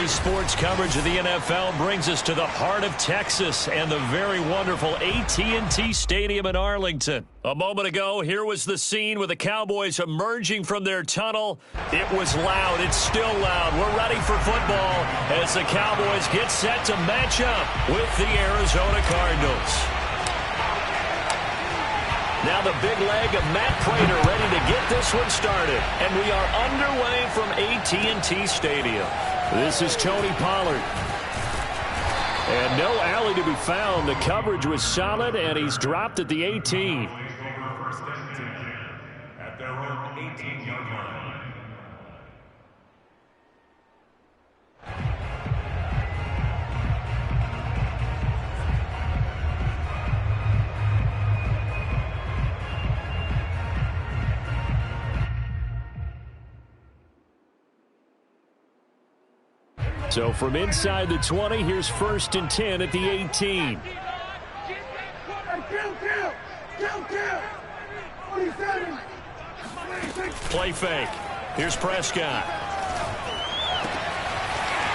Today's sports coverage of the NFL brings us to the heart of Texas and the very wonderful AT&T Stadium in Arlington. A moment ago, here was the scene with the Cowboys emerging from their tunnel. It was loud. It's still loud. We're ready for football as the Cowboys get set to match up with the Arizona Cardinals. Now the big leg of Matt Pratt ready to get this one started. And we are underway from AT&T Stadium. This is Tony Pollard. And no alley to be found. The coverage was solid, and he's dropped at the 18. At their own 18-yard line. So from inside the 20, here's 1st and 10 at the 18. Play fake. Here's Prescott.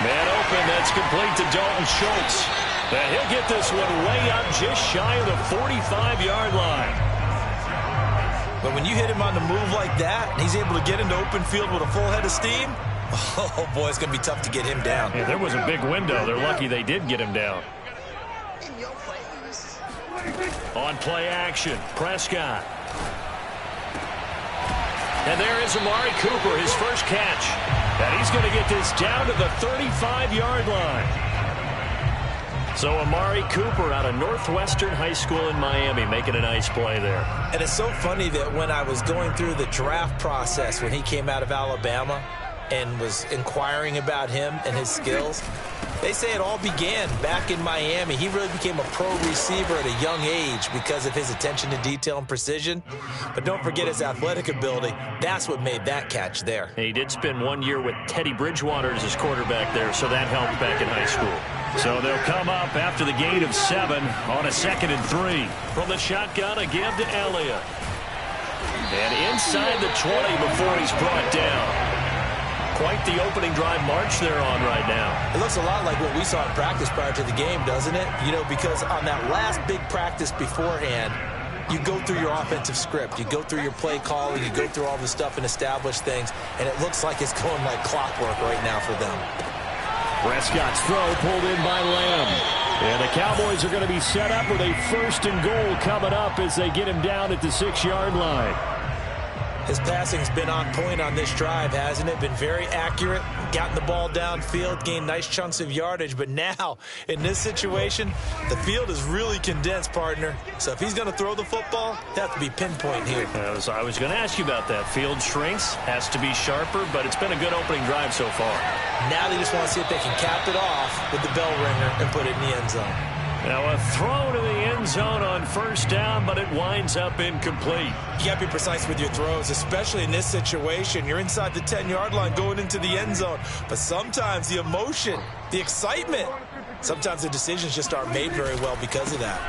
Man open. That's complete to Dalton Schultz. And he'll get this one way up just shy of the 45-yard line. But when you hit him on the move like that, and he's able to get into open field with a full head of steam, oh, boy, it's going to be tough to get him down. Yeah, there was a big window. They're lucky they did get him down. On play action, Prescott. And there is Amari Cooper, his first catch. And he's going to get this down to the 35-yard line. So Amari Cooper out of Northwestern High School in Miami making a nice play there. And it's so funny that when I was going through the draft process when he came out of Alabama and was inquiring about him and his skills, they say it all began back in Miami. He really became a pro receiver at a young age because of his attention to detail and precision. But don't forget his athletic ability. That's what made that catch there. He did spend 1 year with Teddy Bridgewater as his quarterback there, so that helped back in high school. So they'll come up after the gain of 7 on a 2nd and 3. From the shotgun, a give to Elliott. And inside the 20 before he's brought down. Quite the opening drive march they're on right now. It looks a lot like what we saw in practice prior to the game, doesn't it? You know, because on that last big practice beforehand, you go through your offensive script. You go through your play calling. You go through all the stuff and establish things. And it looks like it's going like clockwork right now for them. Prescott's throw pulled in by Lamb. And the Cowboys are going to be set up with a 1st and goal coming up as they get him down at the 6-yard line. His passing's been on point on this drive, hasn't it? Been very accurate, gotten the ball downfield, gained nice chunks of yardage. But now, in this situation, the field is really condensed, partner. So if he's going to throw the football, they have to be pinpoint here. I was going to ask you about that. Field shrinks, has to be sharper, but it's been a good opening drive so far. Now they just want to see if they can cap it off with the bell ringer and put it in the end zone. Now a throw to the end zone on 1st down, but it winds up incomplete. You got to be precise with your throws, especially in this situation. You're inside the 10-yard line going into the end zone. But sometimes the emotion, the excitement, sometimes the decisions just aren't made very well because of that.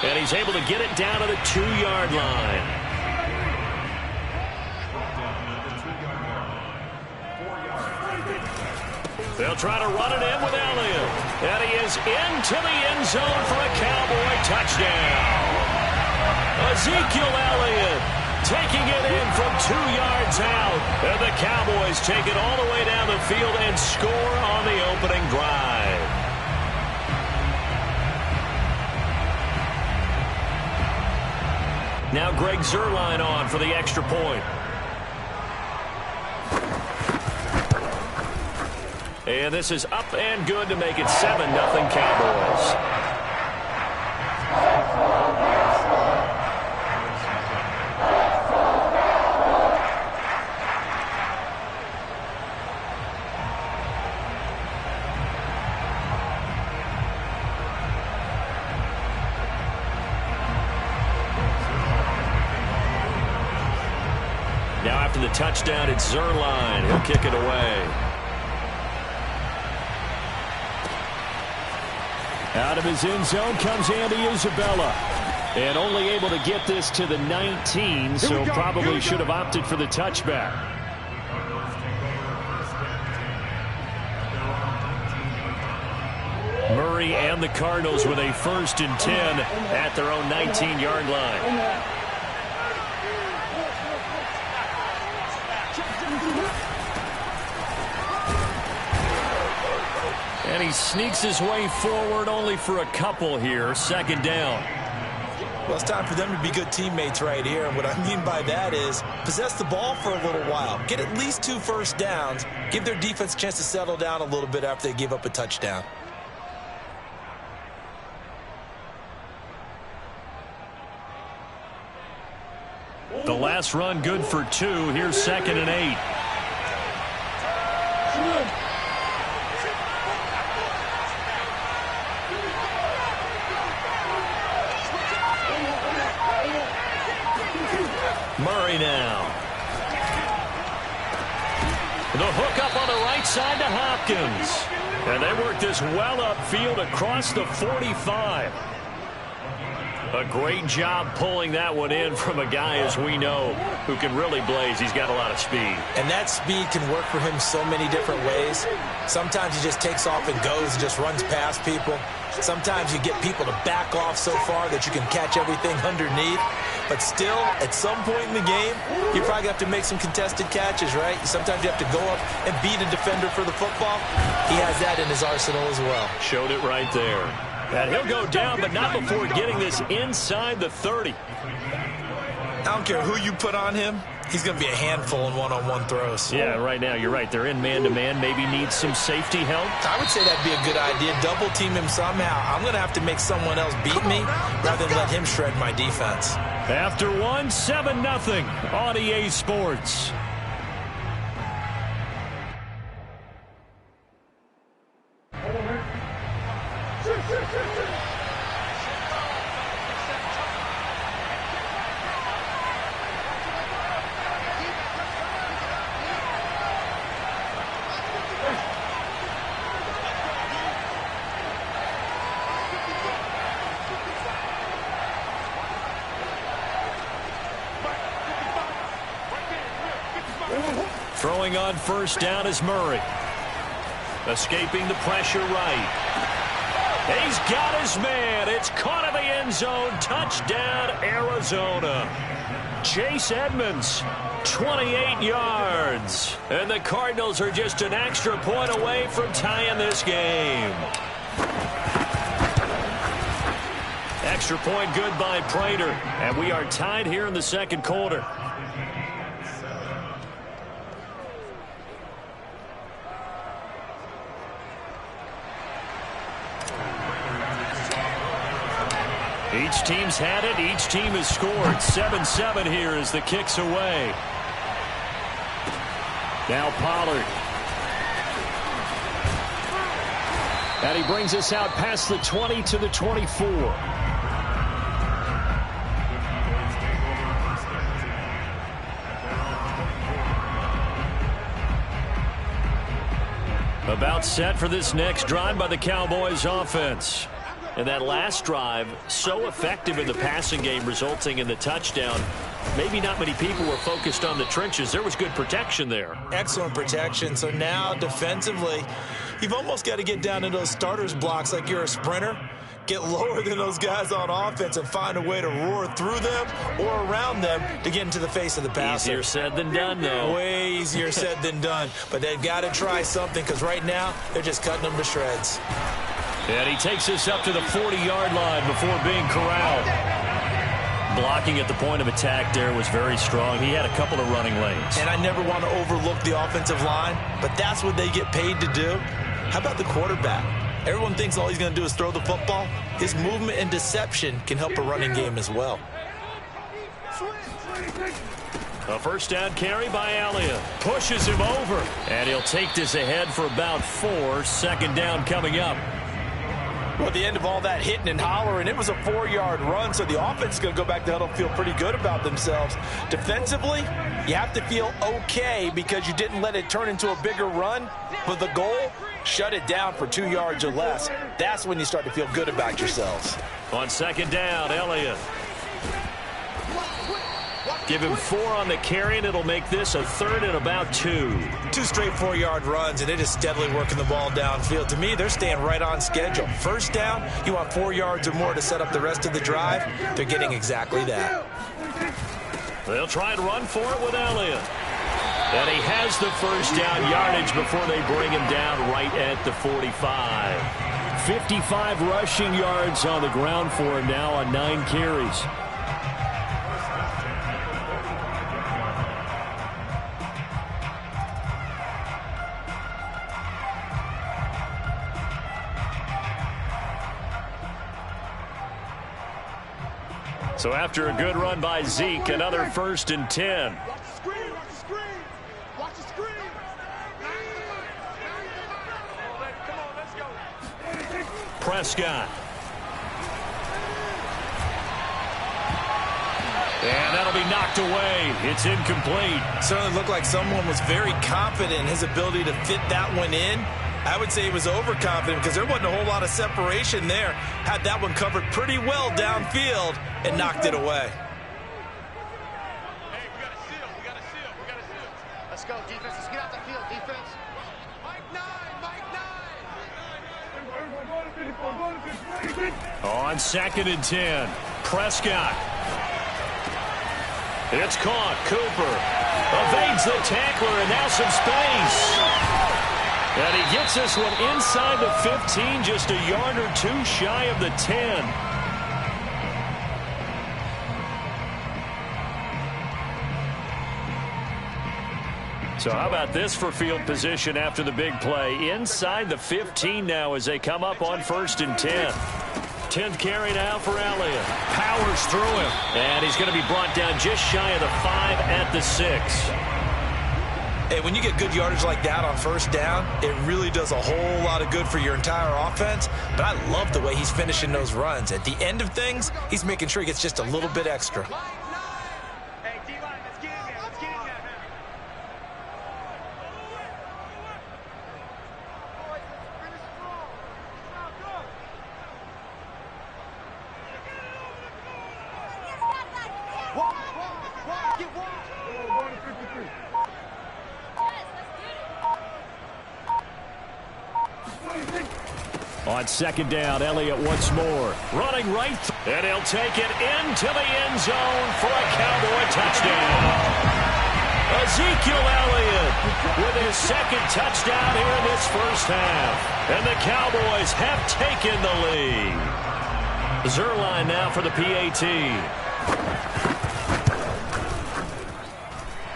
And he's able to get it down to the 2-yard line. They'll try to run it in with Elliott. And he is into the end zone for a Cowboy touchdown. Ezekiel Elliott taking it in from 2 yards out. And the Cowboys take it all the way down the field and score on the opening drive. Now Greg Zuerlein on for the extra point. And this is up and good to make it 7-0 Cowboys. Now after the touchdown, it's Zuerlein. He'll kick it away. Out of his end zone comes Andy Isabella. And only able to get this to the 19, so probably should have opted for the touchback. Murray and the Cardinals with a 1st and 10 at their own 19-yard line. And he sneaks his way forward only for a couple here. 2nd down. Well, it's time for them to be good teammates right here. And what I mean by that is possess the ball for a little while. Get at least 2 first downs. Give their defense a chance to settle down a little bit after they give up a touchdown. The last run good for 2. Here's 2nd and 8. Murray now. The hook up on the right side to Hopkins. And they work this well upfield across the 45. A great job pulling that one in from a guy, as we know, who can really blaze. He's got a lot of speed. And that speed can work for him so many different ways. Sometimes he just takes off and goes and just runs past people. Sometimes you get people to back off so far that you can catch everything underneath. But still, at some point in the game, you probably have to make some contested catches, right? Sometimes you have to go up and beat a defender for the football. He has that in his arsenal as well. Showed it right there. And he'll go down, but not before getting this inside the 30. I don't care who you put on him. He's going to be a handful in one-on-one throws. Yeah, right now, you're right. They're in man-to-man. Maybe needs some safety help. I would say that'd be a good idea. Double team him somehow. I'm going to have to make someone else beat me rather than let him shred my defense. After 7-0 on EA Sports. Throwing on 1st down is Murray. Escaping the pressure right. He's got his man. It's caught in the end zone. Touchdown, Arizona. Chase Edmonds, 28 yards. And the Cardinals are just an extra point away from tying this game. Extra point good by Prater. And we are tied here in the 2nd quarter. Each team's had it. Each team has scored. 7-7 here as the kick's away. Now Pollard. And he brings us out past the 20 to the 24. About set for this next drive by the Cowboys offense. And that last drive, so effective in the passing game, resulting in the touchdown. Maybe not many people were focused on the trenches. There was good protection there. Excellent protection. So now defensively, you've almost got to get down in those starters blocks like you're a sprinter. Get lower than those guys on offense and find a way to roar through them or around them to get into the face of the passer. Easier said than done, though. Way easier said than done. But they've got to try something because right now they're just cutting them to shreds. And he takes us up to the 40-yard line before being corralled. Blocking at the point of attack there was very strong. He had a couple of running lanes. And I never want to overlook the offensive line, but that's what they get paid to do. How about the quarterback? Everyone thinks all he's going to do is throw the football. His movement and deception can help a running game as well. A 1st down carry by Elliott. Pushes him over. And he'll take this ahead for about 4. 2nd down coming up. Well, at the end of all that hitting and hollering, it was a 4-yard run, so the offense is going to go back to huddle and feel pretty good about themselves. Defensively, you have to feel okay because you didn't let it turn into a bigger run, but the goal, shut it down for 2 yards or less. That's when you start to feel good about yourselves. On 2nd down, Elliott. Give him 4 on the carry, and it'll make this a 3rd and about 2. 2 straight 4-yard runs, and it is steadily working the ball downfield. To me, they're staying right on schedule. First down, you want 4 yards or more to set up the rest of the drive. They're getting exactly that. They'll try and run for it with Elliott. And he has the first down yardage before they bring him down right at the 45. 55 rushing yards on the ground for him now on 9 carries. So after a good run by Zeke, another 1st and 10. Watch the screen, watch the screen. Watch the screen. Come on, let's go. Prescott. And that'll be knocked away. It's incomplete. Certainly looked like someone was very confident in his ability to fit that one in. I would say he was overconfident because there wasn't a whole lot of separation there. Had that one covered pretty well downfield and knocked it away. Hey, we got to seal. We got to seal. We got to seal. Let's go, defense. Let's get out the field, defense. Mike 9. On 2nd and 10. Prescott. It's caught. Cooper evades the tackler, and now some space. And he gets this one inside the 15, just a yard or 2 shy of the 10. So how about this for field position after the big play? Inside the 15 now as they come up on 1st and 10. 10th carry now for Elliott. Powers through him. And he's going to be brought down just shy of the 5 at the 6. Hey, when you get good yardage like that on 1st down, it really does a whole lot of good for your entire offense. But I love the way he's finishing those runs. At the end of things, he's making sure he gets just a little bit extra. Hey, D-line, let's get in there. Let's get in there, man. Get one. On 2nd down, Elliott once more. Running right. And he'll take it into the end zone for a Cowboy touchdown. Ezekiel Elliott with his 2nd touchdown here in this 1st half. And the Cowboys have taken the lead. Zerline now for the PAT.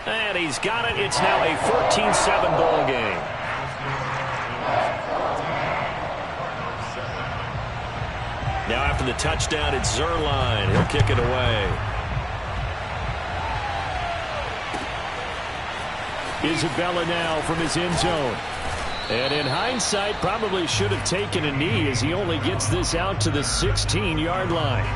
And he's got it. It's now a 14-7 ball game. Now after the touchdown, it's Zerline. He'll kick it away. Isabella now from his end zone. And in hindsight, probably should have taken a knee as he only gets this out to the 16-yard line.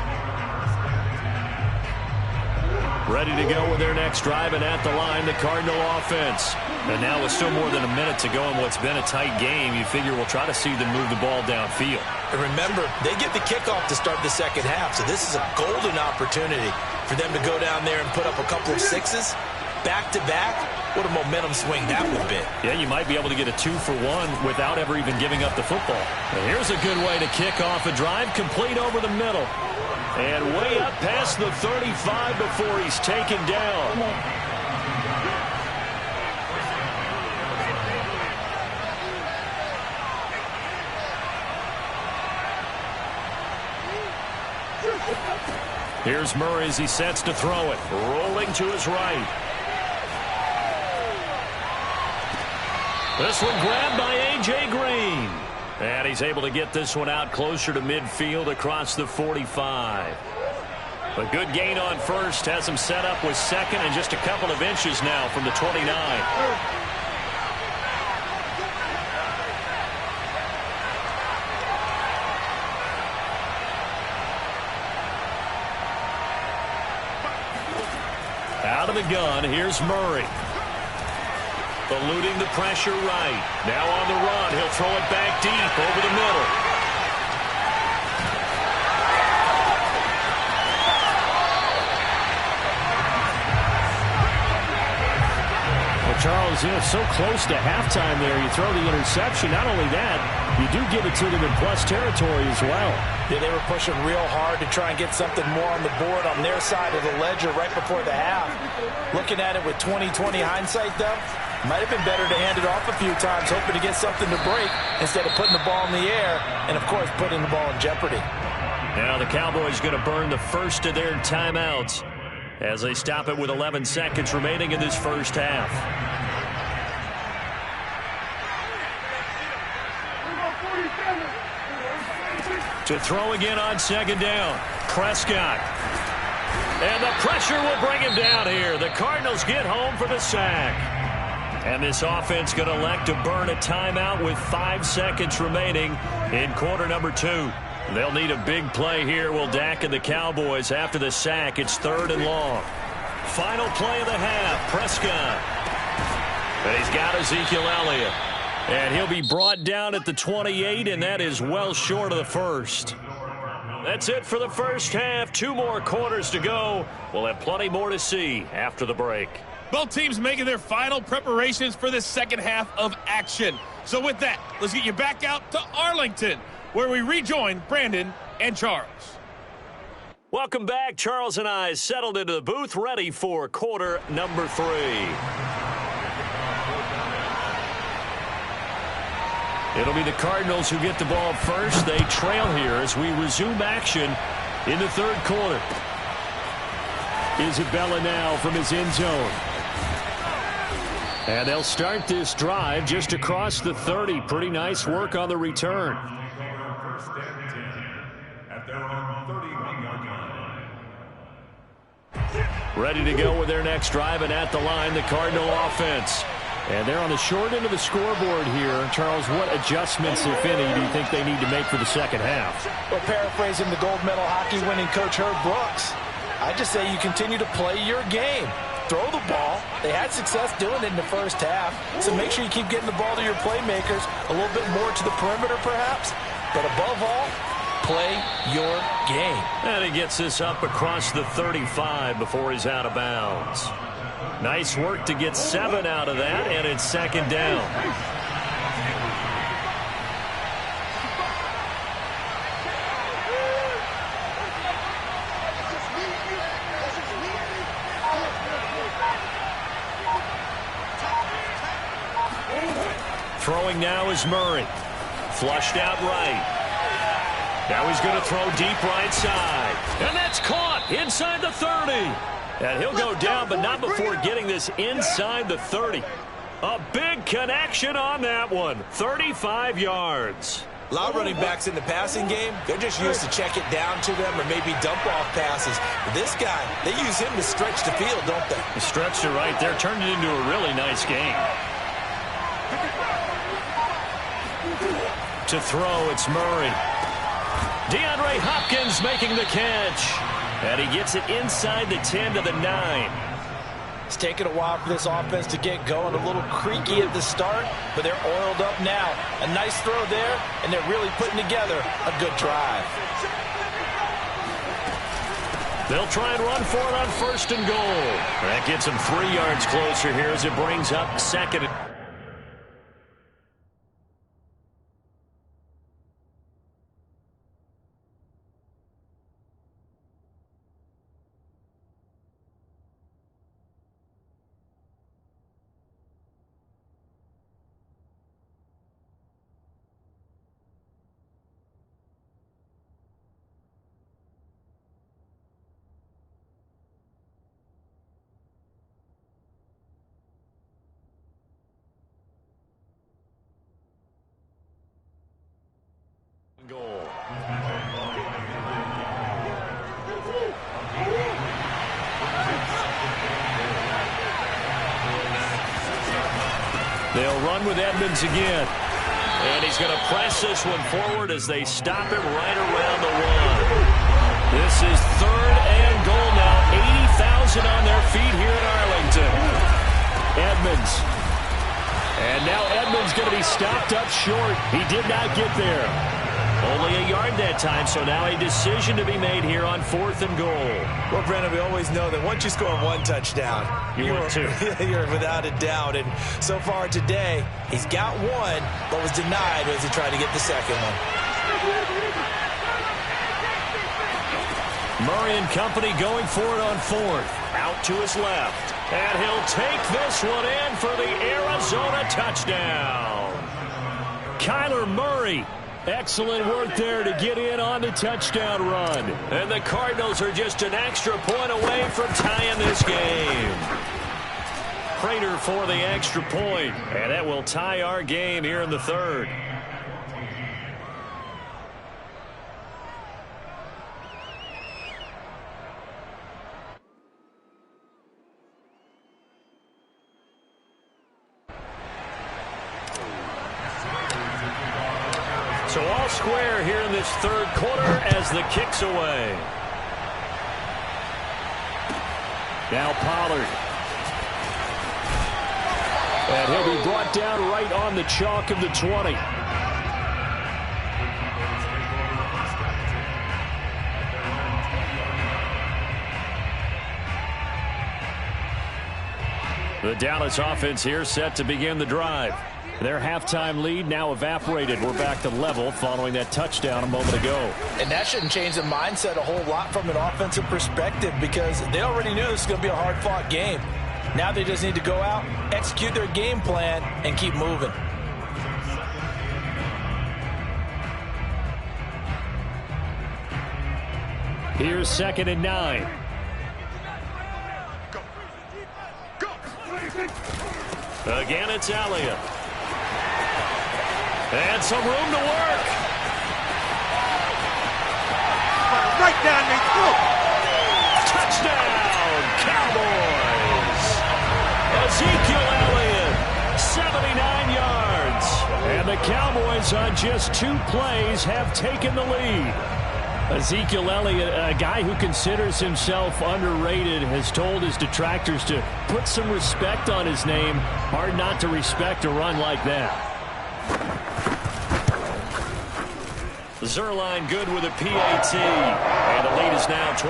Ready to go with their next drive, and at the line, the Cardinal offense. And now with still more than a minute to go in what's been a tight game, you figure we'll try to see them move the ball downfield. And remember, they get the kickoff to start the 2nd half, so this is a golden opportunity for them to go down there and put up a couple of 6s back-to-back. What a momentum swing that would be. Yeah, you might be able to get a 2-for-1 without ever even giving up the football. And here's a good way to kick off a drive, complete over the middle. And way up past the 35 before he's taken down. Here's Murray as he sets to throw it. Rolling to his right. This one grabbed by A.J. Green. And he's able to get this one out closer to midfield across the 45. A good gain on 1st. Has him set up with 2nd and just a couple of inches now from the 29. Out of the gun, here's Murray. Eluding the pressure right. Now on the run, he'll throw it back deep over the middle. Charles, so close to halftime there. You throw the interception. Not only that, you do give it to them in plus territory as well. Yeah, they were pushing real hard to try and get something more on the board on their side of the ledger right before the half. Looking at it with 20/20 hindsight, though, might have been better to hand it off a few times, hoping to get something to break instead of putting the ball in the air and, of course, putting the ball in jeopardy. Now the Cowboys going to burn the first of their timeouts as they stop it with 11 seconds remaining in this first half. To throw again on second down, Prescott. And the pressure will bring him down here. The Cardinals get home for the sack. And this offense going to elect to burn a timeout with 5 seconds remaining in quarter number 2. They'll need a big play here. Will Dak and the Cowboys after the sack. It's 3rd and long. Final play of the half. Prescott. And he's got Ezekiel Elliott. And he'll be brought down at the 28, and that is well short of the first. That's it for the first half. 2 more quarters to go. We'll have plenty more to see after the break. Both teams making their final preparations for the second half of action. So with that, let's get you back out to Arlington, where we rejoin Brandon and Charles. Welcome back. Charles and I settled into the booth, ready for quarter number 3. It'll be the Cardinals who get the ball first. They trail here as we resume action in the 3rd quarter. Isabella now from his end zone. And they'll start this drive just across the 30. Pretty nice work on the return. First and 10 at their own 31-yard line. Ready to go with their next drive, and at the line, the Cardinal offense. And they're on the short end of the scoreboard here. Charles, what adjustments, if any, do you think they need to make for the second half? Well, paraphrasing the gold medal hockey winning coach Herb Brooks, I just say you continue to play your game. Throw the ball. They had success doing it in the first half, so make sure you keep getting the ball to your playmakers, a little bit more to the perimeter perhaps, but above all, play your game. And he gets this up across the 35 before he's out of bounds. Nice work to get 7 out of that, and it's 2nd down. Throwing now is Murray. Flushed out right. Now he's going to throw deep right side. And that's caught inside the 30. And he'll go down, but not before getting this inside the 30. A big connection on that one. 35 yards. A lot of running backs in the passing game, they're just used to check it down to them or maybe dump off passes. But this guy, they use him to stretch the field, don't they? The stretch to right there turned it into a really nice game. To throw, it's Murray. DeAndre Hopkins making the catch. And he gets it inside the 10 to the 9. It's taken a while for this offense to get going. A little creaky at the start, but they're oiled up now. A nice throw there, and they're really putting together a good drive. They'll try and run for it on 1st and goal. That gets them 3 yards closer here as it brings up 2nd. Goal. They'll run with Edmonds again. And he's going to press this one forward as they stop him right around the 1. This is 3rd and goal now. 80,000 on their feet here in Arlington. Edmonds. And now Edmonds going to be stopped up short. He did not get there. Only a yard that time, so now a decision to be made here on 4th and goal. Well, Brandon, we always know that once you score one touchdown, you're without a doubt. And so far today, he's got one, but was denied as he tried to get the second one. Murray and company going for it on 4th. Out to his left. And he'll take this one in for the Arizona touchdown. Kyler Murray. Excellent work there to get in on the touchdown run. And the Cardinals are just an extra point away from tying this game. Prater for the extra point. And that will tie our game here in the 3rd. So all square here in this 3rd quarter as the kick's away. Now Pollard. And he'll be brought down right on the chalk of the 20. The Dallas offense here set to begin the drive. Their halftime lead now evaporated. We're back to level following that touchdown a moment ago. And that shouldn't change the mindset a whole lot from an offensive perspective because they already knew this was going to be a hard-fought game. Now they just need to go out, execute their game plan, and keep moving. Here's 2nd and 9. Again, it's Elliott. And some room to work. Right down the throat. Touchdown, Cowboys. Ezekiel Elliott, 79 yards. And the Cowboys on just 2 plays have taken the lead. Ezekiel Elliott, a guy who considers himself underrated, has told his detractors to put some respect on his name. Hard not to respect a run like that. Zerline good with a PAT. And the lead is now 21-14.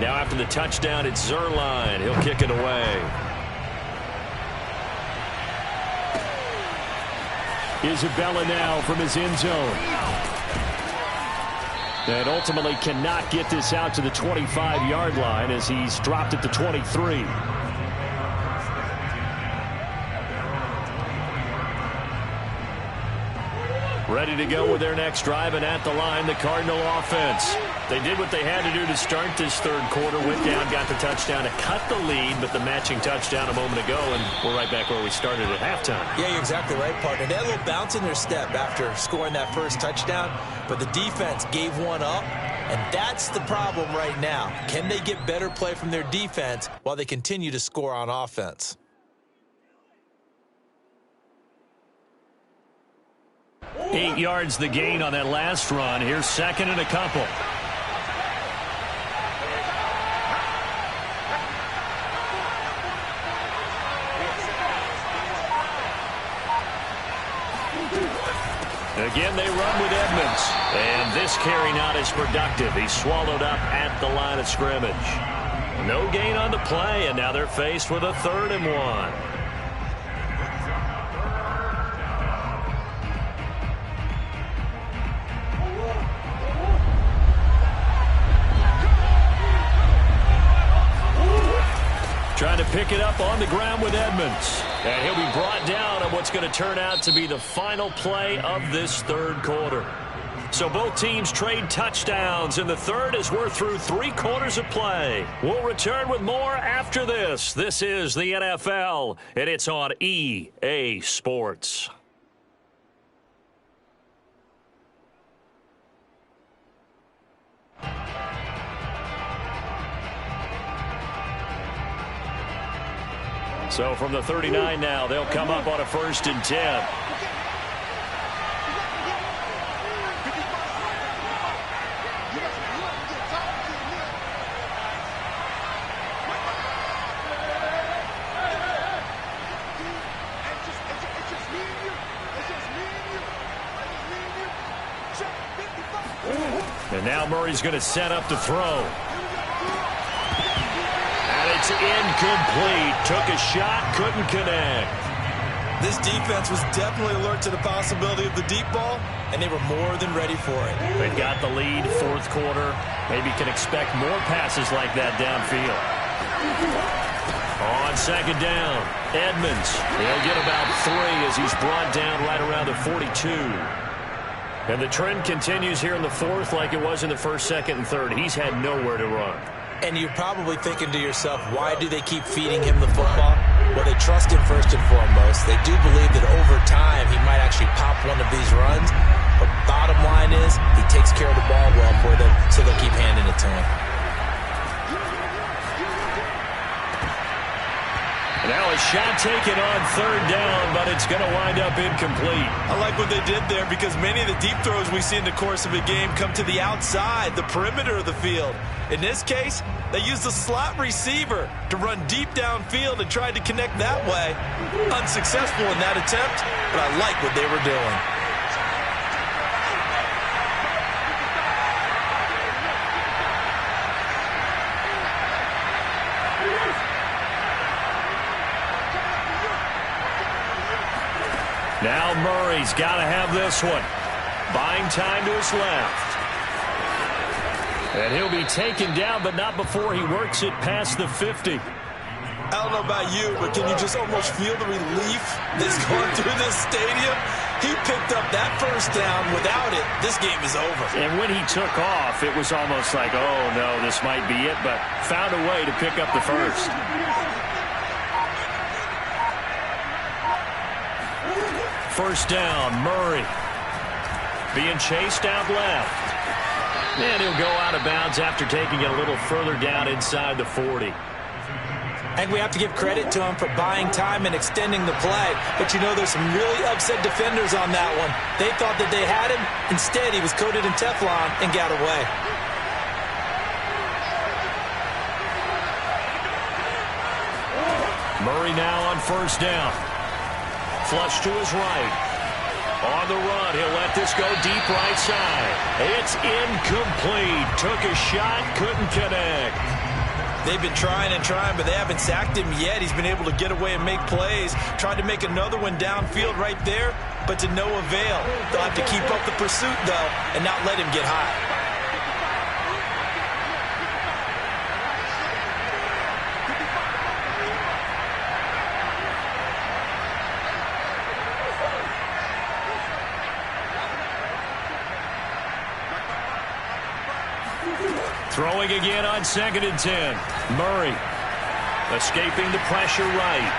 Now after the touchdown, it's Zerline. He'll kick it away. Isabella now from his end zone. And ultimately cannot get this out to the 25-yard line as he's dropped at the 23. Ready to go with their next drive, and at the line, the Cardinal offense. They did what they had to do to start this 3rd quarter. Went down, got the touchdown to cut the lead, but the matching touchdown a moment ago, and we're right back where we started at halftime. Yeah, you're exactly right, partner. They had a little bounce in their step after scoring that first touchdown, but the defense gave one up, and that's the problem right now. Can they get better play from their defense while they continue to score on offense? Eight yards the gain on that last run. Here's 2nd and a couple. Again, they run with Edmonds. And this carry not as productive. He's swallowed up at the line of scrimmage. No gain on the play, and now they're faced with a 3rd and 1. Trying to pick it up on the ground with Edmonds. And he'll be brought down on what's going to turn out to be the final play of this 3rd quarter. So both teams trade touchdowns in the 3rd as we're through 3 quarters of play. We'll return with more after this. This is the NFL, and it's on EA Sports. So from the 39 now, they'll come up on a 1st and 10. And now Murray's going to set up to throw. And it's incomplete. Took a shot, couldn't connect. This defense was definitely alert to the possibility of the deep ball, and they were more than ready for it. They've got the lead, 4th quarter. Maybe can expect more passes like that downfield. On 2nd down, Edmonds. He'll get about 3 as he's brought down right around the 42. And the trend continues here in the 4th like it was in the 1st, 2nd, and 3rd. He's had nowhere to run. And you're probably thinking to yourself, why do they keep feeding him the football? Well, they trust him first and foremost. They do believe that over time he might actually pop one of these runs. But bottom line is he takes care of the ball well for them, so they'll keep handing it to him. Now a shot taken on 3rd down, but it's going to wind up incomplete. I like what they did there because many of the deep throws we see in the course of a game come to the outside, the perimeter of the field. In this case, they used the slot receiver to run deep downfield and tried to connect that way. Unsuccessful in that attempt, but I like what they were doing. Now Murray's got to have this one. Buying time to his left. And he'll be taken down, but not before he works it past the 50. I don't know about you, but can you just almost feel the relief that's going through this stadium? He picked up that 1st down. Without it, this game is over. And when he took off, it was almost like, oh, no, this might be it, but found a way to pick up the 1st. First down, Murray. Being chased out left. And he'll go out of bounds after taking it a little further down inside the 40. And we have to give credit to him for buying time and extending the play. But you know, there's some really upset defenders on that one. They thought that they had him. Instead, he was coated in Teflon and got away. Murray now on 1st down. Flush to his right. On the run, he'll let this go deep right side. It's incomplete. Took a shot, couldn't connect. They've been trying and trying, but they haven't sacked him yet. He's been able to get away and make plays. Tried to make another one downfield right there, but to no avail. They'll have to keep up the pursuit, though, and not let him get hot. Throwing again on 2nd and 10. Murray escaping the pressure right.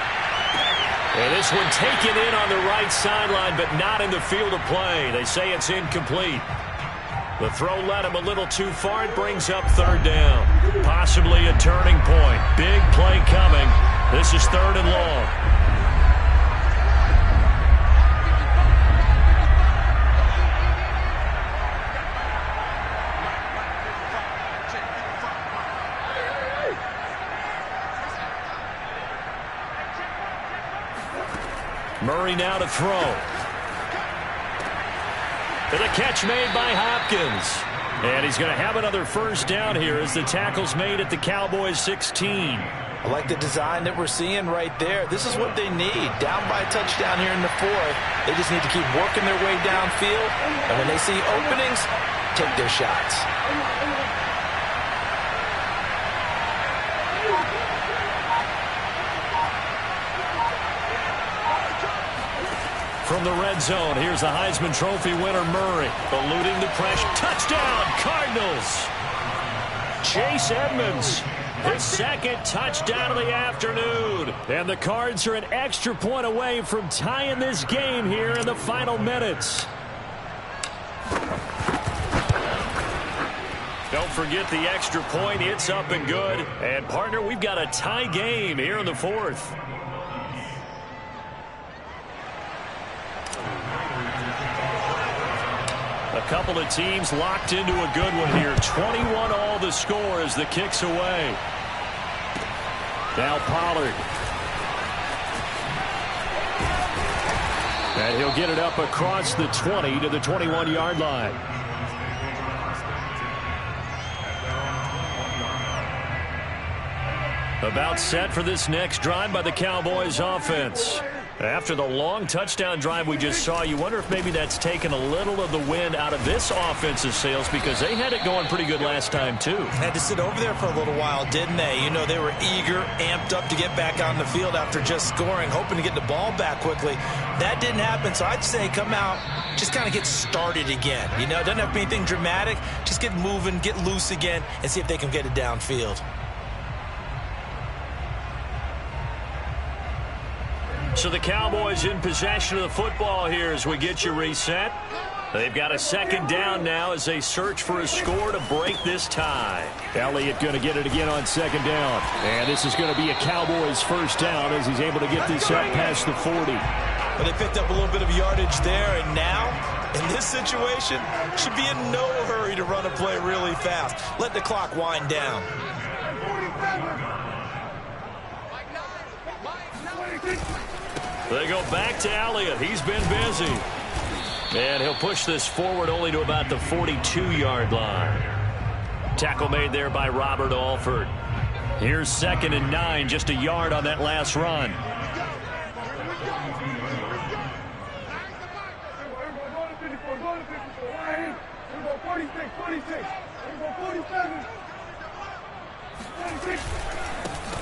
And this one taken in on the right sideline, but not in the field of play. They say it's incomplete. The throw led him a little too far. It brings up 3rd down. Possibly a turning point. Big play coming. This is 3rd and long. Murray now to throw. And the catch made by Hopkins. And he's going to have another 1st down here as the tackle's made at the Cowboys 16. I like the design that we're seeing right there. This is what they need. Down by a touchdown here in the 4th. They just need to keep working their way downfield. And when they see openings, take their shots. From the red zone, here's the Heisman Trophy winner, Murray. Eluding the pressure. Touchdown, Cardinals. Chase Edmonds, his 2nd touchdown of the afternoon. And the Cards are an extra point away from tying this game here in the final minutes. Don't forget the extra point. It's up and good. And, partner, we've got a tie game here in the 4th. couple of teams locked into a good one here. 21 all the score as the kick's away. Now Pollard. And he'll get it up across the 20 to the 21-yard line. About set for this next drive by the Cowboys offense. After the long touchdown drive we just saw, you wonder if maybe that's taken a little of the wind out of this offensive sails, because they had it going pretty good last time too. Had to sit over there for a little while, didn't they? You know, they were eager, amped up to get back on the field after just scoring, hoping to get the ball back quickly. That didn't happen, so I'd say come out, just kind of get started again. You know, it doesn't have to be anything dramatic. Just get moving, get loose again, and see if they can get it downfield. So the Cowboys in possession of the football here as we get you reset. They've got a second down now as they search for a score to break this tie. Elliott going to get it again on second down. And this is going to be a Cowboys first down as he's able to get this up past the 40. Well, they picked up a little bit of yardage there, and now, in this situation, should be in no hurry to run a play really fast. Let the clock wind down. They go back to Elliott. He's been busy. And he'll push this forward only to about the 42-yard line. Tackle made there by Robert Alford. Here's 2nd and 9, just a yard on that last run.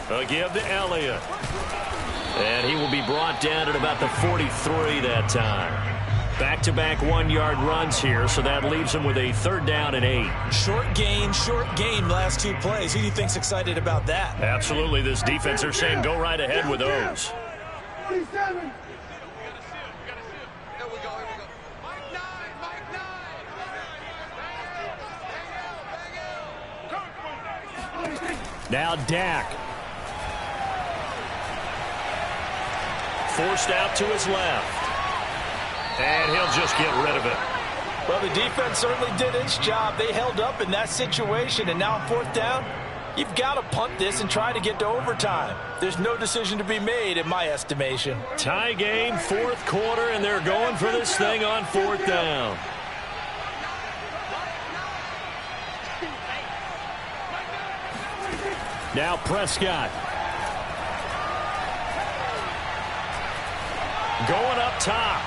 A give to Elliott. And he will be brought down at about the 43 that time. Back-to-back 1-yard runs here, so that leaves him with a 3rd down and 8. Short game, last 2 plays. Who do you think's excited about that? Absolutely. This defense are saying go right ahead with those. 47. Now Dak. Forced out to his left. And he'll just get rid of it. Well, the defense certainly did its job. They held up in that situation, and now on 4th down, you've got to punt this and try to get to overtime. There's no decision to be made in my estimation. Tie game, 4th quarter, and they're going for this thing on 4th down. Now Prescott. Going up top.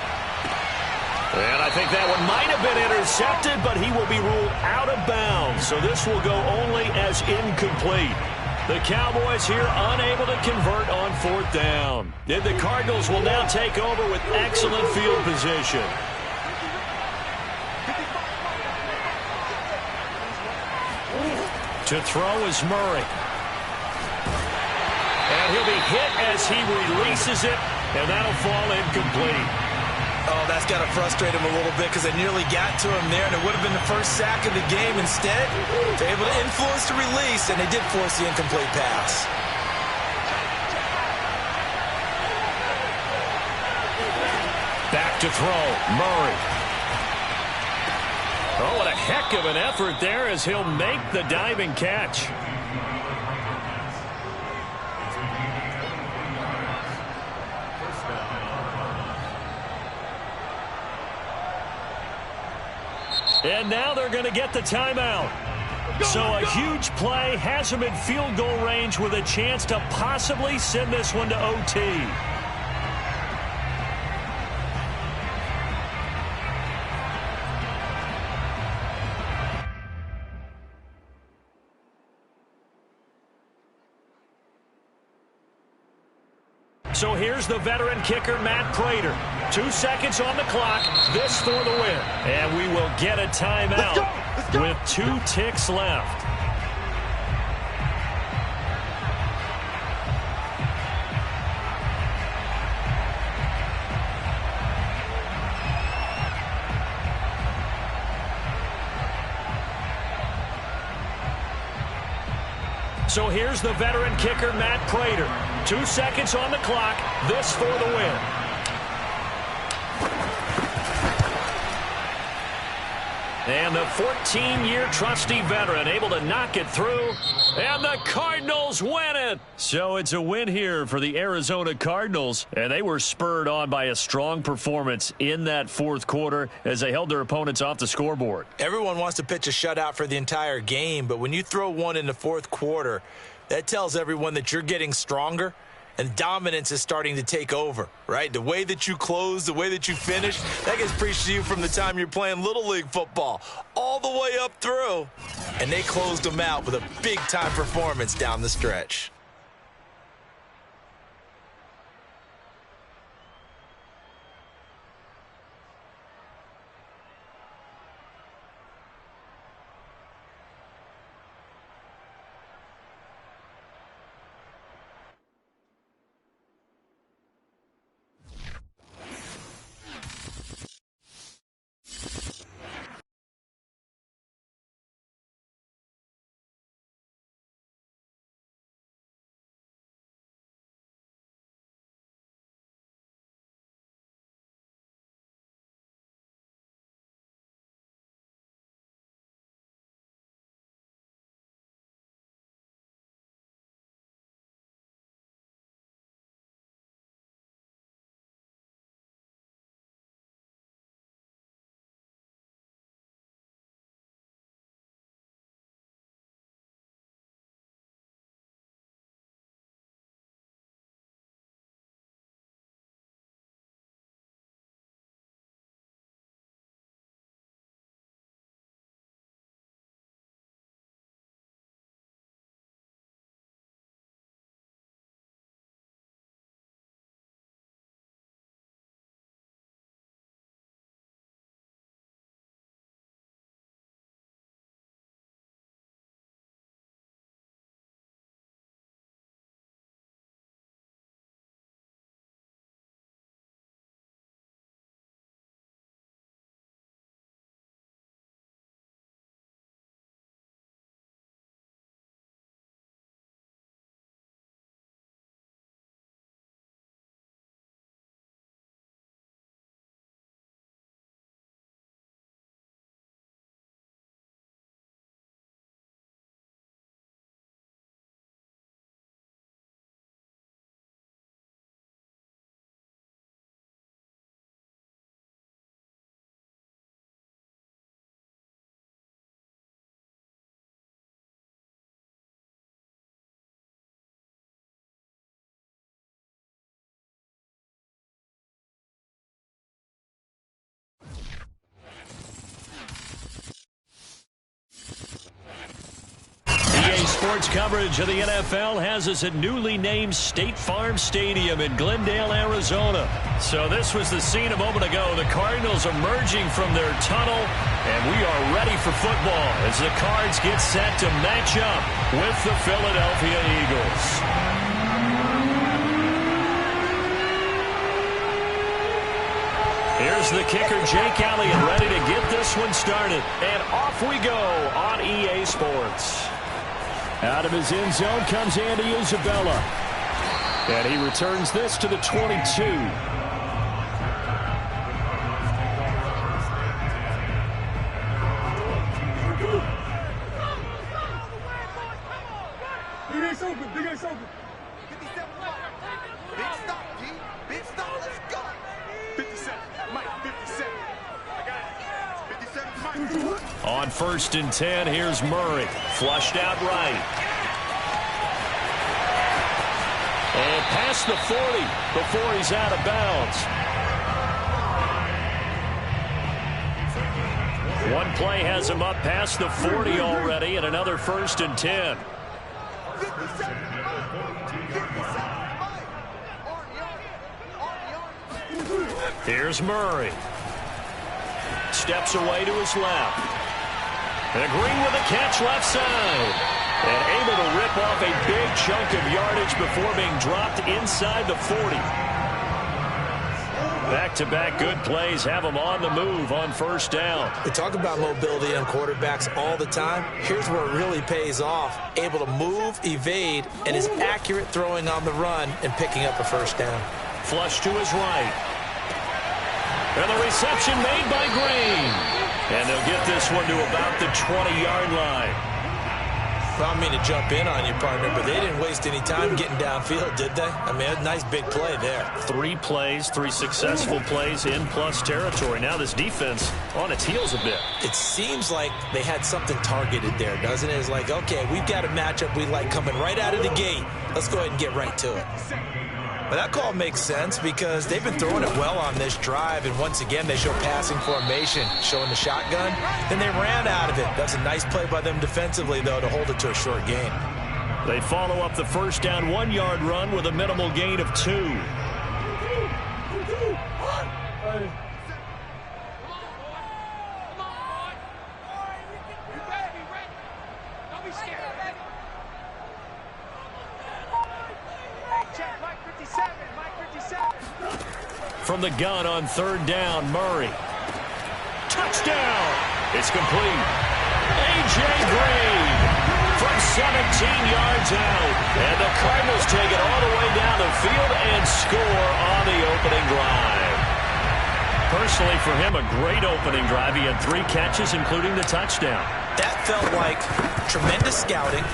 And I think that one might have been intercepted, but he will be ruled out of bounds. So this will go only as incomplete. The Cowboys here unable to convert on 4th down. And the Cardinals will now take over with excellent field position. To throw is Murray. And he'll be hit as he releases it, and that'll fall incomplete. Oh, that's got to frustrate him a little bit because they nearly got to him there, and it would have been the first sack of the game. Instead, they're able to influence the release, and they did force the incomplete pass. Back to throw, Murray. Oh, what a heck of an effort there as he'll make the diving catch. And now they're going to get the timeout. So a huge play has him in field goal range with a chance to possibly send this one to OT. So here's the veteran kicker, Matt Prater. 2 seconds on the clock. This for the win. And we will get a timeout with 2 ticks left. So here's the veteran kicker, Matt Prater. 2 seconds on the clock. This for the win. And the 14-year trusty veteran able to knock it through. And the Cardinals win it. So it's a win here for the Arizona Cardinals. And they were spurred on by a strong performance in that fourth quarter as they held their opponents off the scoreboard. Everyone wants to pitch a shutout for the entire game, but when you throw one in the fourth quarter, that tells everyone that you're getting stronger and dominance is starting to take over, right? The way that you close, the way that you finish, that gets preached to you from the time you're playing Little League football all the way up through. And they closed them out with a big-time performance down the stretch. Sports coverage of the NFL has us at newly named State Farm Stadium in Glendale, Arizona. So this was the scene a moment ago. The Cardinals emerging from their tunnel, and we are ready for football as the Cards get set to match up with the Philadelphia Eagles. Here's the kicker, Jake Elliott, ready to get this one started. And off we go on EA Sports. Out of his end zone comes Andy Isabella. And he returns this to the 22. Big Ace open, Big Ace open. 57, big stop, G. Big stop, let's go. 57, Mike, 57. I got it. 57, Mike. On 1st and 10, here's Murray. Flushed out right. And past the 40 before he's out of bounds. One play has him up past the 40 already, and another 1st and 10. Here's Murray. Steps away to his left. And Green with a catch left side. And able to rip off a big chunk of yardage before being dropped inside the 40. Back-to-back good plays have them on the move on 1st down. We talk about mobility on quarterbacks all the time. Here's where it really pays off. Able to move, evade, and is accurate throwing on the run and picking up a 1st down. Flush to his right. And the reception made by Green. And they'll get this one to about the 20-yard line. Well, I don't mean to jump in on you, partner, but they didn't waste any time getting downfield, did they? I mean, a nice big play there. 3 plays, 3 successful plays in plus territory. Now this defense on its heels a bit. It seems like they had something targeted there, doesn't it? It's like, okay, we've got a matchup we like coming right out of the gate. Let's go ahead and get right to it. But that call makes sense because they've been throwing it well on this drive, and once again they show passing formation, showing the shotgun. Then they ran out of it. That's a nice play by them defensively, though, to hold it to a short gain. They follow up the first down 1-yard run with a minimal gain of 2. From the gun on 3rd down, Murray. Touchdown! It's complete. A.J. Green from 17 yards out. And the Cardinals take it all the way down the field and score on the opening drive. Personally, for him, a great opening drive. He had 3 catches, including the touchdown. That felt like tremendous scouting,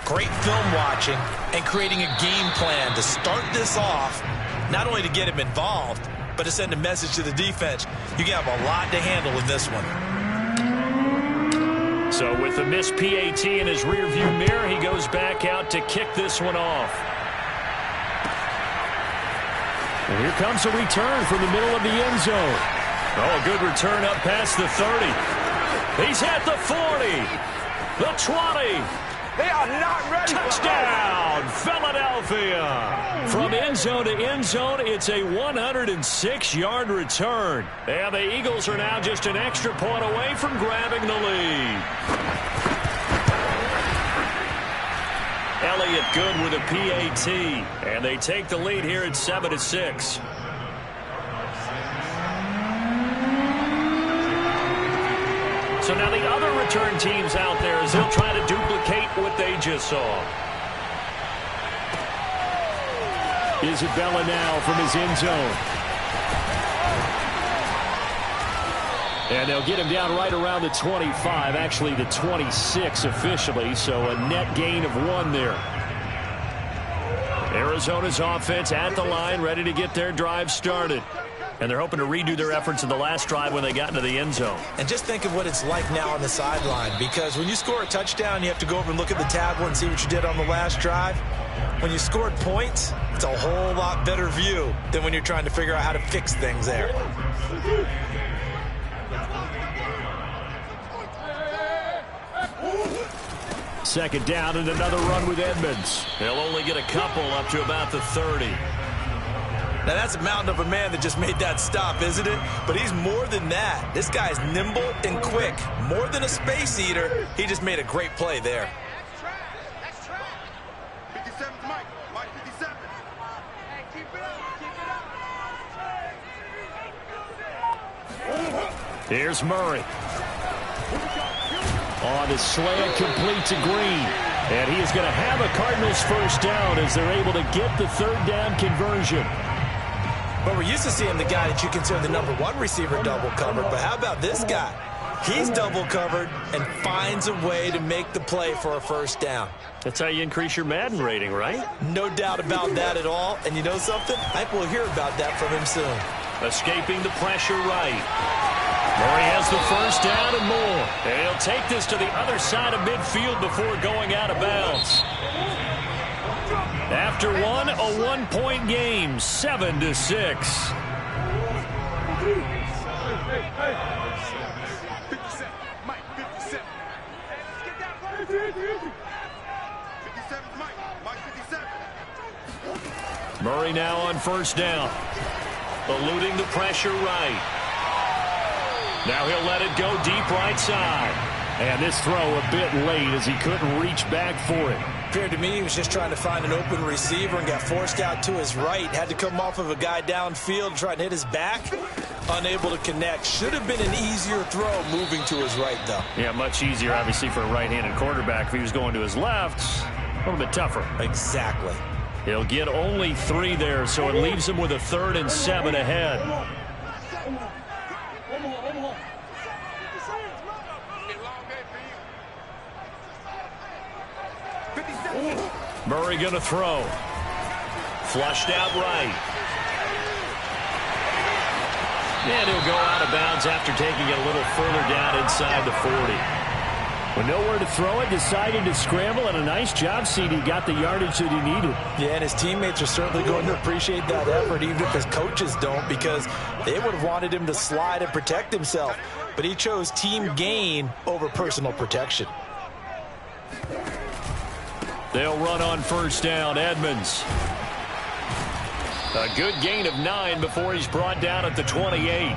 great film watching, and creating a game plan to start this off. Not only to get him involved, but to send a message to the defense. You have a lot to handle in this one. So with the missed PAT in his rearview mirror, he goes back out to kick this one off. And here comes a return from the middle of the end zone. Oh, a good return up past the 30. He's at the 40, the 20. They are not ready. Touchdown, Philadelphia. From end zone to end zone, it's a 106-yard return. And the Eagles are now just an extra point away from grabbing the lead. Elliott good with a PAT. And they take the lead here at 7-6. So now the other return teams out there as they'll try to duplicate what they just saw. Isabella now from his end zone. And they'll get him down right around the 25, actually the 26 officially, so a net gain of 1 there. Arizona's offense at the line, ready to get their drive started. And they're hoping to redo their efforts in the last drive when they got into the end zone. And just think of what it's like now on the sideline, because when you score a touchdown, you have to go over and look at the tablet and see what you did on the last drive. When you scored points, it's a whole lot better view than when you're trying to figure out how to fix things there. Second down and another run with Edmonds. They'll only get a couple up to about the 30. Now, that's a mountain of a man that just made that stop, isn't it? But he's more than that. This guy's nimble and quick. More than a space eater, he just made a great play there. That's track. 57's Mike. Mike 57. Hey, keep it up. Here's Murray. On the slant, complete to Green. And he is going to have a Cardinals first down as they're able to get the 3rd down conversion. But we're used to seeing the guy that you consider the #1 receiver double covered. But how about this guy? He's double covered and finds a way to make the play for a first down. That's how you increase your Madden rating, right? No doubt about that at all. And you know something? I think we'll hear about that from him soon. Escaping the pressure right. Murray has the first down and more. And he'll take this to the other side of midfield before going out of bounds. After one, a 1-point game, 7-6. 57. Mike 57. Hey, let's get that ball. 57's Mike. Mike 57. Murray now on first down. Eluding the pressure right. Now he'll let it go deep right side. And this throw a bit late as he couldn't reach back for it. Appeared to me he was just trying to find an open receiver and got forced out to his right. Had to come off of a guy downfield, trying to hit his back. Unable to connect. Should have been an easier throw moving to his right, though. Yeah, much easier, obviously, for a right-handed quarterback. If he was going to his left, a little bit tougher. Exactly. He'll get only 3 there, so it leaves him with a 3rd and 7 ahead. Murray going to throw. Flushed out right. And he'll go out of bounds after taking it a little further down inside the 40. With nowhere to throw it, decided to scramble, and a nice job, CD. Got the yardage that he needed. Yeah, and his teammates are certainly going to appreciate that effort, even if his coaches don't, because they would have wanted him to slide and protect himself. But he chose team gain over personal protection. They'll run on first down. Edmonds. A good gain of 9 before he's brought down at the 28.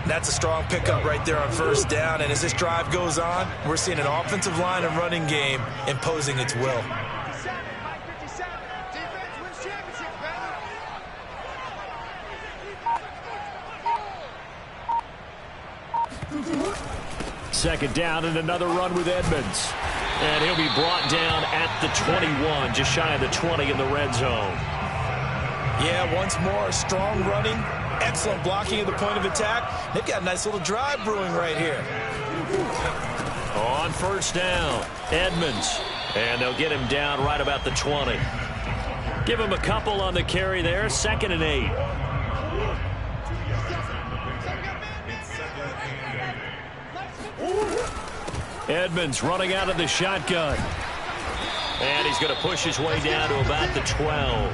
That's a strong pickup right there on first down. And as this drive goes on, we're seeing an offensive line and running game imposing its will. Second down and another run with Edmonds. And he'll be brought down at the 21, just shy of the 20 in the red zone. Yeah, once more, strong running, excellent blocking at the point of attack. They've got a nice little drive brewing right here. On first down, Edmonds. And they'll get him down right about the 20. Give him a couple on the carry there, 2nd and 8. Edmonds running out of the shotgun. And he's going to push his way down to about the 12.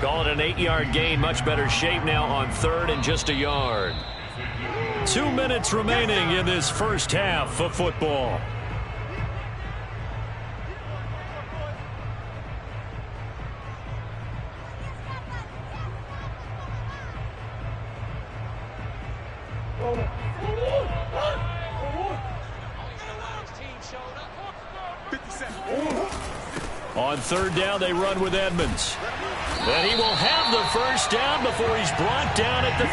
Call it an 8-yard gain. Much better shape now on 3rd and just a yard. 2 minutes remaining in this first half of football. On 3rd down, they run with Edmonds. And he will have the first down before he's brought down at the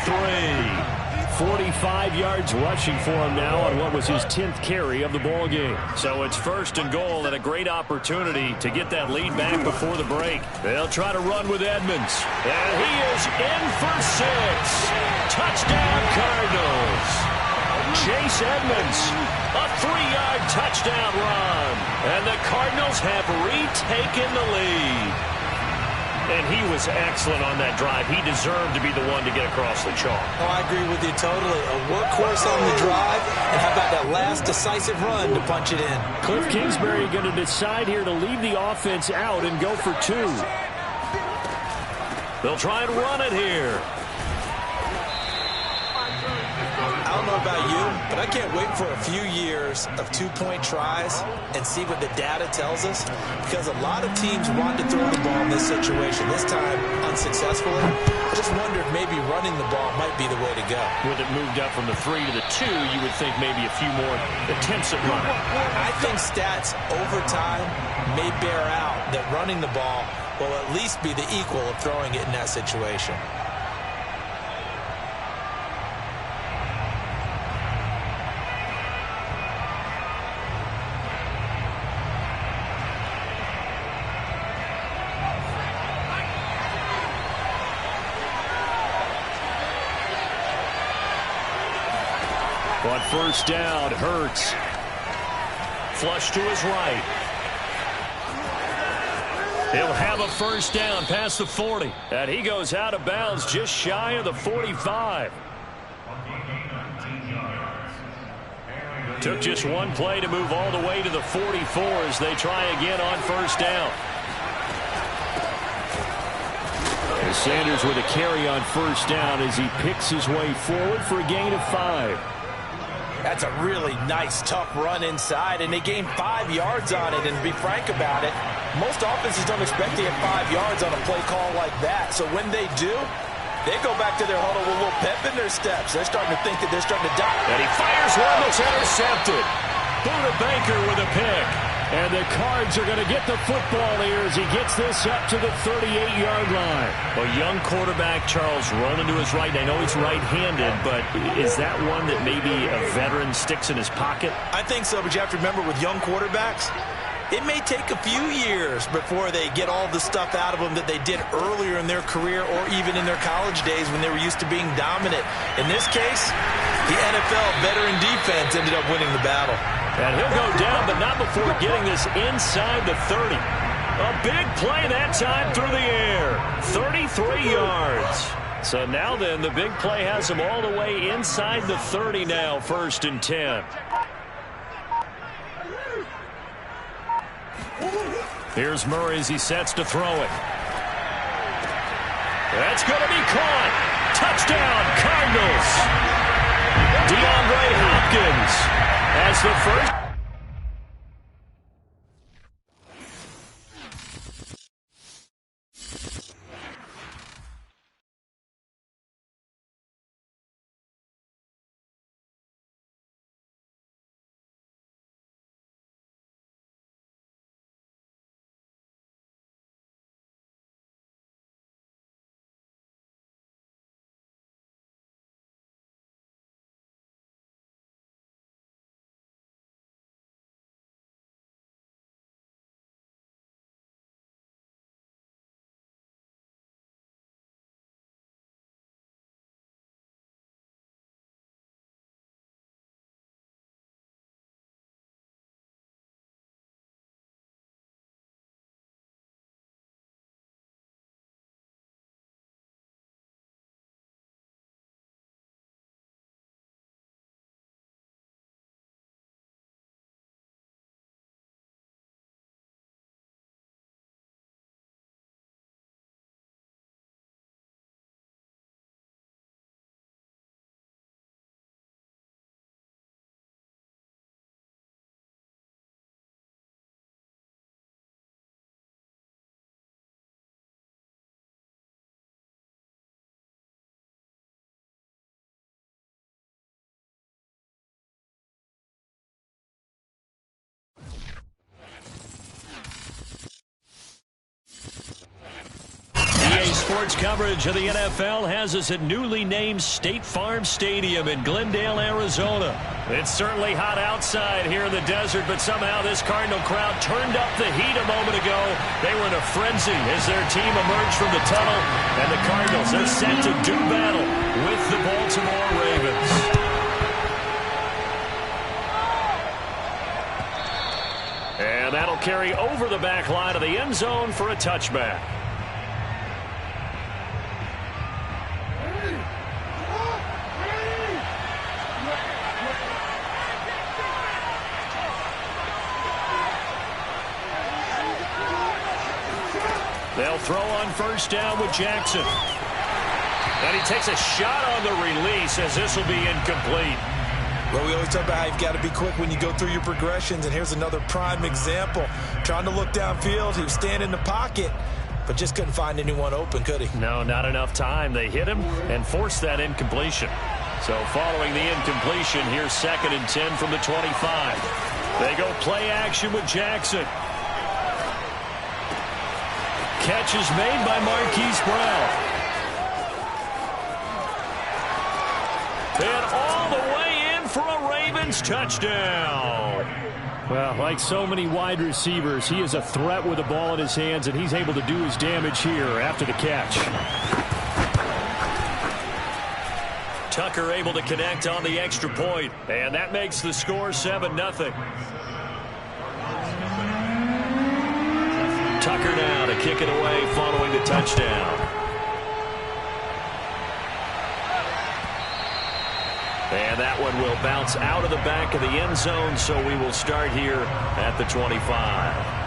3. 45 yards rushing for him now on what was his 10th carry of the ball game. So it's 1st and goal and a great opportunity to get that lead back before the break. They'll try to run with Edmonds. And he is in for 6. Touchdown, Cardinals. Chase Edmonds, a 3-yard touchdown run. And the Cardinals have retaken the lead. And he was excellent on that drive. He deserved to be the one to get across the chalk. Oh, I agree with you totally. A workhorse on the drive. And how about that last decisive run to punch it in? Cliff Kingsbury going to decide here to leave the offense out and go for 2. They'll try and run it here. I don't know about you, but I can't wait for a few years of 2-point tries and see what the data tells us, because a lot of teams want to throw the ball in this situation, this time unsuccessfully. I just wonder if maybe running the ball might be the way to go. With it moved up from the 3 to the 2, you would think maybe a few more attempts at running. I think stats over time may bear out that running the ball will at least be the equal of throwing it in that situation. On first down, Hurts. Flush to his right. He'll have a first down past the 40. And he goes out of bounds just shy of the 45. Took just one play to move all the way to the 44 as they try again on first down. And Sanders with a carry on first down as he picks his way forward for a gain of 5. That's a really nice, tough run inside, and they gained 5 yards on it. And to be frank about it, most offenses don't expect to get 5 yards on a play call like that. So when they do, they go back to their huddle with a little pep in their steps. They're starting to think that they're starting to die. And he fires one that's intercepted. Buda Baker with a pick. And the Cards are going to get the football here as he gets this up to the 38-yard line. A young quarterback, Charles, rolling to his right. I know he's right-handed, but is that one that maybe a veteran sticks in his pocket? I think so, but you have to remember with young quarterbacks, it may take a few years before they get all the stuff out of them that they did earlier in their career or even in their college days when they were used to being dominant. In this case, the NFL veteran defense ended up winning the battle. And he'll go down, but not before getting this inside the 30. A big play that time through the air. 33 yards. So now then, the big play has him all the way inside the 30 now, 1st and 10. Here's Murray as he sets to throw it. That's going to be caught. Touchdown, Cardinals. DeAndre Hopkins as the first. Sports coverage of the NFL has us at newly named State Farm Stadium in Glendale, Arizona. It's certainly hot outside here in the desert, but somehow this Cardinal crowd turned up the heat a moment ago. They were in a frenzy as their team emerged from the tunnel, and the Cardinals are set to do battle with the Baltimore Ravens. And that'll carry over the back line of the end zone for a touchback. They'll throw on 1st down with Jackson. And he takes a shot on the release as this will be incomplete. Well, we always talk about how you've got to be quick when you go through your progressions, and here's another prime example. Trying to look downfield, he was standing in the pocket, but just couldn't find anyone open, could he? No, not enough time. They hit him and forced that incompletion. So following the incompletion, here's 2nd and 10 from the 25. They go play action with Jackson. Catch is made by Marquise Brown. And all the way in for a Ravens touchdown. Well, like so many wide receivers, he is a threat with the ball in his hands, and he's able to do his damage here after the catch. Tucker able to connect on the extra point, and that makes the score 7-0. Tucker now to kick it away following the touchdown. And that one will bounce out of the back of the end zone, so we will start here at the 25.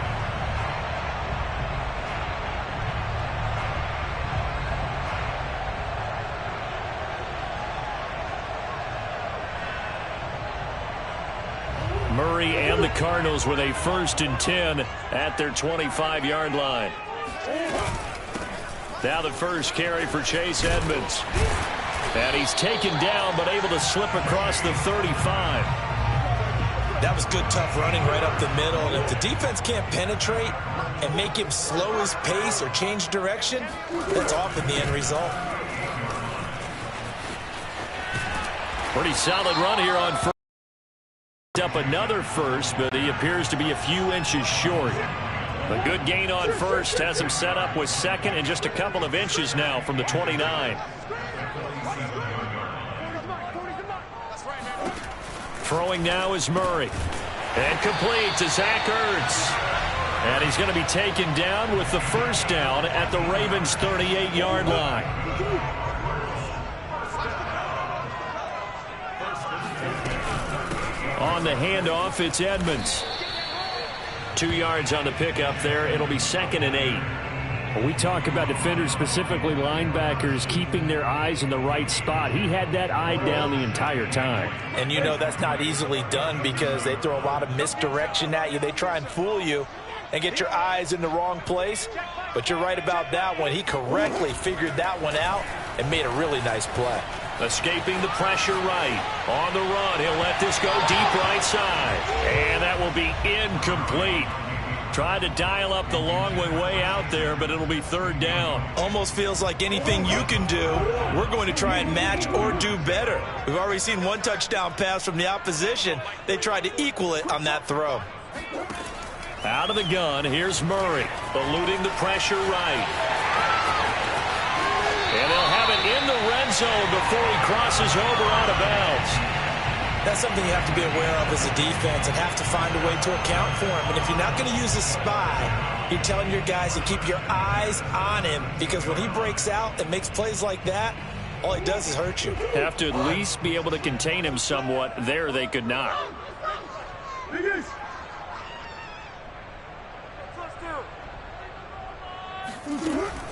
Murray and the Cardinals with a 1st and 10 at their 25-yard line. Now the first carry for Chase Edmonds. And he's taken down but able to slip across the 35. That was good, tough running right up the middle. And if the defense can't penetrate and make him slow his pace or change direction, that's often the end result. Pretty solid run here on first. Up another first, but he appears to be a few inches short. A good gain on first has him set up with 2nd and just a couple of inches now from the 29. Throwing now is Murray. And complete to Zach Ertz. And he's going to be taken down with the first down at the Ravens' 38-yard line. On the handoff, it's Edmonds. 2 yards on the pickup there. It'll be 2nd and 8. We talk about defenders, specifically linebackers, keeping their eyes in the right spot. He had that eye down the entire time. And you know that's not easily done because they throw a lot of misdirection at you. They try and fool you and get your eyes in the wrong place. But you're right about that one. He correctly figured that one out and made a really nice play. Escaping the pressure right. On the run, he'll let this go deep right side. And that will be incomplete. Tried to dial up the long way out there, but it'll be 3rd down. Almost feels like anything you can do, we're going to try and match or do better. We've already seen 1 touchdown pass from the opposition. They tried to equal it on that throw. Out of the gun, here's Murray, eluding the pressure right. And they'll have it in the red zone before he crosses over out of bounds. That's something you have to be aware of as a defense and have to find a way to account for him. And if you're not going to use a spy, you're telling your guys to keep your eyes on him, because when he breaks out and makes plays like that, all he does is hurt you. Have to at least be able to contain him somewhat. There they could not.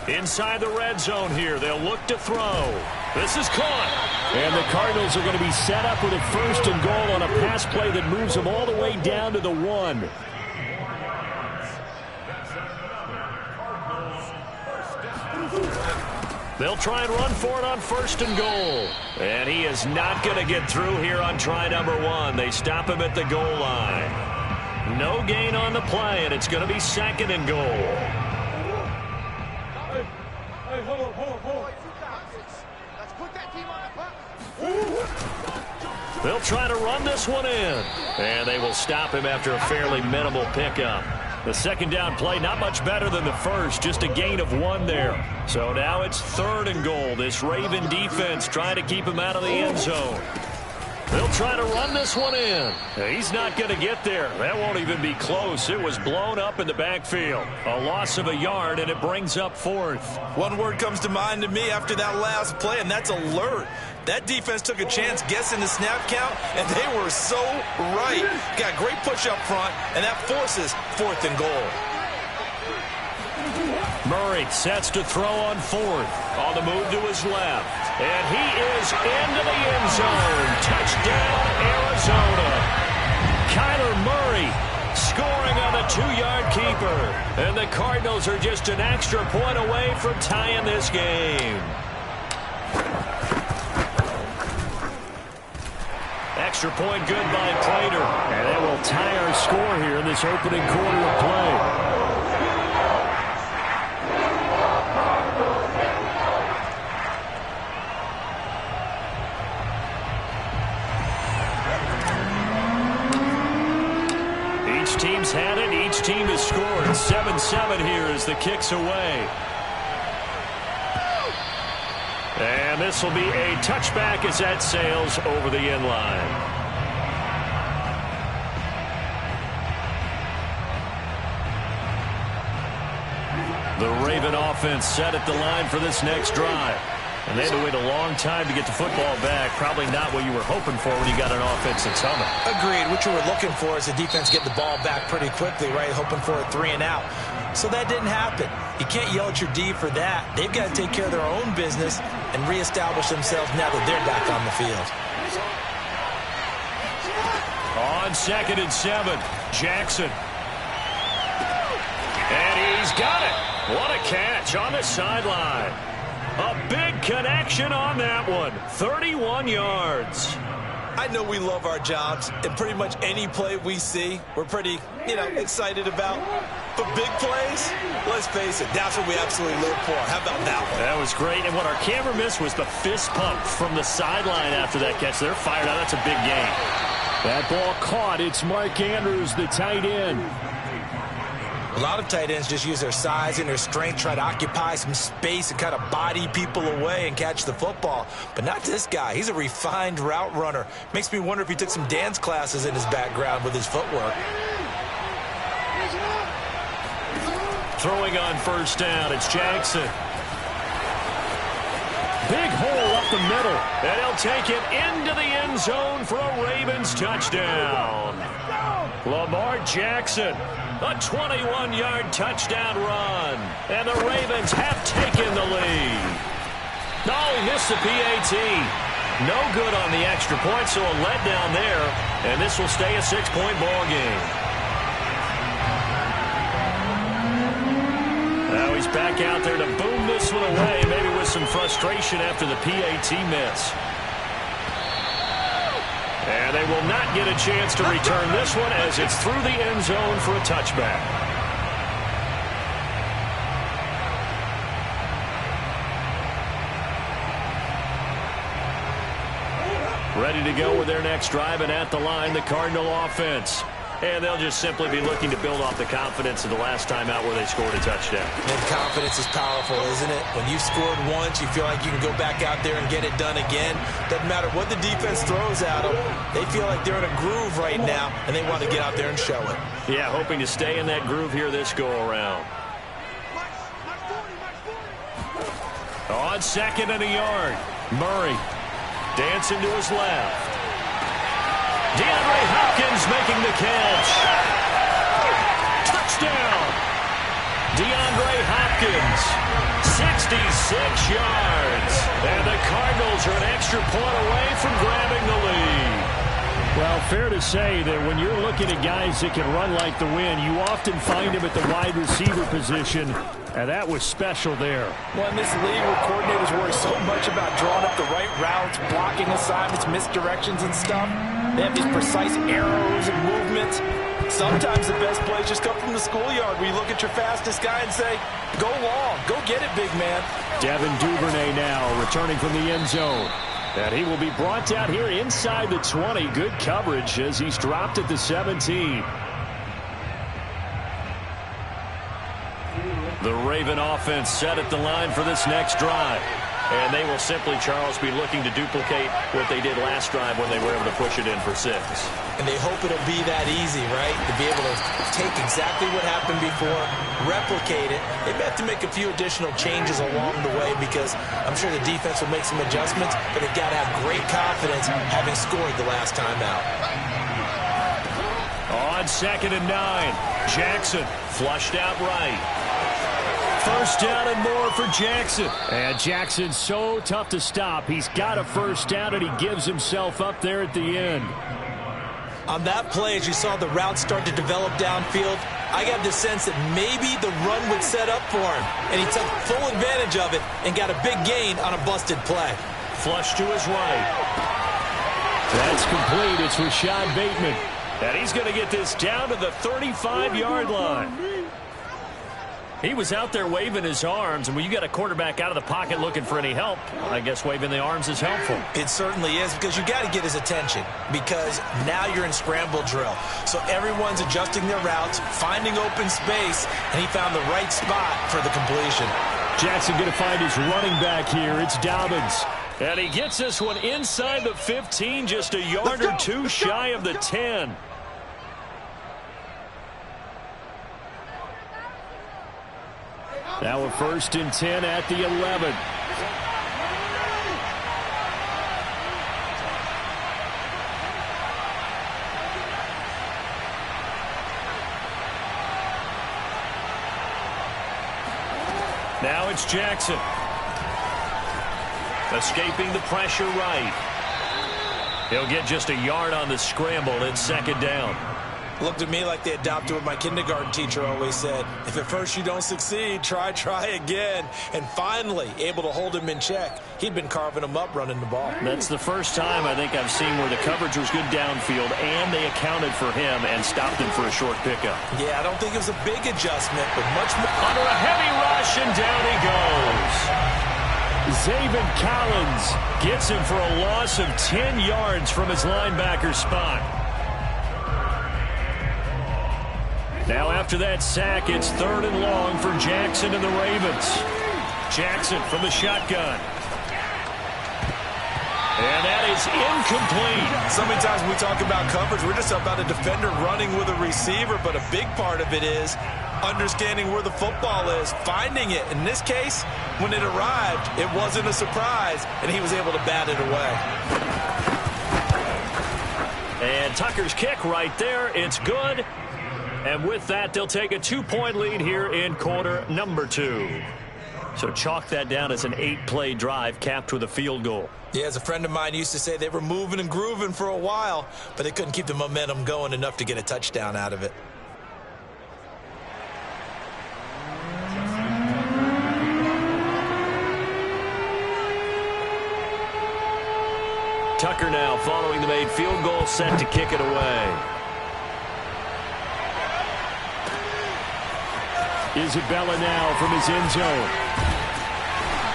Inside the red zone here. They'll look to throw. This is caught. And the Cardinals are going to be set up with a 1st and goal on a pass play that moves them all the way down to the 1. They'll try and run for it on 1st and goal. And he is not going to get through here on try number 1. They stop him at the goal line. No gain on the play, and it's going to be 2nd and goal. They'll try to run this one in. And they will stop him after a fairly minimal pickup. The 2nd down play, not much better than the first, just a gain of 1 there. So now it's 3rd and goal. This Raven defense trying to keep him out of the end zone. They'll try to run this one in. He's not going to get there. That won't even be close. It was blown up in the backfield. A loss of a yard, and it brings up 4th. One word comes to mind to me after that last play, and that's alert. That defense took a chance guessing the snap count, and they were so right. Got great push up front, and that forces 4th and goal. Murray sets to throw on 4th. On the move to his left. And he is into the end zone. Touchdown, Arizona. Kyler Murray scoring on the 2-yard keeper. And the Cardinals are just an extra point away from tying this game. Extra point good by Prater. And that will tie our score here in this opening quarter of play. Each team's had it. Each team has scored. 7-7 here as the kick's away. And this will be a touchback as that sails over the end line. The Raven offense set at the line for this next drive. And they had to wait a long time to get the football back. Probably not what you were hoping for when you got an offense that's humming. Agreed. What you were looking for is the defense get the ball back pretty quickly, right? Hoping for a 3 and out. So that didn't happen. You can't yell at your D for that. They've got to take care of their own business and reestablish themselves now that they're back on the field. On 2nd and 7, Jackson. And he's got it. What a catch on the sideline. A big connection on that one. 31 yards. I know we love our jobs, and pretty much any play we see, we're pretty, excited about. But big plays, let's face it, that's what we absolutely live for. How about that one? That was great, and what our camera missed was the fist pump from the sideline after that catch. They're fired out. That's a big gain. That ball caught. It's Mark Andrews, the tight end. A lot of tight ends just use their size and their strength, try to occupy some space and kind of body people away and catch the football. But not this guy. He's a refined route runner. Makes me wonder if he took some dance classes in his background with his footwork. Throwing on first down, it's Jackson. Big hole up the middle, and he'll take it into the end zone for a Ravens touchdown. Lamar Jackson, a 21-yard touchdown run, and the Ravens have taken the lead. No, he missed the PAT. No good on the extra point, so a letdown there, and this will stay a 6-point ball game. Now he's back out there to boom this one away, maybe with some frustration after the PAT miss. And they will not get a chance to return this one as it's through the end zone for a touchback. Ready to go with their next drive, and at the line, the Cardinal offense. And they'll just simply be looking to build off the confidence of the last time out where they scored a touchdown. And confidence is powerful, isn't it? When you've scored once, you feel like you can go back out there and get it done again. Doesn't matter what the defense throws at them. They feel like they're in a groove right now, and they want to get out there and show it. Yeah, hoping to stay in that groove here this go-around. On 2nd and a yard, Murray dancing to his left. DeAndre Hopkins making the catch. Touchdown. DeAndre Hopkins, 66 yards. And the Cardinals are an extra point away from grabbing the lead. Well, fair to say that when you're looking at guys that can run like the wind, you often find them at the wide receiver position, and that was special there. Well, in this league where coordinators worry so much about drawing up the right routes, blocking assignments, misdirections and stuff, they have these precise arrows and movements. Sometimes the best plays just come from the schoolyard where you look at your fastest guy and say, go long, go get it, big man. Devin Duvernay now returning from the end zone. And he will be brought down here inside the 20. Good coverage as he's dropped at the 17. The Raven offense set at the line for this next drive. And they will simply, Charles, be looking to duplicate what they did last drive when they were able to push it in for 6. And they hope it'll be that easy, right? To be able to take exactly what happened before, replicate it. They have to make a few additional changes along the way because I'm sure the defense will make some adjustments, but they've got to have great confidence having scored the last time out. On 2nd and 9, Jackson flushed out right. First down and more for Jackson. And Jackson's so tough to stop. He's got a first down, and he gives himself up there at the end. On that play, as you saw the route start to develop downfield, I got the sense that maybe the run would set up for him. And he took full advantage of it and got a big gain on a busted play. Flush to his right. That's complete. It's Rashad Bateman. And he's going to get this down to the 35-yard line. He was out there waving his arms, and when you got a quarterback out of the pocket looking for any help, I guess waving the arms is helpful. It certainly is, because you got to get his attention, because now you're in scramble drill. So everyone's adjusting their routes, finding open space, and he found the right spot for the completion. Jackson going to find his running back here. It's Dobbins. And he gets this one inside the 15, just a yard or two shy of the 10. Now a 1st and 10 at the 11. Now it's Jackson. Escaping the pressure right. He'll get just a yard on the scramble. It's 2nd down. Looked at me like they adopted what my kindergarten teacher always said. If at first you don't succeed, try again. And finally, able to hold him in check. He'd been carving him up running the ball. That's the first time I think I've seen where the coverage was good downfield and they accounted for him and stopped him for a short pickup. Yeah, I don't think it was a big adjustment, but much more. Under a heavy rush, and down he goes. Zaven Collins gets him for a loss of 10 yards from his linebacker spot. Now after that sack, it's 3rd and long for Jackson and the Ravens. Jackson from the shotgun. And that is incomplete. So many times when we talk about coverage, we're just about a defender running with a receiver, but a big part of it is understanding where the football is, finding it. In this case, when it arrived, it wasn't a surprise, and he was able to bat it away. And Tucker's kick right there. It's good. And with that, they'll take a 2-point lead here in quarter number 2. So chalk that down as an 8-play drive capped with a field goal. Yeah, as a friend of mine used to say, they were moving and grooving for a while, but they couldn't keep the momentum going enough to get a touchdown out of it. Tucker now following the made field goal, set to kick it away. Isabella now from his end zone.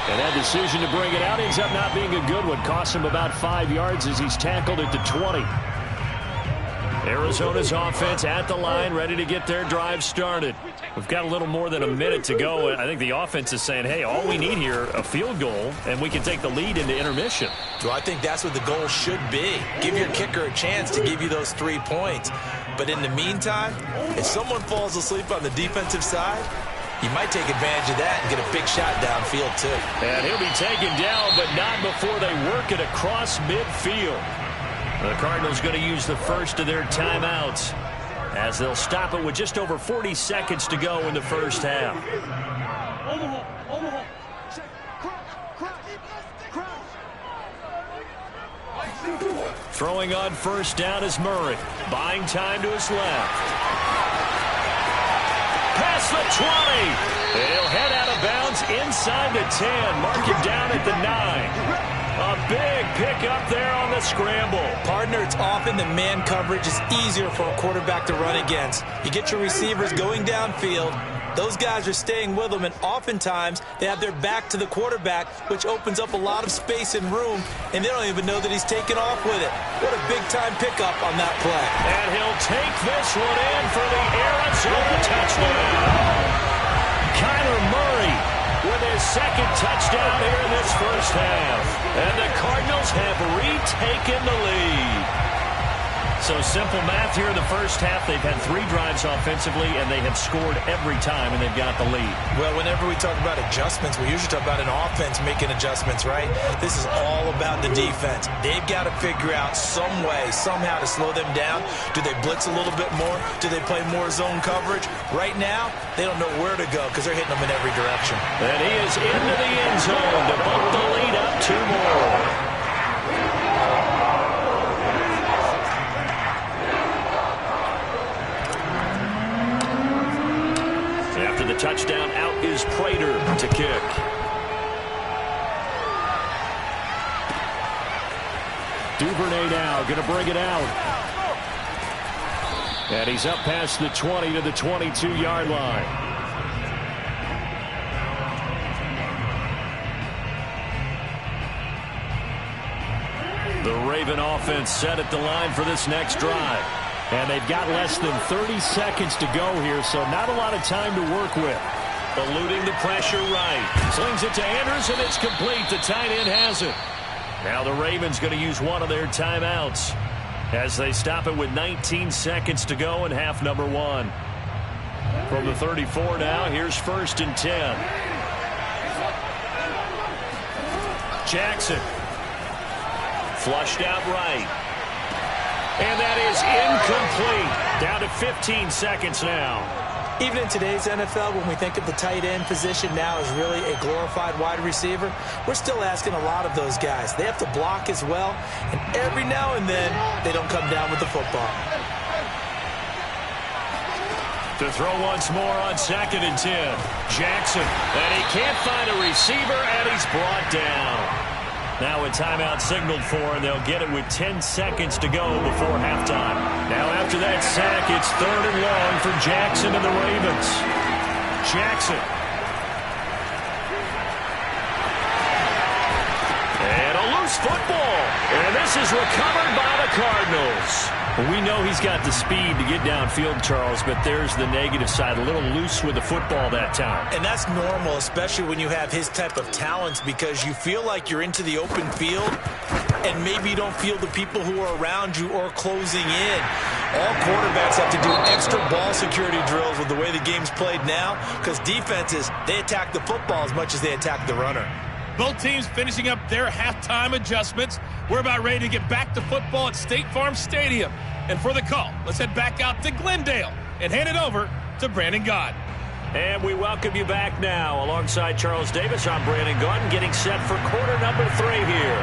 And that decision to bring it out ends up not being a good one. Costs him about 5 yards as he's tackled at the 20. Arizona's offense at the line, ready to get their drive started. We've got a little more than a minute to go. I think the offense is saying, hey, all we need here, a field goal, and we can take the lead into intermission. Well, I think that's what the goal should be. Give your kicker a chance to give you those 3 points. But in the meantime, if someone falls asleep on the defensive side, you might take advantage of that and get a big shot downfield, too. And he'll be taken down, but not before they work it across midfield. The Cardinals going to use the first of their timeouts as they'll stop it with just over 40 seconds to go in the first half. Throwing on first down is Murray. Buying time to his left. Past the 20. He'll head out of bounds inside the 10. Mark him down at the 9. A big pickup there on the scramble. Partner, it's often that man coverage is easier for a quarterback to run against. You get your receivers going downfield. Those guys are staying with them, and oftentimes they have their back to the quarterback, which opens up a lot of space and room, and they don't even know that he's taken off with it. What a big-time pickup on that play. And he'll take this one in for the Arizona touchdown. Kyler Murray with his second touchdown here in this first half. And the Cardinals have retaken the lead. So simple math here in the first half. They've had 3 drives offensively, and they have scored every time, and they've got the lead. Well, whenever we talk about adjustments, we usually talk about an offense making adjustments, right? This is all about the defense. They've got to figure out some way, somehow to slow them down. Do they blitz a little bit more? Do they play more zone coverage? Right now, they don't know where to go because they're hitting them in every direction. And he is into the end zone to bump the lead up 2 more. After the touchdown, out is Prater to kick. Duvernay now going to bring it out. And he's up past the 20 to the 22-yard line. The Raven offense set at the line for this next drive. And they've got less than 30 seconds to go here, so not a lot of time to work with. Eluding the pressure right. Slings it to Andrews, and it's complete. The tight end has it. Now the Ravens going to use one of their timeouts as they stop it with 19 seconds to go in half number 1. From the 34 now, here's 1st and 10. Jackson. Flushed out right. And that is incomplete. Down to 15 seconds now. Even in today's NFL, when we think of the tight end position now as really a glorified wide receiver, we're still asking a lot of those guys. They have to block as well, and every now and then, they don't come down with the football. To throw once more on 2nd and 10. Jackson, and he can't find a receiver, and he's brought down. Now a timeout signaled for, and they'll get it with 10 seconds to go before halftime. Now after that sack, it's 3rd and long for Jackson and the Ravens. Jackson. And a loose football. And this is recovered by the Cardinals. Well, we know he's got the speed to get downfield, Charles, but there's the negative side. A little loose with the football that time. And that's normal, especially when you have his type of talents, because you feel like you're into the open field, and maybe you don't feel the people who are around you or closing in. All quarterbacks have to do extra ball security drills with the way the game's played now, because defenses, they attack the football as much as they attack the runner. Both teams finishing up their halftime adjustments. We're about ready to get back to football at State Farm Stadium. And for the call, let's head back out to Glendale and hand it over to Brandon Gaudin. And we welcome you back now. Alongside Charles Davis, I'm Brandon Gaudin, getting set for quarter number 3 here.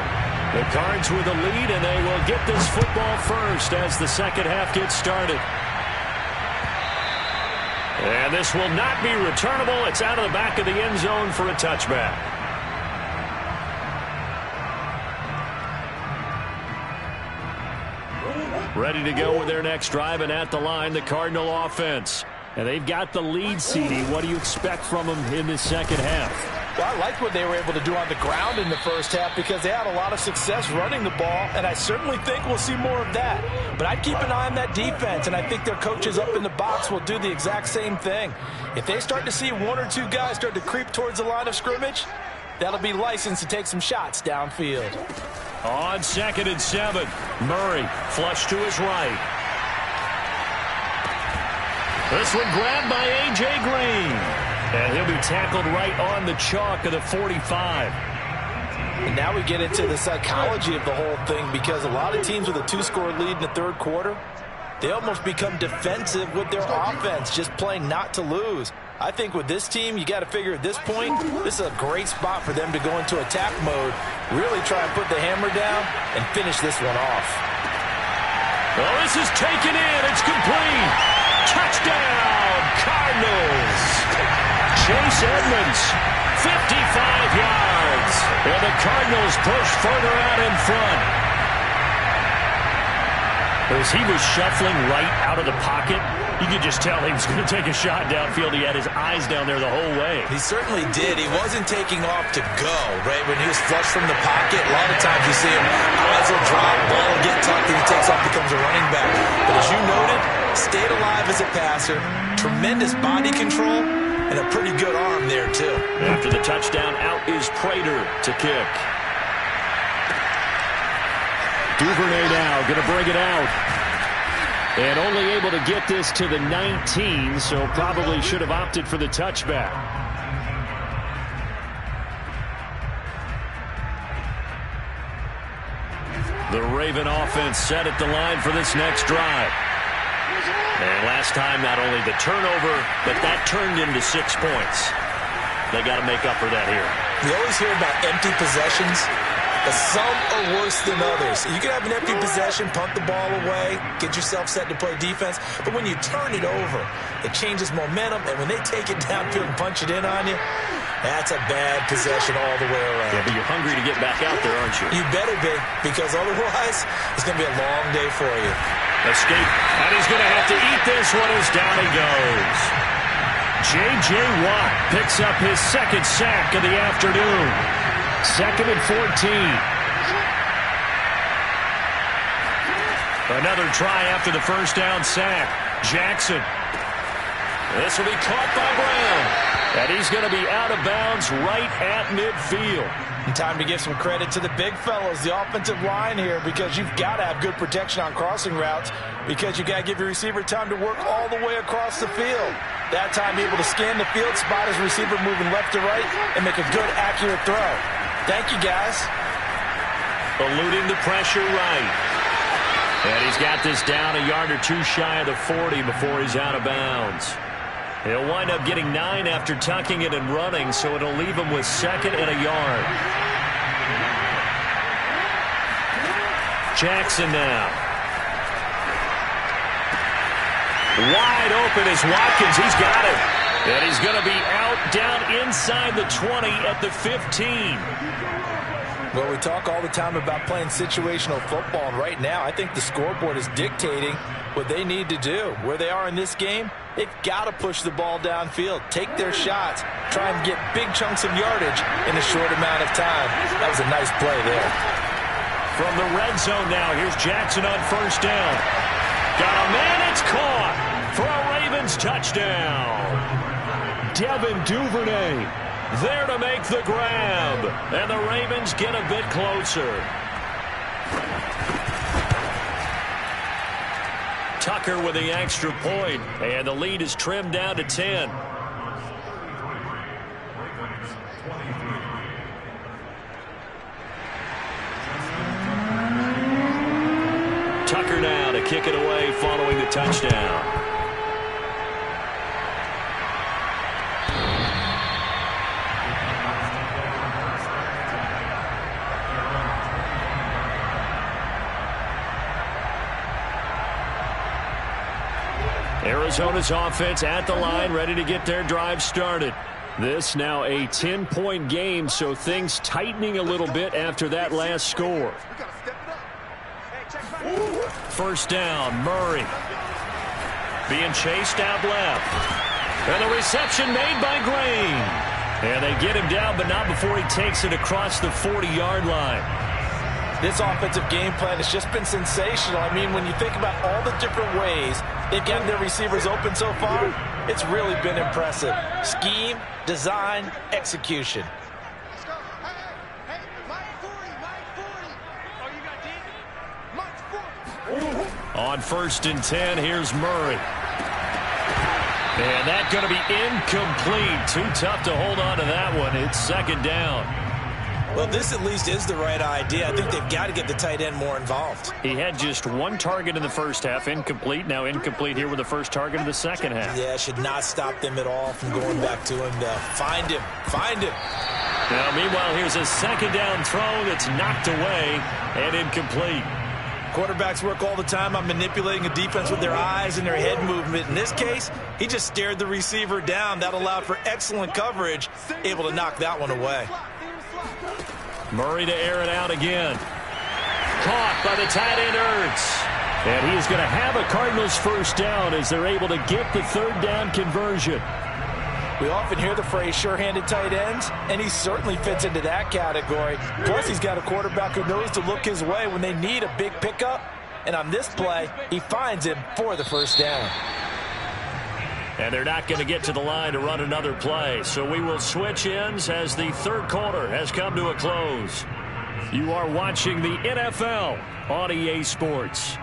The Cards with a lead, and they will get this football first as the second half gets started. And this will not be returnable. It's out of the back of the end zone for a touchback. Ready to go with their next drive, and at the line, the Cardinal offense. And they've got the lead, CD. What do you expect from them in the second half? Well, I liked what they were able to do on the ground in the first half because they had a lot of success running the ball, and I certainly think we'll see more of that. But I'd keep an eye on that defense, and I think their coaches up in the box will do the exact same thing. If they start to see 1 or 2 guys start to creep towards the line of scrimmage, that'll be licensed to take some shots downfield. On 2nd and 7, Murray flush to his right. This one grabbed by A.J. Green. And he'll be tackled right on the chalk of the 45. And now we get into the psychology of the whole thing, because a lot of teams with a 2-score lead in the third quarter, they almost become defensive with their offense, just playing not to lose. I think with this team, you got to figure at this point, this is a great spot for them to go into attack mode, really try and put the hammer down and finish this one off. Well, this is taken in. It's complete. Touchdown, Cardinals. Chase Edmonds, 55 yards. And the Cardinals push further out in front. As he was shuffling right out of the pocket, you could just tell he was going to take a shot downfield. He had his eyes down there the whole way. He certainly did. He wasn't taking off to go, right? When he was flushed from the pocket, a lot of times you see him, eyes will drop, ball will get tucked, and he takes off, becomes a running back. But as you noted, stayed alive as a passer, tremendous body control, and a pretty good arm there, too. After the touchdown, out is Prater to kick. Duvernay now going to bring it out. And only able to get this to the 19, so probably should have opted for the touchback. The Raven offense set at the line for this next drive. And last time, not only the turnover, but that turned into 6 points. They got to make up for that here. You always hear about empty possessions, but some are worse than others. You can have an empty possession, punt the ball away, get yourself set to play defense, but when you turn it over, it changes momentum, and when they take it downfield and punch it in on you, that's a bad possession all the way around. Yeah, but you're hungry to get back out there, aren't you? You better be, because otherwise, it's going to be a long day for you. Escape, and he's going to have to eat this one as down he goes. J.J. Watt picks up his 2nd sack of the afternoon. 2nd and 14. Another try after the first down sack. Jackson. This will be caught by Brown. And he's going to be out of bounds right at midfield. And time to give some credit to the big fellows, the offensive line here, because you've got to have good protection on crossing routes, because you got to give your receiver time to work all the way across the field. That time able to scan the field, spot his receiver moving left to right, and make a good, accurate throw. Thank you, guys. Eluding the pressure right. And he's got this down a yard or 2 shy of the 40 before he's out of bounds. He'll wind up getting 9 after tucking it and running, so it'll leave him with 2nd and a yard. Jackson now. Wide open is Watkins. He's got it. And he's going to be out down inside the 20 at the 15. Well, we talk all the time about playing situational football, and right now I think the scoreboard is dictating what they need to do. Where they are in this game, they've got to push the ball downfield, take their shots, try and get big chunks of yardage in a short amount of time. That was a nice play there. From the red zone now, here's Jackson on 1st down. Got a man, it's caught for a Ravens touchdown. Devin Duvernay there to make the grab, and the Ravens get a bit closer. Tucker with the extra point, and the lead is trimmed down to 10. Tucker now to kick it away following the touchdown. Arizona's offense at the line, ready to get their drive started. This now a 10-point game, so things tightening a little bit after that last score. First down, Murray. Being chased out left. And the reception made by Green. And they get him down, but not before he takes it across the 40-yard line. This offensive game plan has just been sensational. I mean, when you think about all the different ways they've gotten their receivers open so far, it's really been impressive. Scheme, design, execution. On 1st and 10, here's Murray. And that's going to be incomplete. Too tough to hold on to that one. It's second down. Well, this at least is the right idea. I think they've got to get the tight end more involved. He had just one target in the first half, incomplete. Now incomplete here with the first target in the second half. Yeah, should not stop them at all from going back to him to find him. Find him. Now, meanwhile, here's a second down throw that's knocked away and incomplete. Quarterbacks work all the time on manipulating a defense with their eyes and their head movement. In this case, he just stared the receiver down. That allowed for excellent coverage, able to knock that one away. Murray to air it out again. Caught by the tight end, Ertz. And he is going to have a Cardinals first down as they're able to get the third down conversion. We often hear the phrase sure-handed tight ends, and he certainly fits into that category. Plus, he's got a quarterback who knows to look his way when they need a big pickup. And on this play, he finds him for the first down. And they're not going to get to the line to run another play. So we will switch ends as the third quarter has come to a close. You are watching the NFL on EA Sports.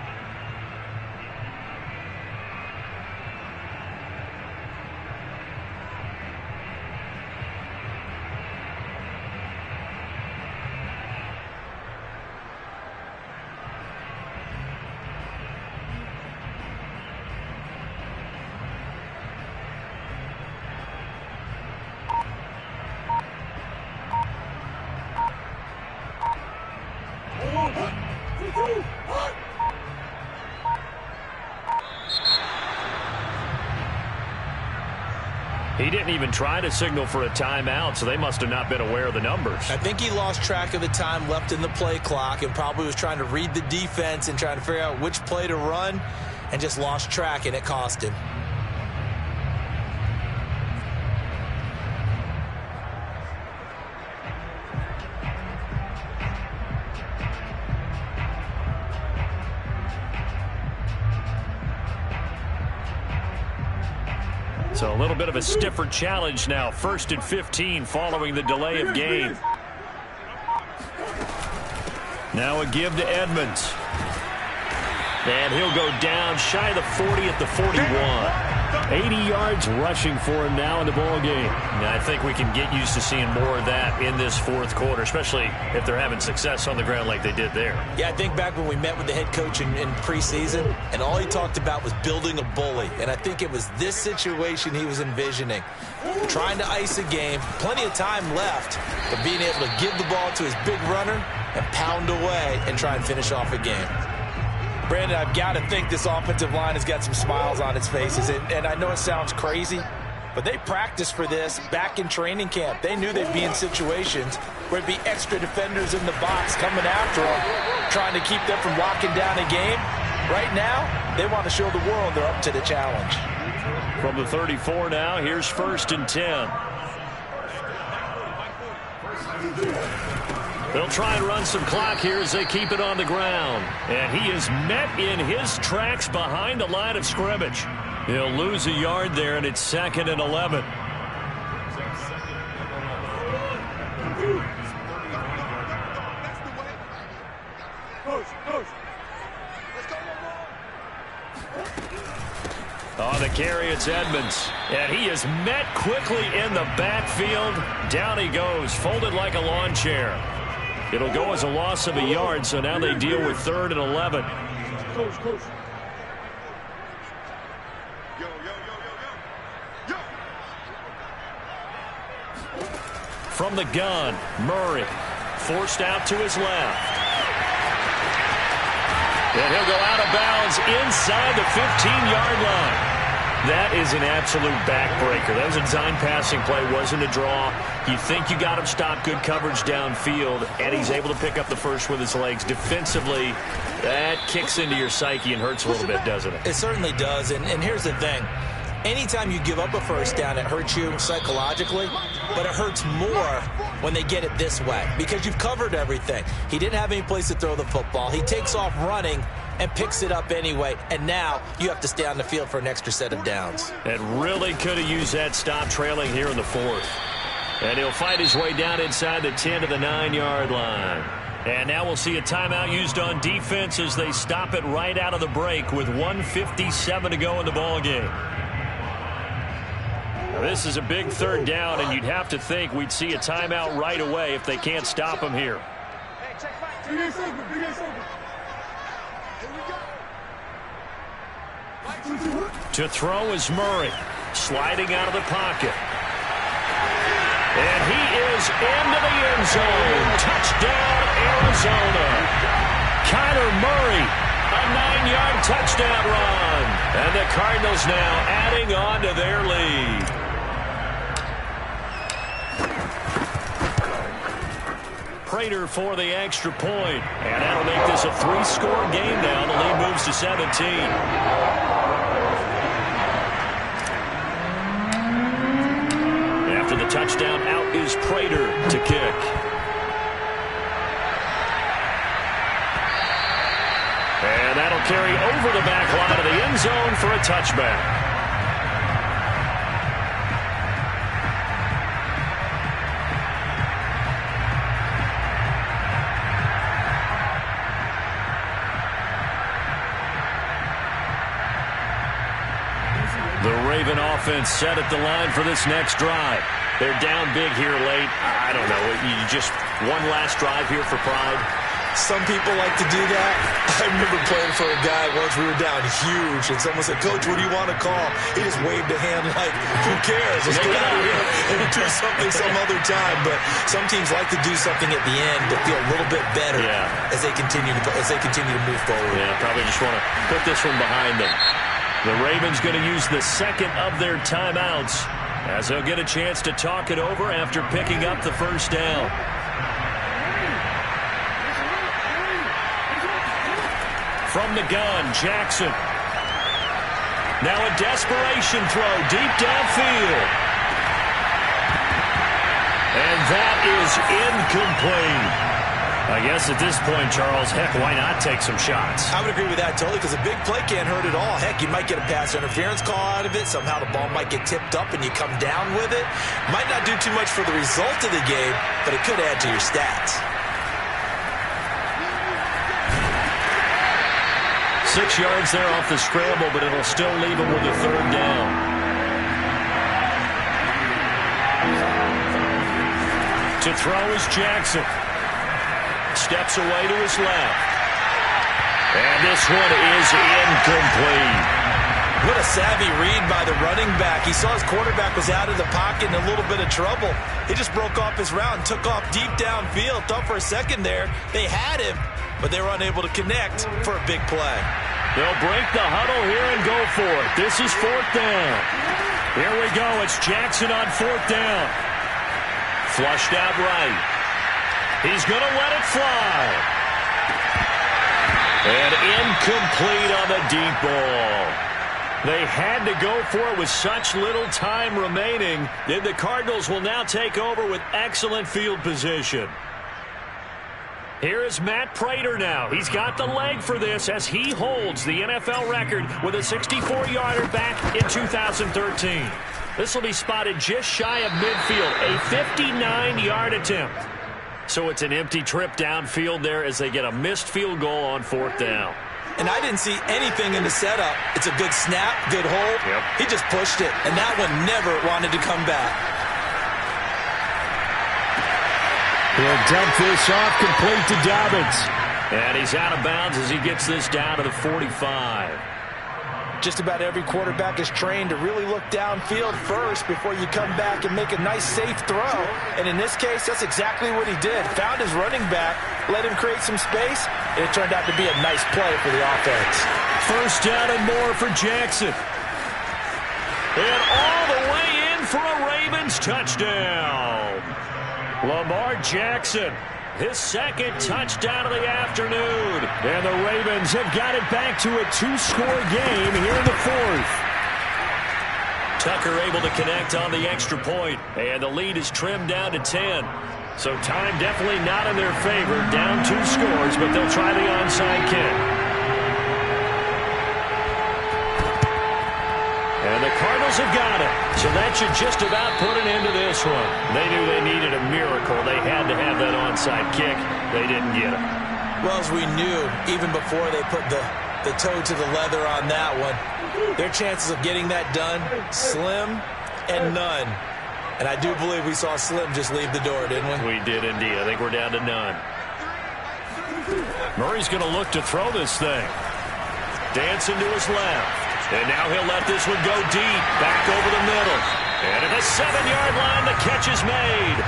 He didn't even try to signal for a timeout, so they must have not been aware of the numbers. I think he lost track of the time left in the play clock and probably was trying to read the defense and trying to figure out which play to run and just lost track, and it cost him. So a little bit of a stiffer challenge now. 1st and 15 following the delay of game. Now a give to Edmonds. And he'll go down shy of the 40 at the 41. 80 yards rushing for him now in the ball game. Now, I think we can get used to seeing more of that in this fourth quarter, especially if they're having success on the ground like they did there. Yeah, I think back when we met with the head coach in preseason, and all he talked about was building a bully. And I think it was this situation he was envisioning. Trying to ice a game, plenty of time left, but being able to give the ball to his big runner and pound away and try and finish off a game. Brandon, I've got to think this offensive line has got some smiles on its faces. And I know it sounds crazy, but they practiced for this back in training camp. They knew they'd be in situations where there'd be extra defenders in the box coming after them, trying to keep them from locking down a game. Right now, they want to show the world they're up to the challenge. From the 34 now, here's 1st and 10. They'll try and run some clock here as they keep it on the ground. And he is met in his tracks behind the line of scrimmage. He'll lose a yard there, and it's 2nd and 11. that carry, it's Edmonds. And he is met quickly in the backfield. Down he goes, folded like a lawn chair. It'll go as a loss of a yard, so now they deal with 3rd and 11. Coach. Yo. From the gun, Murray forced out to his left. And he'll go out of bounds inside the 15-yard line. That is an absolute backbreaker. That was a design passing play, wasn't a draw. You think you got him stopped, good coverage downfield, and he's able to pick up the first with his legs. Defensively, that kicks into your psyche and hurts a little bit, doesn't it? It certainly does, and here's the thing. Anytime you give up a first down, it hurts you psychologically, but it hurts more when they get it this way because you've covered everything. He didn't have any place to throw the football. He takes off running and picks it up anyway, and now you have to stay on the field for an extra set of downs. And really could have used that stop trailing here in the 4th. And he'll fight his way down inside the 10 to the 9-yard line. And now we'll see a timeout used on defense as they stop it right out of the break with 1:57 to go in the ballgame. This is a big 3rd down, and you'd have to think we'd see a timeout right away if they can't stop him here. To throw is Murray, sliding out of the pocket. And he is into the end zone. Touchdown, Arizona. Kyler Murray, a 9-yard touchdown run. And the Cardinals now adding on to their lead. Prater for the extra point. And that'll make this a 3-score game now. The lead moves to 17. After the touchdown, out is Prater to kick. And that'll carry over the back line of the end zone for a touchback. The Raven offense set at the line for this next drive. They're down big here late. I don't know. You just one last drive here for pride. Some people like to do that. I remember playing for a guy once. We were down huge, and someone said, "Coach, what do you want to call?" He just waved a hand like, "Who cares? Let's get out of here and do something some other time." But some teams like to do something at the end to feel a little bit better as they continue to move forward. Yeah, probably just want to put this one behind them. The Ravens going to use the second of their timeouts as they'll get a chance to talk it over after picking up the first down. From the gun, Jackson. Now a desperation throw deep downfield. And that is incomplete. I guess at this point, Charles, heck, why not take some shots? I would agree with that totally because a big play can't hurt at all. Heck, you might get a pass interference call out of it. Somehow the ball might get tipped up and you come down with it. Might not do too much for the result of the game, but it could add to your stats. 6 yards there off the scramble, but it'll still leave him with a 3rd down. To throw is Jackson. Steps away to his left. And this one is incomplete. What a savvy read by the running back. He saw his quarterback was out of the pocket in a little bit of trouble. He just broke off his route and took off deep downfield. Thought for a second there they had him, but they were unable to connect for a big play. They'll break the huddle here and go for it. This is 4th down. Here we go. It's Jackson on 4th down. Flushed out right. He's going to let it fly. And incomplete on the deep ball. They had to go for it with such little time remaining. Then the Cardinals will now take over with excellent field position. Here is Matt Prater now. He's got the leg for this as he holds the NFL record with a 64-yarder back in 2013. This will be spotted just shy of midfield, a 59-yard attempt. So it's an empty trip downfield there as they get a missed field goal on 4th down. And I didn't see anything in the setup. It's a good snap, good hold. Yep. He just pushed it, and that one never wanted to come back. He'll dump this off complete to Dobbins. And he's out of bounds as he gets this down to the 45. Just about every quarterback is trained to really look downfield first before you come back and make a nice, safe throw. And in this case, that's exactly what he did. Found his running back, let him create some space, and it turned out to be a nice play for the offense. First down and more for Jackson. And all the way in for a Ravens touchdown. Lamar Jackson, his second touchdown of the afternoon. And the Ravens have got it back to a 2-score game here in the fourth. Tucker able to connect on the extra point, and the lead is trimmed down to 10. So time definitely not in their favor. Down 2 scores, but they'll try the onside kick. And the Cardinals have got it. So that should just about put an end to this one. They knew they needed a miracle. They had to have that onside kick. They didn't get it. Well, as we knew, even before they put the toe to the leather on that one, their chances of getting that done, slim and none. And I do believe we saw Slim just leave the door, didn't we? We did indeed. I think we're down to none. Murray's going to look to throw this thing. Dancing to his left. And now he'll let this one go deep, back over the middle. And at the 7-yard line, the catch is made.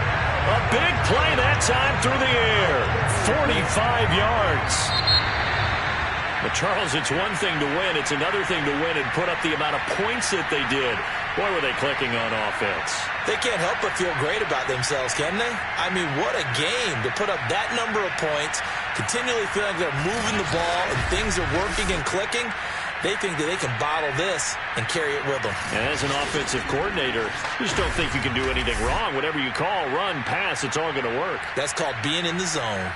A big play that time through the air. 45 yards. But, Charles, it's one thing to win. It's another thing to win and put up the amount of points that they did. Boy, were they clicking on offense. They can't help but feel great about themselves, can they? I mean, what a game to put up that number of points, continually feeling like they're moving the ball and things are working and clicking. They think that they can bottle this and carry it with them. And as an offensive coordinator, you just don't think you can do anything wrong. Whatever you call, run, pass, it's all going to work. That's called being in the zone.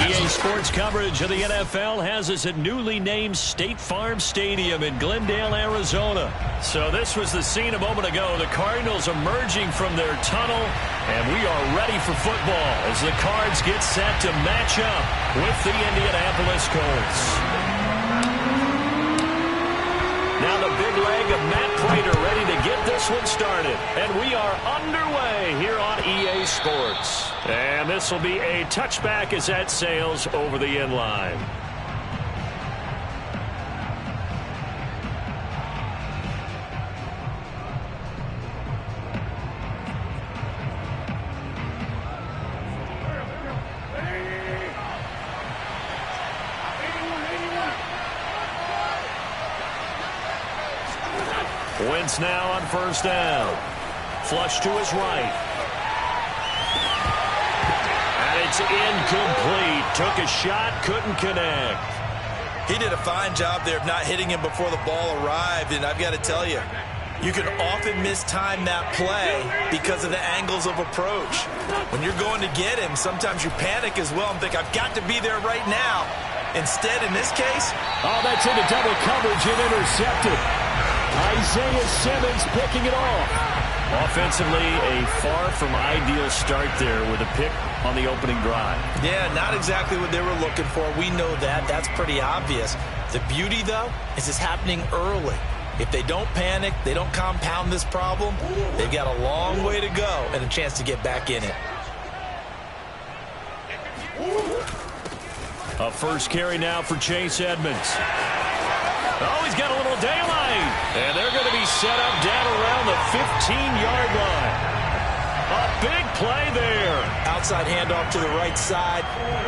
EA Sports coverage of the NFL has us at newly named State Farm Stadium in Glendale, Arizona. So this was the scene a moment ago. The Cardinals emerging from their tunnel, and we are ready for football as the Cards get set to match up with the Indianapolis Colts. Now the big leg of Matt Prater ready to get this one started. And we are underway here on EA Sports. And this will be a touchback as that sails over the end line. Wentz now on first down. Flush to his right. And it's incomplete. Took a shot, couldn't connect. He did a fine job there of not hitting him before the ball arrived, and I've got to tell you, you can often mistime that play because of the angles of approach. When you're going to get him, sometimes you panic as well and think, I've got to be there right now. Instead, in this case, oh, that's into double coverage and intercepted. Isaiah Simmons picking it off. Offensively, a far from ideal start there with a pick on the opening drive. Yeah, not exactly what they were looking for. We know that. That's pretty obvious. The beauty, though, is it's happening early. If they don't panic, they don't compound this problem, they've got a long way to go and a chance to get back in it. A first carry now for Chase Edmonds. Oh, he's got a little daylight. And they're going to be set up down around the 15-yard line. A big play there. Outside handoff to the right side.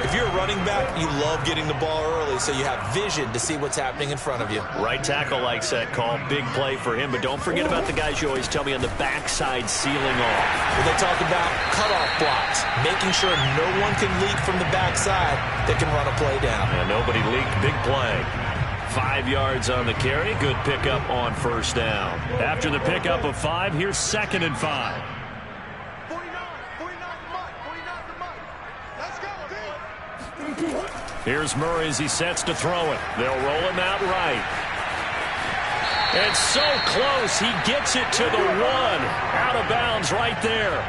If you're a running back, you love getting the ball early so you have vision to see what's happening in front of you. Right tackle likes that call. Big play for him. But don't forget about the guys you always tell me on the backside sealing off. When they talk about cutoff blocks, making sure no one can leak from the backside that can run a play down. And nobody leaked. Big play. 5 yards on the carry. Good pickup on first down. After the pickup of 5, here's 2nd and 5. 49 the mic. Here's Murray as he sets to throw it. They'll roll him out right. It's so close. He gets it to the 1. Out of bounds right there.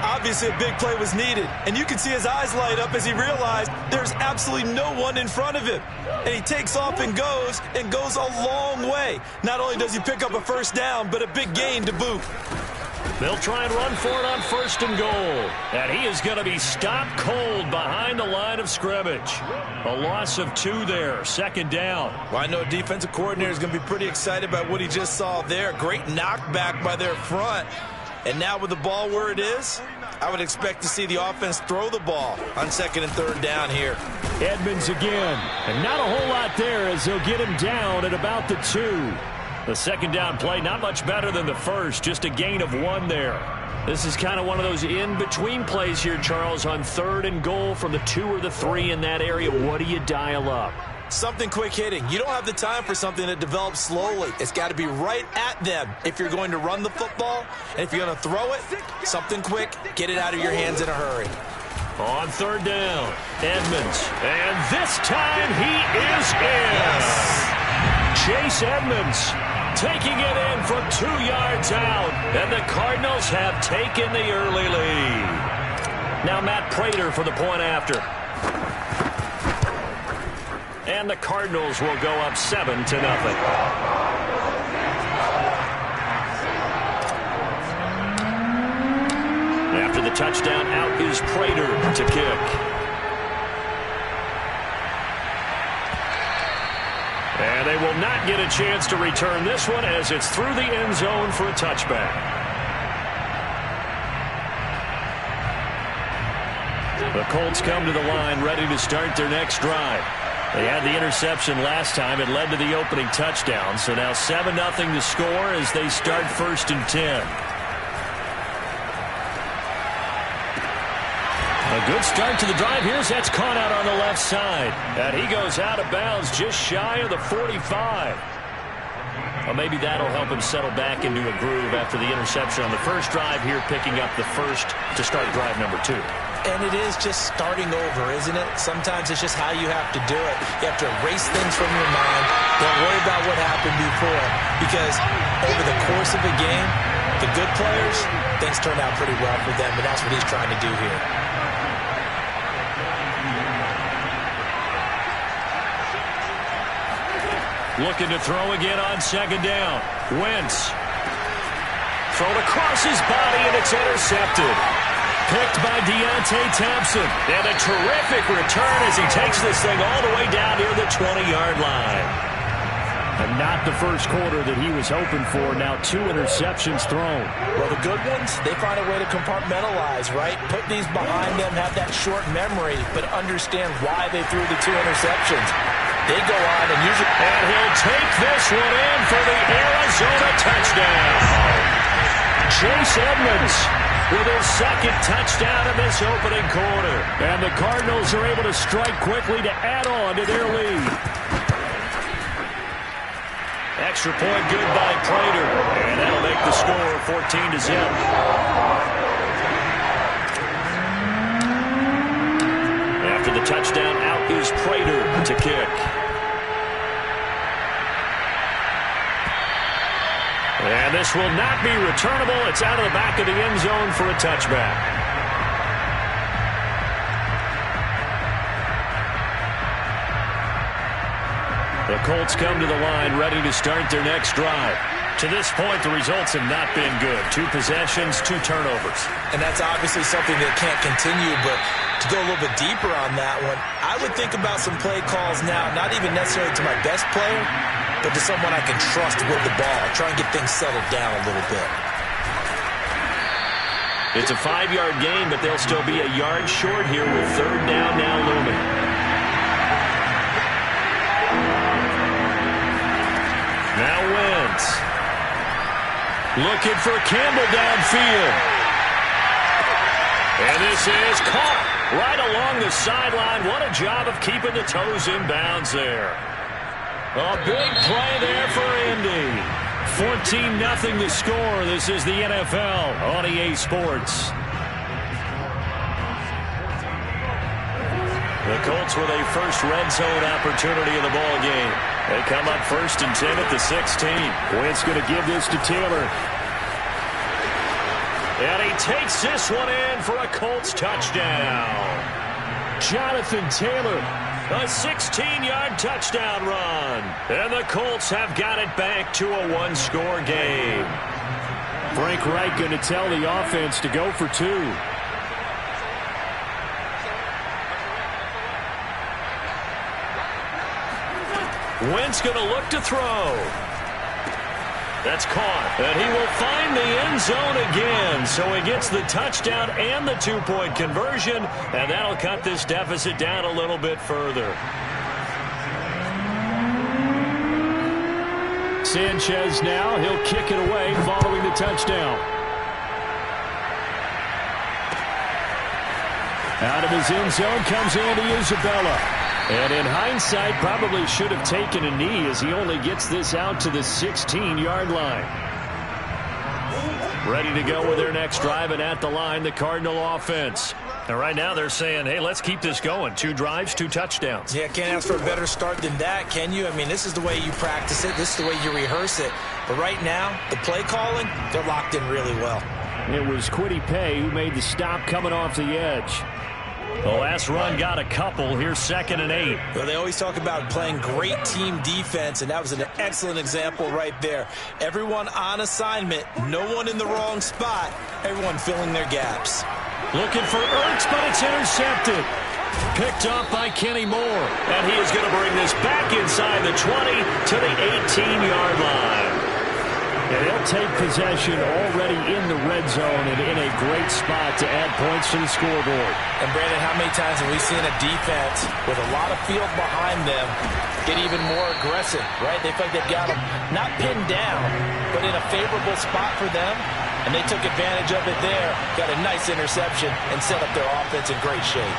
Obviously, a big play was needed, and you can see his eyes light up as he realized there's absolutely no one in front of him. And he takes off and goes a long way. Not only does he pick up a first down, but a big gain to boot. They'll try and run for it on 1st and goal. And he is going to be stopped cold behind the line of scrimmage. A loss of 2 there. 2nd down. Well, I know a defensive coordinator is going to be pretty excited about what he just saw there. Great knockback by their front. And now with the ball where it is, I would expect to see the offense throw the ball on 2nd and 3rd down here. Edmonds again. And not a whole lot there as they'll get him down at about the 2. The 2nd down play, not much better than the first. Just a gain of 1 there. This is kind of one of those in-between plays here, Charles, on 3rd and goal from the 2 or the 3 in that area. What do you dial up? Something quick hitting. You don't have the time for something that develops slowly. It's got to be right at them if you're going to run the football. And if you're going to throw it, something quick, get it out of your hands in a hurry. On 3rd down, Edmonds. And this time he is in. Yes. Chase Edmonds taking it in from 2 yards out. And the Cardinals have taken the early lead. Now Matt Prater for the point after. And the Cardinals will go up 7-0. After the touchdown, out is Prater to kick. And they will not get a chance to return this one as it's through the end zone for a touchback. The Colts come to the line ready to start their next drive. They had the interception last time. It led to the opening touchdown. So now 7-0 to score as they start 1st and 10. A good start to the drive. Here's that's caught out on the left side. And he goes out of bounds just shy of the 45. Well, maybe that'll help him settle back into a groove after the interception on the first drive here, picking up the first to start drive number 2. And it is just starting over, isn't it? Sometimes it's just how you have to do it. You have to erase things from your mind. Don't worry about what happened before. Because over the course of a game, the good players, things turn out pretty well for them, and that's what he's trying to do here. Looking to throw again on second down. Wentz. Thrown across his body, and it's intercepted. Picked by Deontay Thompson. And a terrific return as he takes this thing all the way down near the 20-yard line. And not the first quarter that he was hoping for. Now 2 interceptions thrown. Well, the good ones, they find a way to compartmentalize, right? Put these behind them, have that short memory, but understand why they threw the 2 interceptions. They go on and usually... And he'll take this one in for the Arizona touchdown. Chase Edmonds with his second touchdown in this opening quarter. And the Cardinals are able to strike quickly to add on to their lead. Extra point good by Prater. And that'll make the score 14-0. After the touchdown, out is Prater to kick. And this will not be returnable. It's out of the back of the end zone for a touchback. The Colts come to the line ready to start their next drive. To this point, the results have not been good. 2 possessions, 2 turnovers. And that's obviously something that can't continue, but to go a little bit deeper on that one, I would think about some play calls now, not even necessarily to my best player, but to someone I can trust with the ball. Try and get things settled down a little bit. It's a 5-yard gain, but they'll still be a yard short here with third down now looming. Now Wentz. Looking for Campbell downfield. And this is caught right along the sideline. What a job of keeping the toes in bounds there. A big play there for Indy. 14-0 the score. This is the NFL on EA Sports. The Colts with a first red zone opportunity in the ball game. They come up 1st and 10 at the 16. Wentz going to give this to Taylor. And he takes this one in for a Colts touchdown. Jonathan Taylor, a 16-yard touchdown run. And the Colts have got it back to a 1-score game. Frank Reich going to tell the offense to go for 2. Wentz going to look to throw. That's caught. And he will find the end zone again. So he gets the touchdown and the 2-point conversion. And that'll cut this deficit down a little bit further. Sanchez now. He'll kick it away following the touchdown. Out of his end zone comes Andy Isabella. And in hindsight, probably should have taken a knee as he only gets this out to the 16-yard line. Ready to go with their next drive, and at the line, the Cardinal offense. And right now they're saying, hey, let's keep this going. 2 drives, 2 touchdowns. Yeah, can't ask for a better start than that, can you? I mean, this is the way you practice it. This is the way you rehearse it. But right now, the play calling, they're locked in really well. It was Kwity Paye who made the stop coming off the edge. The last run got a couple. Here's 2nd and 8. Well, they always talk about playing great team defense, and that was an excellent example right there. Everyone on assignment, no one in the wrong spot, everyone filling their gaps. Looking for Ertz, but it's intercepted. Picked up by Kenny Moore. And he is going to bring this back inside the 20 to the 18-yard line. And they'll take possession already in the red zone and in a great spot to add points to the scoreboard. And, Brandon, how many times have we seen a defense with a lot of field behind them get even more aggressive, right? They feel like they've got them not pinned down, but in a favorable spot for them, and they took advantage of it there, got a nice interception, and set up their offense in great shape.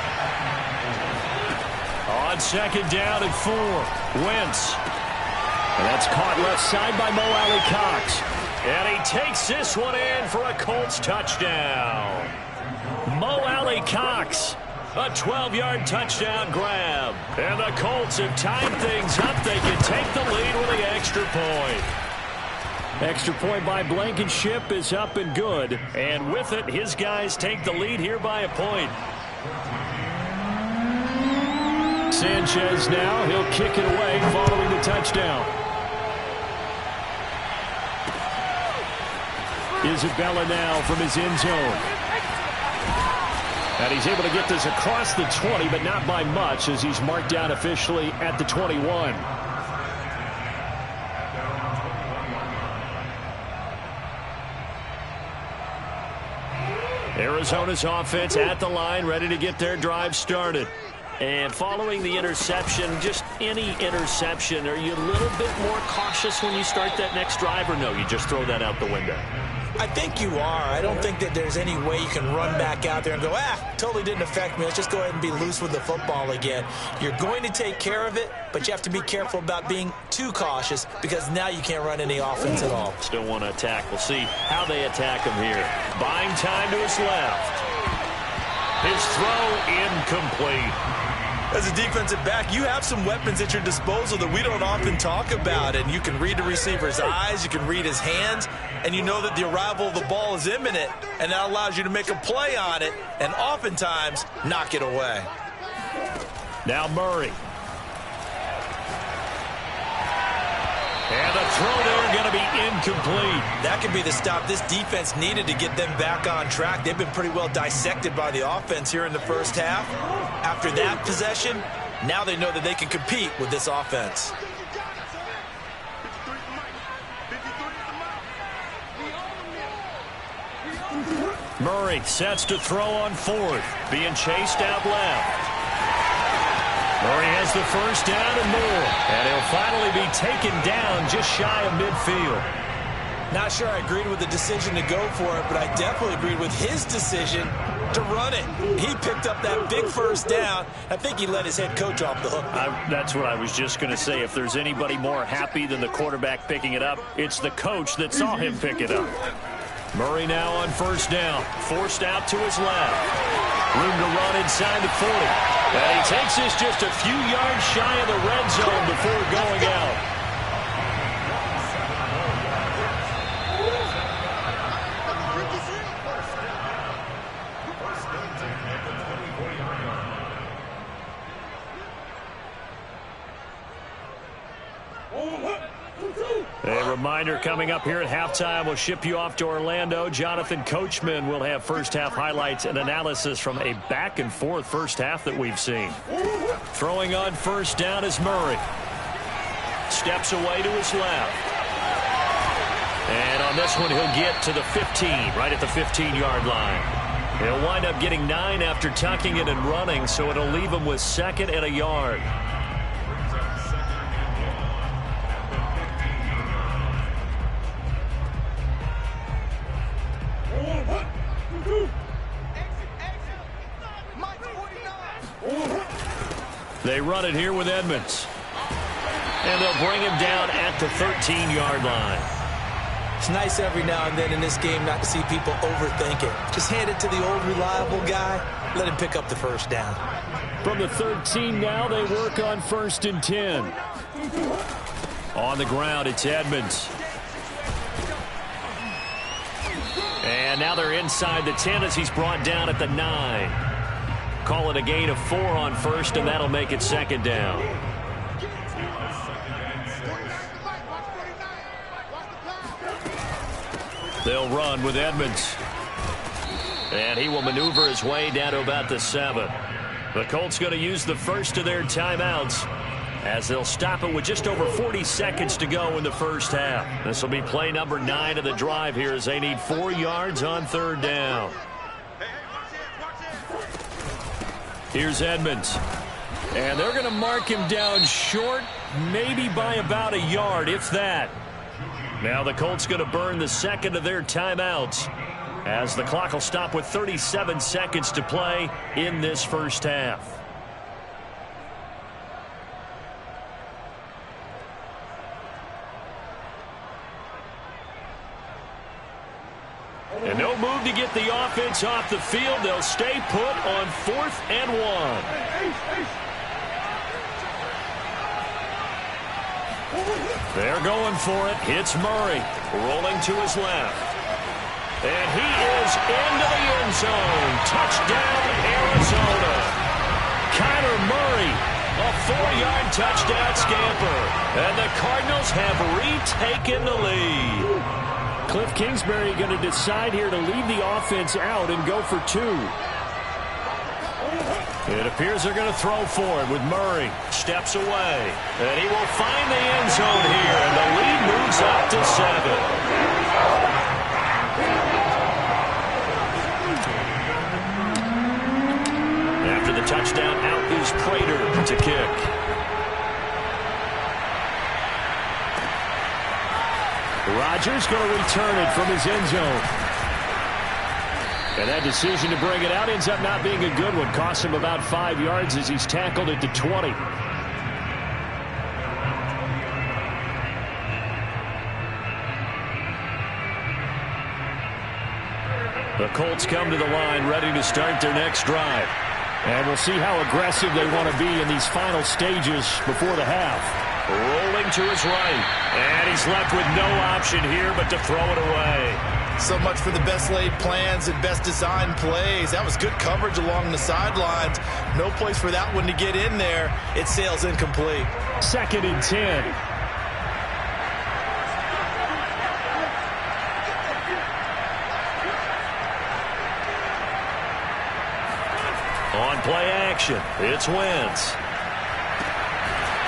On 2nd down and 4, Wentz. And that's caught left side by Mo Alley-Cox. And he takes this one in for a Colts touchdown. Mo Murray Cox. A 12-yard touchdown grab. And the Colts have tied things up. They can take the lead with the extra point. Extra point by Blankenship is up and good. And with it, his guys take the lead here by a point. Sanchez now. He'll kick it away following the touchdown. Isabella now from his end zone. And he's able to get this across the 20, but not by much as he's marked down officially at the 21. Arizona's offense at the line, ready to get their drive started. And following the interception, just any interception, are you a little bit more cautious when you start that next drive, or no, you just throw that out the window? I think you are. I don't think that there's any way you can run back out there and go, totally didn't affect me. Let's just go ahead and be loose with the football again. You're going to take care of it, but you have to be careful about being too cautious because now you can't run any offense at all. Still want to attack. We'll see how they attack him here. Buying time to his left. His throw incomplete. As a defensive back, you have some weapons at your disposal that we don't often talk about, and you can read the receiver's eyes, you can read his hands, and you know that the arrival of the ball is imminent, and that allows you to make a play on it and oftentimes knock it away. Now Murray. And the throw there going to be incomplete. That could be the stop this defense needed to get them back on track. They've been pretty well dissected by the offense here in the first half. After that possession, now they know that they can compete with this offense. Murray sets to throw on fourth. Being chased out left. Murray has the first down and more. And he'll finally be taken down just shy of midfield. Not sure I agreed with the decision to go for it, but I definitely agreed with his decision to run it. He picked up that big first down. I think he let his head coach off the hook. That's what I was just going to say. If there's anybody more happy than the quarterback picking it up, it's the coach that saw him pick it up. Murray now on first down. Forced out to his left. Room to run inside the 40. And he takes this just a few yards shy of the red zone before going out. A reminder coming up here at halftime. We'll ship you off to Orlando. Jonathan Coachman will have first half highlights and analysis from a back-and-forth first half that we've seen. Throwing on first down is Murray. Steps away to his left. And on this one, he'll get to the 15, right at the 15-yard line. He'll wind up getting 9 after tucking it and running, so it'll leave him with second and a yard. They run it here with Edmonds. And they'll bring him down at the 13-yard line. It's nice every now and then in this game not to see people overthink it. Just hand it to the old reliable guy. Let him pick up the first down. From the 13 now, they work on first and 10. On the ground, it's Edmonds. And now they're inside the 10 as he's brought down at the 9. Call it a gain of 4 on first, and that'll make it second down. They'll run with Edmonds. And he will maneuver his way down to about the 7. The Colts going to use the first of their timeouts as they'll stop it with just over 40 seconds to go in the first half. This will be play number 9 of the drive here as they need 4 yards on third down. Here's Edmonds. And they're going to mark him down short, maybe by about a yard, if that. Now the Colts going to burn the second of their timeouts as the clock will stop with 37 seconds to play in this first half. And no move to get the offense off the field. They'll stay put on 4th and 1. They're going for it. Hits Murray. Rolling to his left. And he is into the end zone. Touchdown, Arizona. Kyler Murray, a 4-yard touchdown scamper. And the Cardinals have retaken the lead. Cliff Kingsbury going to decide here to leave the offense out and go for 2. It appears they're going to throw for it with Murray. Steps away. And he will find the end zone here. And the lead moves up to 7. After the touchdown, out is Prater to kick. Rodgers going to return it from his end zone. And that decision to bring it out ends up not being a good one. Costs him about 5 yards as he's tackled at the 20. The Colts come to the line ready to start their next drive. And we'll see how aggressive they want to be in these final stages before the half. Rolling to his right. And he's left with no option here but to throw it away. So much for the best laid plans and best designed plays. That was good coverage along the sidelines. No place for that one to get in there. It sails incomplete. 2nd and 10. On play action, it's Wentz.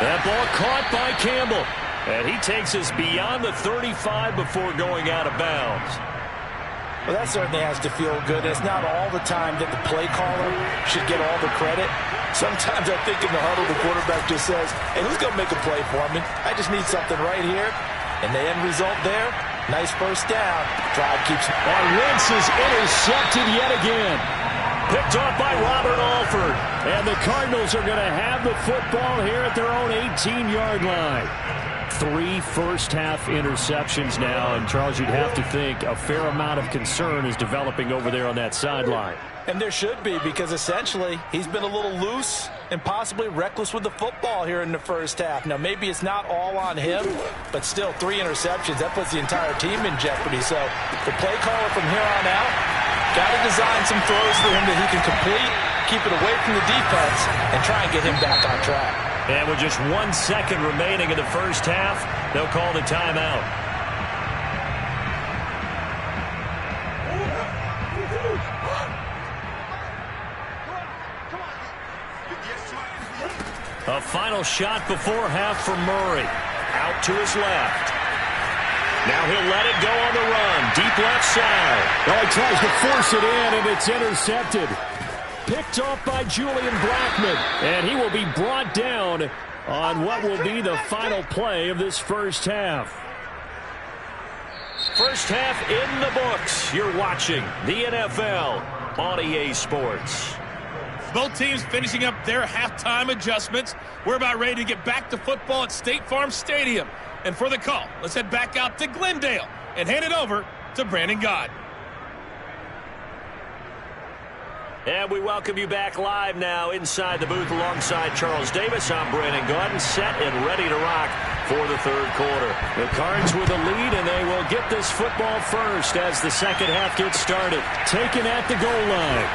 That ball caught by Campbell. And he takes us beyond the 35 before going out of bounds. Well, that certainly has to feel good. It's not all the time that the play caller should get all the credit. Sometimes I think in the huddle, the quarterback just says, hey, who's going to make a play for me? I just need something right here. And the end result there, nice first down. Drive keeps. And Wentz is intercepted yet again. Picked off by Robert Alford. And the Cardinals are going to have the football here at their own 18-yard line. 3 first-half interceptions now, and Charles, you'd have to think a fair amount of concern is developing over there on that sideline. And there should be, because essentially he's been a little loose and possibly reckless with the football here in the first half. Now, maybe it's not all on him, but still 3 interceptions. That puts the entire team in jeopardy. So the play caller from here on out got to design some throws for him that he can complete, keep it away from the defense, and try and get him back on track. And with just 1 second remaining in the first half, they'll call the timeout. A final shot before half for Murray. Out to his left. Now he'll let it go on the run. Deep left side. Oh, he tries to force it in, and it's intercepted. Picked off by Julian Blackmon. And he will be brought down on what will be the final play of this first half. First half in the books. You're watching the NFL on EA Sports. Both teams finishing up their halftime adjustments. We're about ready to get back to football at State Farm Stadium. And for the call, let's head back out to Glendale and hand it over to Brandon Gott. And we welcome you back live now inside the booth alongside Charles Davis. I'm Brandon Gott, set and ready to rock for the third quarter. The Cards with a lead, and they will get this football first as the second half gets started. Taken at the goal line.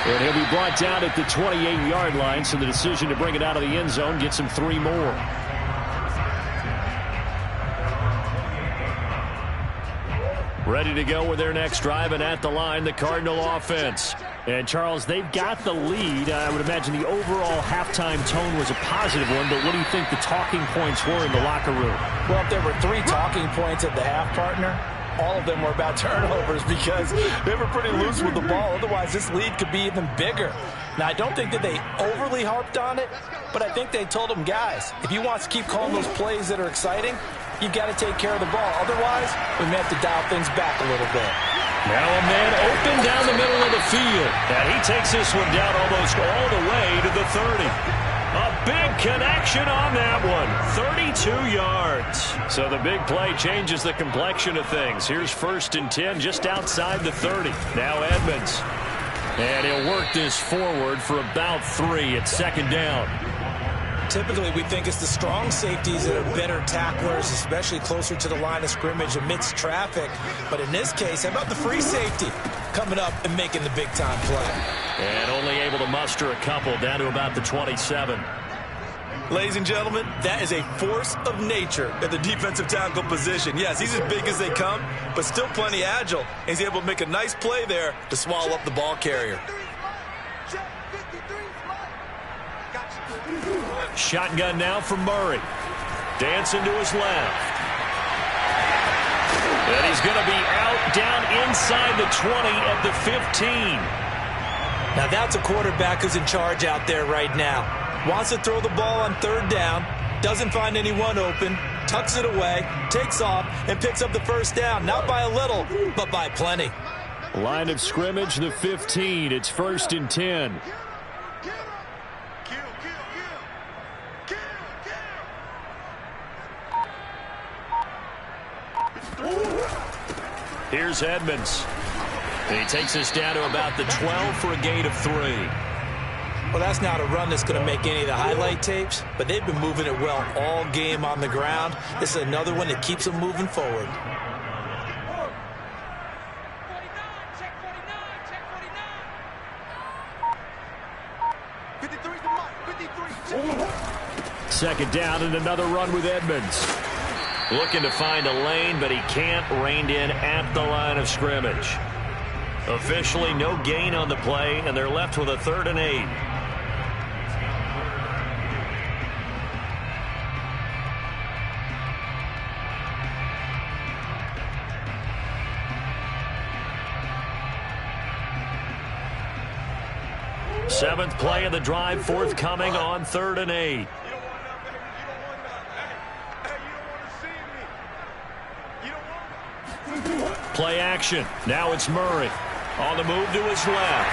And he'll be brought down at the 28-yard line, so the decision to bring it out of the end zone gets him 3 more. Ready to go with their next drive, and at the line, the Cardinal offense. And, Charles, they've got the lead. I would imagine the overall halftime tone was a positive one, but what do you think the talking points were in the locker room? Well, if there were 3 talking points at the half, partner, all of them were about turnovers because they were pretty loose with the ball. Otherwise, this lead could be even bigger. Now, I don't think that they overly harped on it, but I think they told them, guys, if you want to keep calling those plays that are exciting, you've got to take care of the ball. Otherwise, we may have to dial things back a little bit. Now a man open down the middle of the field. And he takes this one down almost all the way to the 30. A big connection on that one. 32 yards. So the big play changes the complexion of things. Here's 1st and 10 just outside the 30. Now Edmonds. And he'll work this forward for about 3 at 2nd down. Typically, we think it's the strong safeties that are better tacklers, especially closer to the line of scrimmage amidst traffic. But in this case, how about the free safety coming up and making the big-time play? And only able to muster a couple down to about the 27. Ladies and gentlemen, that is a force of nature at the defensive tackle position. Yes, he's as big as they come, but still plenty agile. He's able to make a nice play there to swallow up the ball carrier. Shotgun now from Murray. Dancing to his left. And he's going to be out down inside the 20 at the 15. Now that's a quarterback who's in charge out there right now. Wants to throw the ball on 3rd down, doesn't find anyone open, tucks it away, takes off, and picks up the 1st down. Not by a little, but by plenty. Line of scrimmage, the 15. It's 1st and 10. Here's Edmonds. And he takes us down to about the 12 for a gain of 3. Well, that's not a run that's going to make any of the highlight tapes, but they've been moving it well all game on the ground. This is another one that keeps them moving forward. Second down and another run with Edmonds. Looking to find a lane, but he can't. Reined in at the line of scrimmage. Officially no gain on the play, and they're left with a 3rd and 8. Seventh play of the drive forthcoming on 3rd and 8. Play action. Now it's Murray. On the move to his left.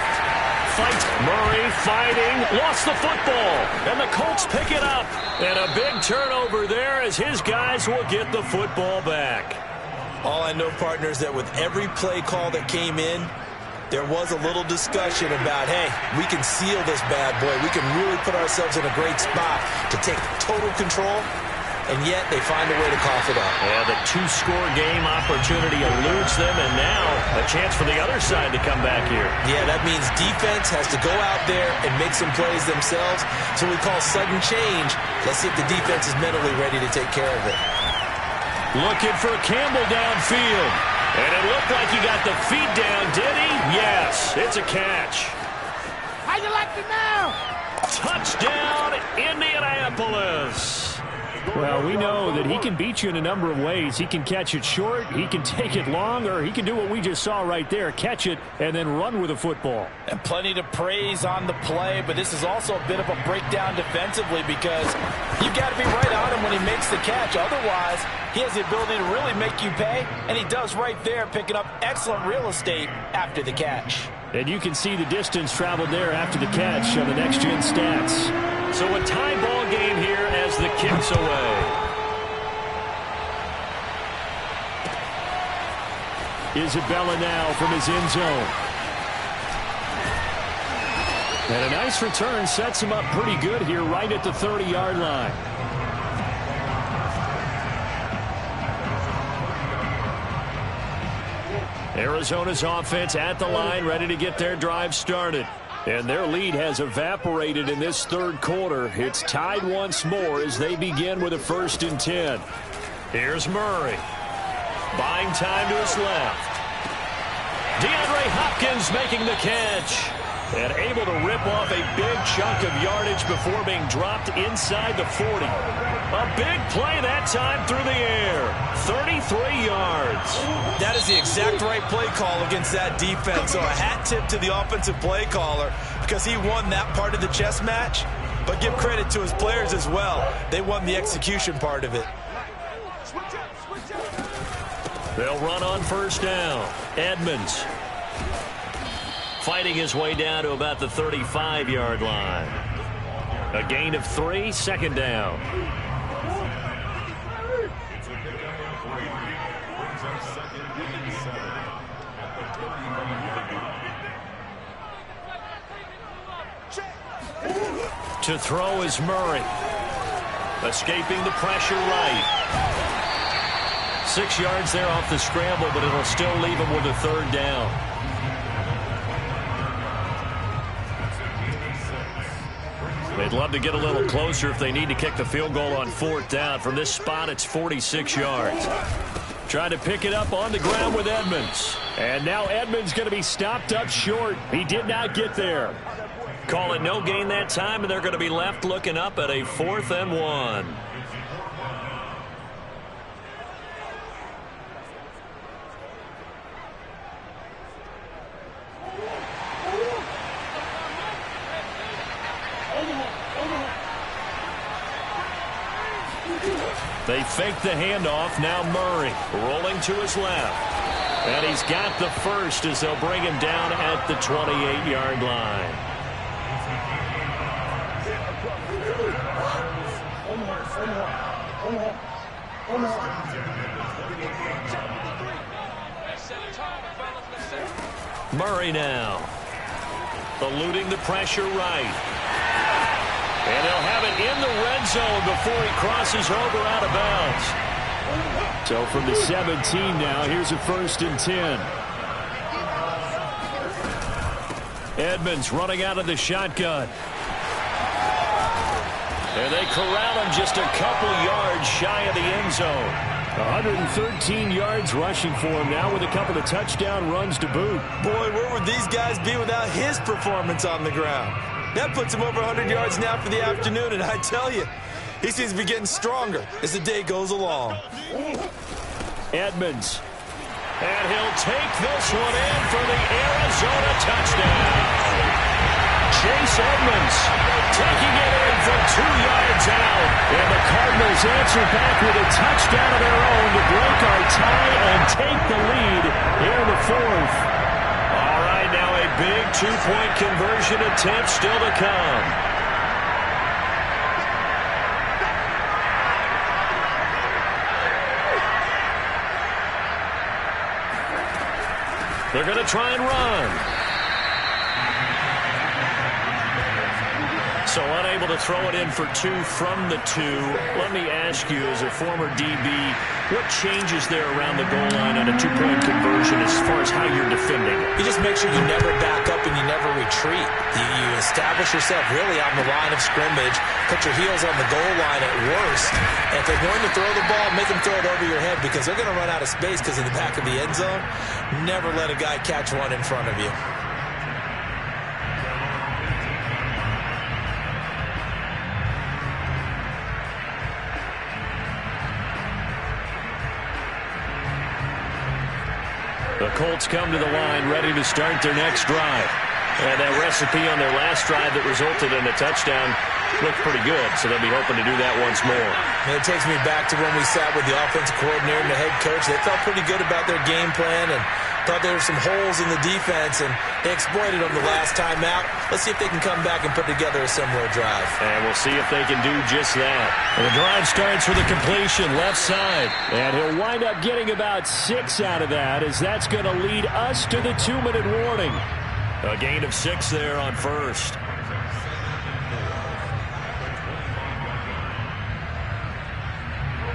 Fight. Murray fighting. Lost the football. And the Colts pick it up. And a big turnover there as his guys will get the football back. All I know, partner, is that with every play call that came in, there was a little discussion about, hey, we can seal this bad boy. We can really put ourselves in a great spot to take total control. And yet they find a way to cough it up. Yeah, the 2-score game opportunity eludes them, and now a chance for the other side to come back here. Yeah, that means defense has to go out there and make some plays themselves. So we call sudden change. Let's see if the defense is mentally ready to take care of it. Looking for Campbell downfield. And it looked like he got the feet down, did he? Yes, it's a catch. How you like me now? Touchdown, Indianapolis. Well, we know that he can beat you in a number of ways. He can catch it short, he can take it long, or he can do what we just saw right there, catch it and then run with the football. And plenty to praise on the play, but this is also a bit of a breakdown defensively because you've got to be right on him when he makes the catch. Otherwise, he has the ability to really make you pay, and he does right there, picking up excellent real estate after the catch. And you can see the distance traveled there after the catch on the next-gen stats. So a tie ball game here as the kick's away. Isabella now from his end zone. And a nice return sets him up pretty good here right at the 30-yard line. Arizona's offense at the line, ready to get their drive started. And their lead has evaporated in this 3rd quarter. It's tied once more as they begin with a 1st and 10. Here's Murray. Buying time to his left. DeAndre Hopkins making the catch. And able to rip off a big chunk of yardage before being dropped inside the 40. A big play that time through the air. 33 yards. That is the exact right play call against that defense. So a hat tip to the offensive play caller because he won that part of the chess match. But give credit to his players as well. They won the execution part of it. They'll run on 1st down. Edmonds fighting his way down to about the 35-yard line. A gain of 3, second down. It's a pickup of 3. Brings up 2nd and 7 at the 35-yard line. To throw is Murray. Escaping the pressure right. 6 yards there off the scramble, but it'll still leave him with a 3rd down. They'd love to get a little closer if they need to kick the field goal on 4th down. From this spot, it's 46 yards. Trying to pick it up on the ground with Edmonds. And now Edmonds going to be stopped up short. He did not get there. Call it no gain that time, and they're going to be left looking up at a 4th and 1. They fake the handoff. Now Murray rolling to his left. And he's got the first as they'll bring him down at the 28-yard line. Murray now. Eluding the pressure right. And he'll have it in the red zone before he crosses over out of bounds. So from the 17 now, here's a 1st and 10. Edmonds running out of the shotgun. And they corral him just a couple yards shy of the end zone. 113 yards rushing for him now with a couple of touchdown runs to boot. Boy, where would these guys be without his performance on the ground? That puts him over 100 yards now for the afternoon, and I tell you, he seems to be getting stronger as the day goes along. Edmonds. And he'll take this one in for the Arizona touchdown. Chase Edmonds taking it in from 2 yards out. And the Cardinals answer back with a touchdown of their own to break our tie and take the lead here in the 4th. All right, now a big 2-point conversion attempt still to come. They're going to try and run. So unable to throw it in for 2 from the 2. Let me ask you, as a former DB, what changes there around the goal line on a 2-point conversion as far as how you're defending it? You just make sure you never back up and you never retreat. You establish yourself really on the line of scrimmage, put your heels on the goal line at worst. And if they're going to throw the ball, make them throw it over your head because they're going to run out of space because in the back of the end zone, never let a guy catch one in front of you. The Colts come to the line ready to start their next drive. And that recipe on their last drive that resulted in a touchdown looked pretty good, so they'll be hoping to do that once more. And it takes me back to when we sat with the offensive coordinator and the head coach. They felt pretty good about their game plan and thought there were some holes in the defense, and they exploited them the last time out. Let's see if they can come back and put together a similar drive. And we'll see if they can do just that. And the drive starts with a completion left side. And he'll wind up getting about 6 out of that, as that's going to lead us to the 2-minute warning. A gain of 6 there on first.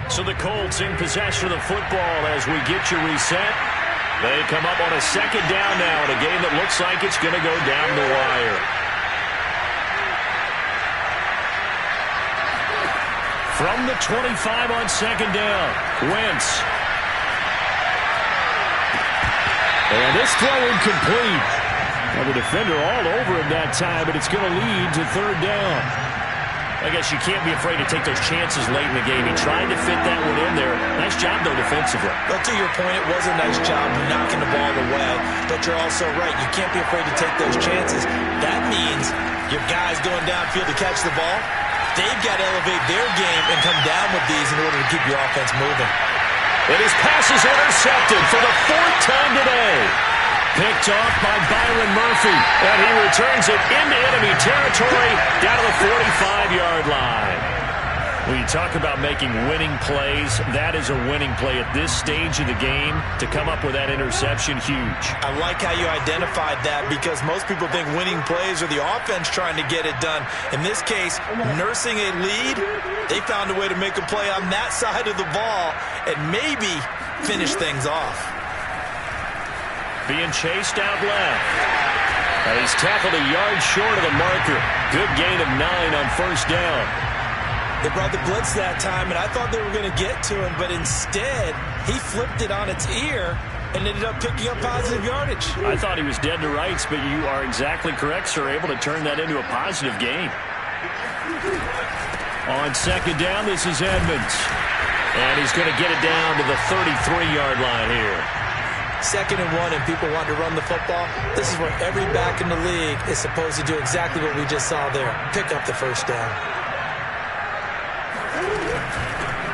So the Colts in possession of the football as we get you reset. They come up on a 2nd down now in a game that looks like it's going to go down the wire. From the 25 on 2nd down, Wentz. And this throw incomplete. Now the defender all over him that time, but it's going to lead to 3rd down. I guess you can't be afraid to take those chances late in the game. He tried to fit that one in there. Nice job, though, defensively. Well, to your point, it was a nice job knocking the ball away. But you're also right. You can't be afraid to take those chances. That means your guys going downfield to catch the ball, they've got to elevate their game and come down with these in order to keep your offense moving. And his pass is intercepted for the 4th time today. Picked off by Byron Murphy, and he returns it into enemy territory down to the 45-yard line. When you talk about making winning plays, that is a winning play at this stage of the game. To come up with that interception, huge. I like how you identified that because most people think winning plays are the offense trying to get it done. In this case, nursing a lead, they found a way to make a play on that side of the ball and maybe finish things off. Being chased out left. And he's tackled a yard short of the marker. Good gain of 9 on first down. They brought the blitz that time, and I thought they were going to get to him, but instead, he flipped it on its ear and ended up picking up positive yardage. I thought he was dead to rights, but you are exactly correct, sir. Able to turn that into a positive gain. On second down, this is Edmonds. And he's going to get it down to the 33-yard line here. 2nd and 1, and people want to run the football. This is where every back in the league is supposed to do exactly what we just saw there. Pick up the first down.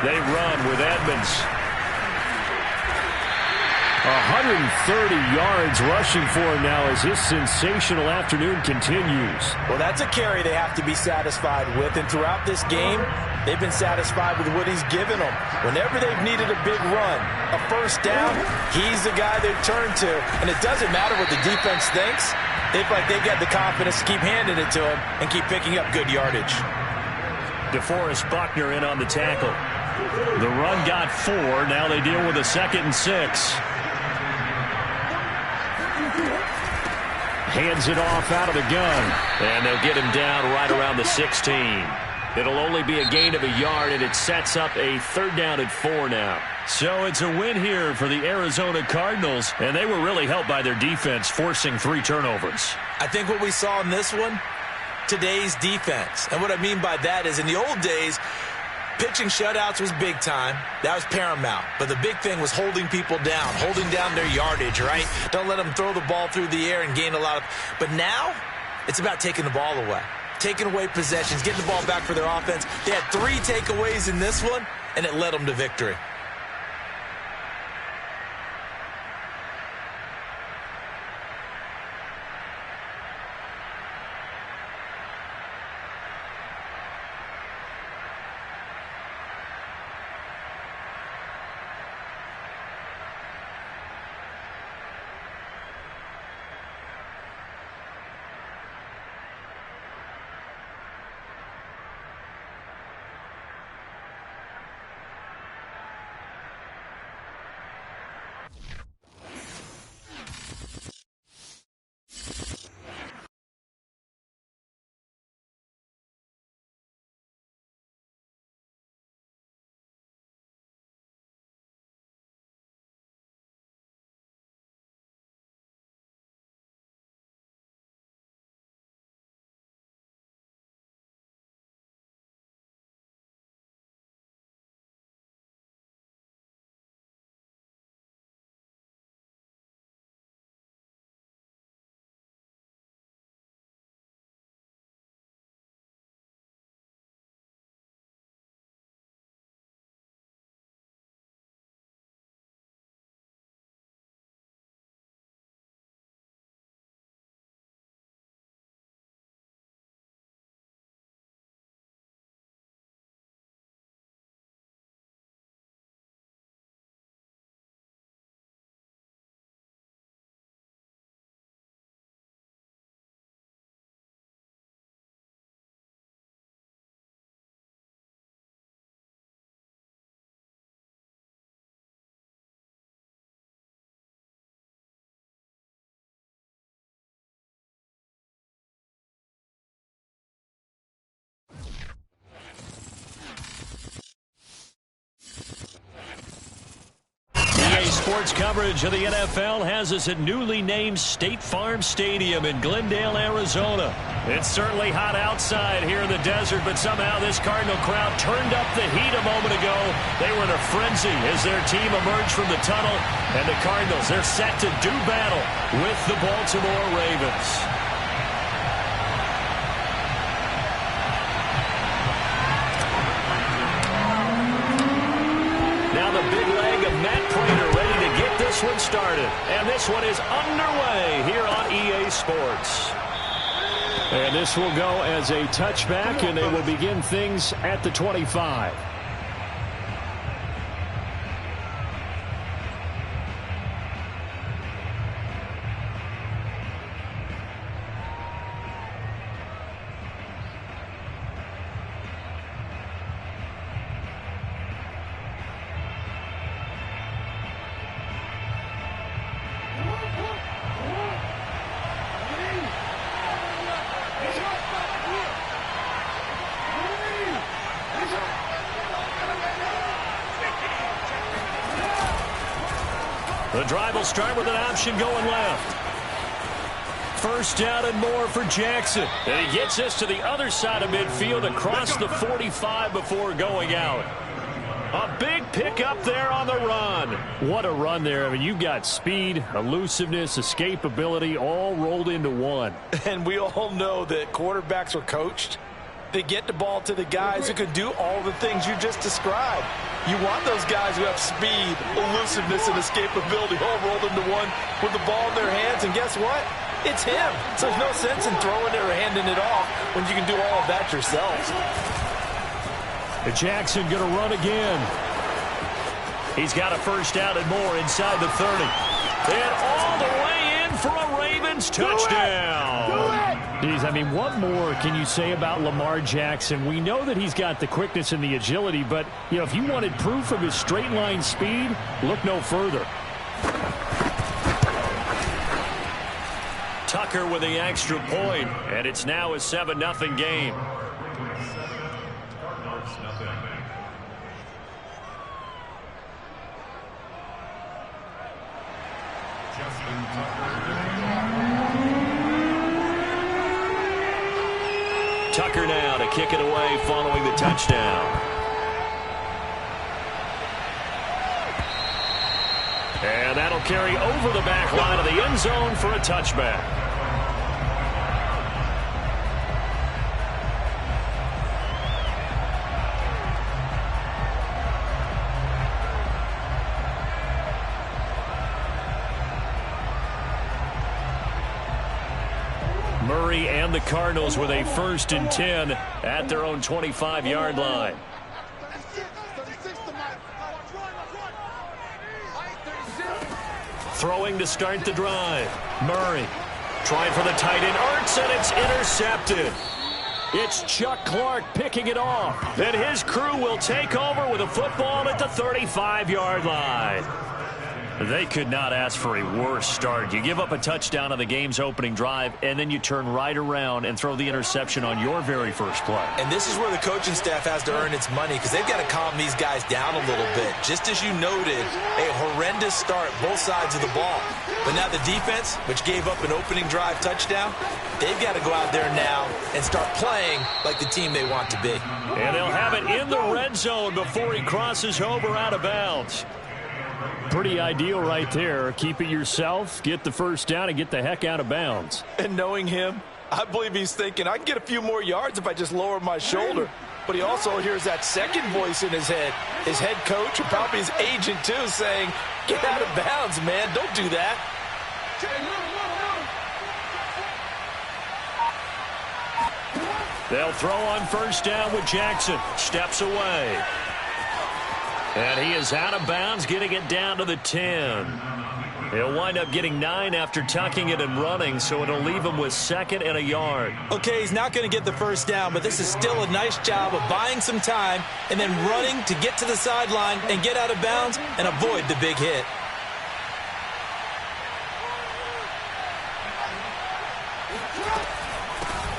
They run with Edmonds. 130 yards rushing for him now as his sensational afternoon continues. Well, that's a carry they have to be satisfied with, and throughout this game, they've been satisfied with what he's given them. Whenever they've needed a big run, a first down, he's the guy they turn to. And it doesn't matter what the defense thinks. They feel like they've got the confidence to keep handing it to him and keep picking up good yardage. DeForest Buckner in on the tackle. The run got 4. Now they deal with a 2nd and 6. Hands it off out of the gun. And they'll get him down right around the 16. It'll only be a gain of a yard, and it sets up a 3rd down and 4 now. So it's a win here for the Arizona Cardinals, and they were really helped by their defense, forcing 3 turnovers. I think what we saw in this one, today's defense. And what I mean by that is in the old days, pitching shutouts was big time. That was paramount. But the big thing was holding people down, holding down their yardage, right? Don't let them throw the ball through the air and gain a lot of... But now, it's about taking the ball away. Taking away possessions, getting the ball back for their offense. They had 3 takeaways in this one, and it led them to victory. Sports coverage of the NFL has us at newly named State Farm Stadium in Glendale, Arizona. It's certainly hot outside here in the desert, but somehow this Cardinal crowd turned up the heat a moment ago. They were in a frenzy as their team emerged from the tunnel, and the Cardinals, they're set to do battle with the Baltimore Ravens. Now the big leg of Matt Pratt ready to get this this one started. And this one is underway here on EA Sports. And this will go as a touchback, and they will begin things at the 25. The drive will start with an option going left. First down and more for Jackson. And he gets this to the other side of midfield across the 45 before going out. A big pickup there on the run. What a run there. I mean, you've got speed, elusiveness, escapability all rolled into one. And we all know that quarterbacks are coached. They get the ball to the guys who can do all the things you just described. You want those guys who have speed, elusiveness, and escapability all rolled into one with the ball in their hands. And guess what? It's him. So there's no sense in throwing it or handing it off when you can do all of that yourself. Jackson going to run again. He's got a first down and more inside the 30. And all the way in for a Ravens touchdown. Do it! Geez, I mean, what more can you say about Lamar Jackson? We know that he's got the quickness and the agility, but, you know, if you wanted proof of his straight line speed, look no further. Tucker with the extra point, and it's now a 7-0 game. Tucker now to kick it away following the touchdown. And that'll carry over the back line of the end zone for a touchback. Murray and the Cardinals with a 1st and 10 at their own 25-yard line. Throwing to start the drive. Murray trying for the tight end. Ertz, and it's intercepted. It's Chuck Clark picking it off. Then his crew will take over with a football at the 35-yard line. They could not ask for a worse start. You give up a touchdown on the game's opening drive, and then you turn right around and throw the interception on your very first play. And this is where the coaching staff has to earn its money, because they've got to calm these guys down a little bit. Just as you noted, a horrendous start both sides of the ball. But now the defense, which gave up an opening drive touchdown, they've got to go out there now and start playing like the team they want to be. And they'll have it in the red zone before he crosses over out of bounds. Pretty ideal right there. Keep it yourself, get the first down, and get the heck out of bounds. And knowing him, I believe he's thinking, I can get a few more yards if I just lower my shoulder. But he also hears that second voice in his head, his head coach and probably his agent too, saying, get out of bounds, man. Don't do that. They'll throw on first down with Jackson. Steps away. And he is out of bounds, getting it down to the 10. He'll wind up getting 9 after tucking it and running, so it'll leave him with 2nd and a yard. Okay, he's not going to get the first down, but this is still a nice job of buying some time and then running to get to the sideline and get out of bounds and avoid the big hit.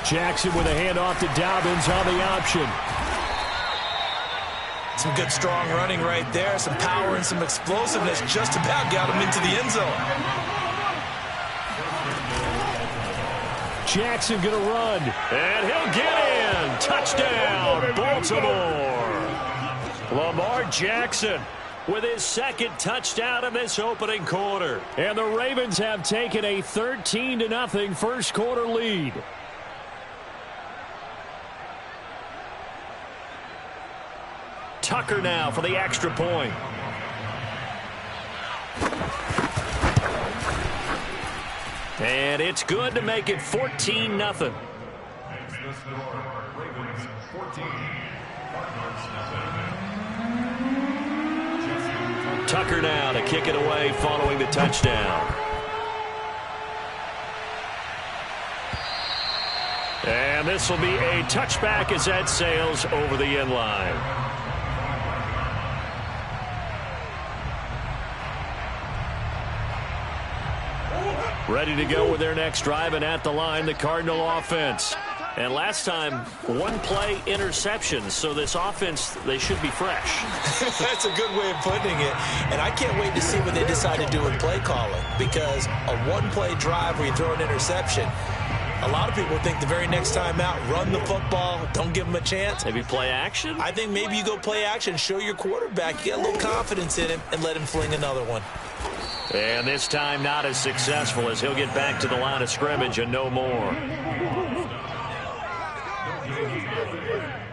Jackson with a handoff to Dobbins on the option. Some good, strong running right there. Some power and some explosiveness. Just about got him into the end zone. Jackson going to run. And he'll get in. Touchdown, Baltimore. Lamar Jackson with his 2nd touchdown in this opening quarter. And the Ravens have taken a 13-0 first quarter lead. Tucker now for the extra point. And it's good to make it 14-0. Ravens 14. Tucker now to kick it away following the touchdown. And this will be a touchback as that sails over the end line. Ready to go with their next drive, and at the line, the Cardinal offense. And last time, one-play interceptions, so this offense, they should be fresh. That's a good way of putting it. And I can't wait to see what they decide to do in play calling, because a one-play drive where you throw an interception, a lot of people think the very next time out, run the football, don't give them a chance. Maybe play action? I think maybe you go play action, show your quarterback, get a little confidence in him, and let him fling another one. And this time not as successful, as he'll get back to the line of scrimmage and no more.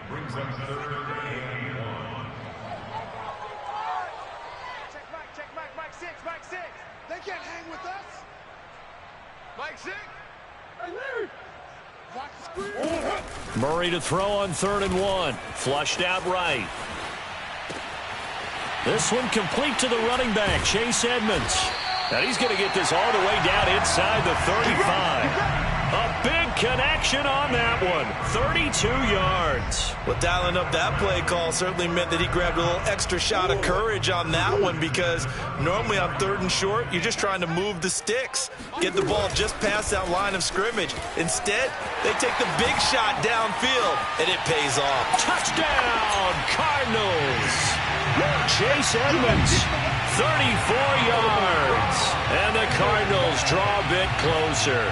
Brings them 3rd and 1. Check Mike 6, Mike 6. They can't hang with us. Mike 6. Hey, Larry. Watch the screen. Murray to throw on 3rd and 1. Flushed out right. This one complete to the running back, Chase Edmonds. And he's going to get this all the way down inside the 35. A big connection on that one. 32 yards. Well, dialing up that play call certainly meant that he grabbed a little extra shot of courage on that one, because normally on 3rd and short, you're just trying to move the sticks, get the ball just past that line of scrimmage. Instead, they take the big shot downfield, and it pays off. Touchdown, Cardinals. Chase Edmonds, 34 yards. And the Cardinals draw a bit closer.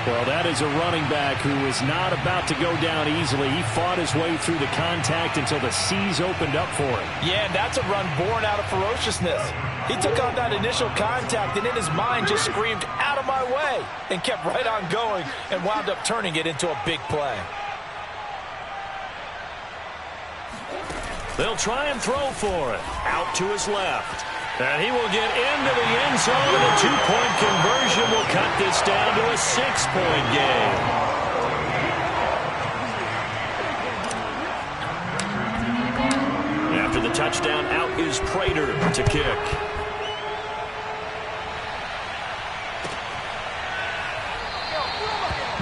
Well, that is a running back who is not about to go down easily. He fought his way through the contact until the seas opened up for him. Yeah, and that's a run born out of ferociousness. He took on that initial contact and in his mind just screamed, "Out of my way," and kept right on going and wound up turning it into a big play. They'll try and throw for it. Out to his left. And he will get into the end zone, and a 2-point conversion will cut this down to a 6-point game. After the touchdown, out is Prater to kick.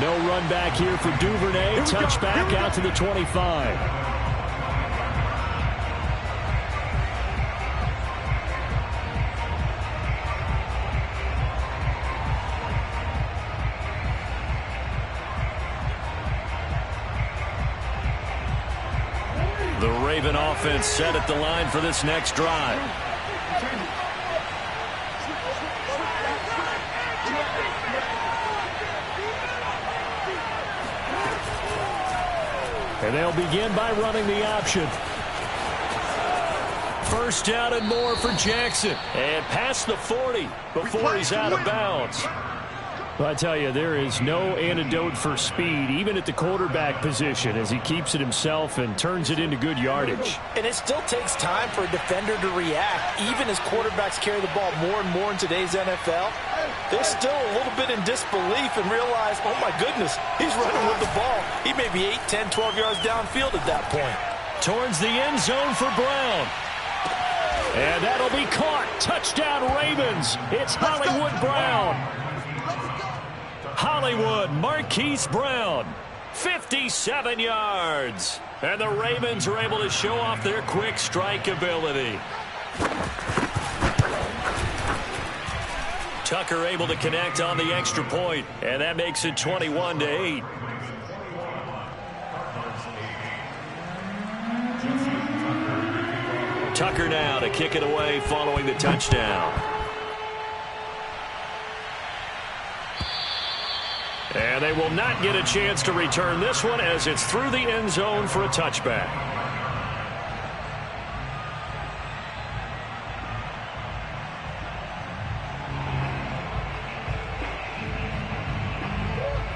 No run back here for Duvernay. Touchback out to the 25. The Raven offense set at the line for this next drive. And they'll begin by running the option. First down and more for Jackson. And past the 40 before he's out of bounds. Well, I tell you, there is no antidote for speed, even at the quarterback position, as he keeps it himself and turns it into good yardage. And it still takes time for a defender to react, even as quarterbacks carry the ball more and more in today's NFL. They're still a little bit in disbelief and realize, oh my goodness, he's running with the ball. He may be 8, 10, 12 yards downfield at that point. Towards the end zone for Brown. And that'll be caught. Touchdown, Ravens. It's Hollywood Brown. Hollywood Marquise Brown, 57 yards. And the Ravens are able to show off their quick strike ability. Tucker able to connect on the extra point, and that makes it 21-8. Tucker now to kick it away following the touchdown. And they will not get a chance to return this one, as it's through the end zone for a touchback.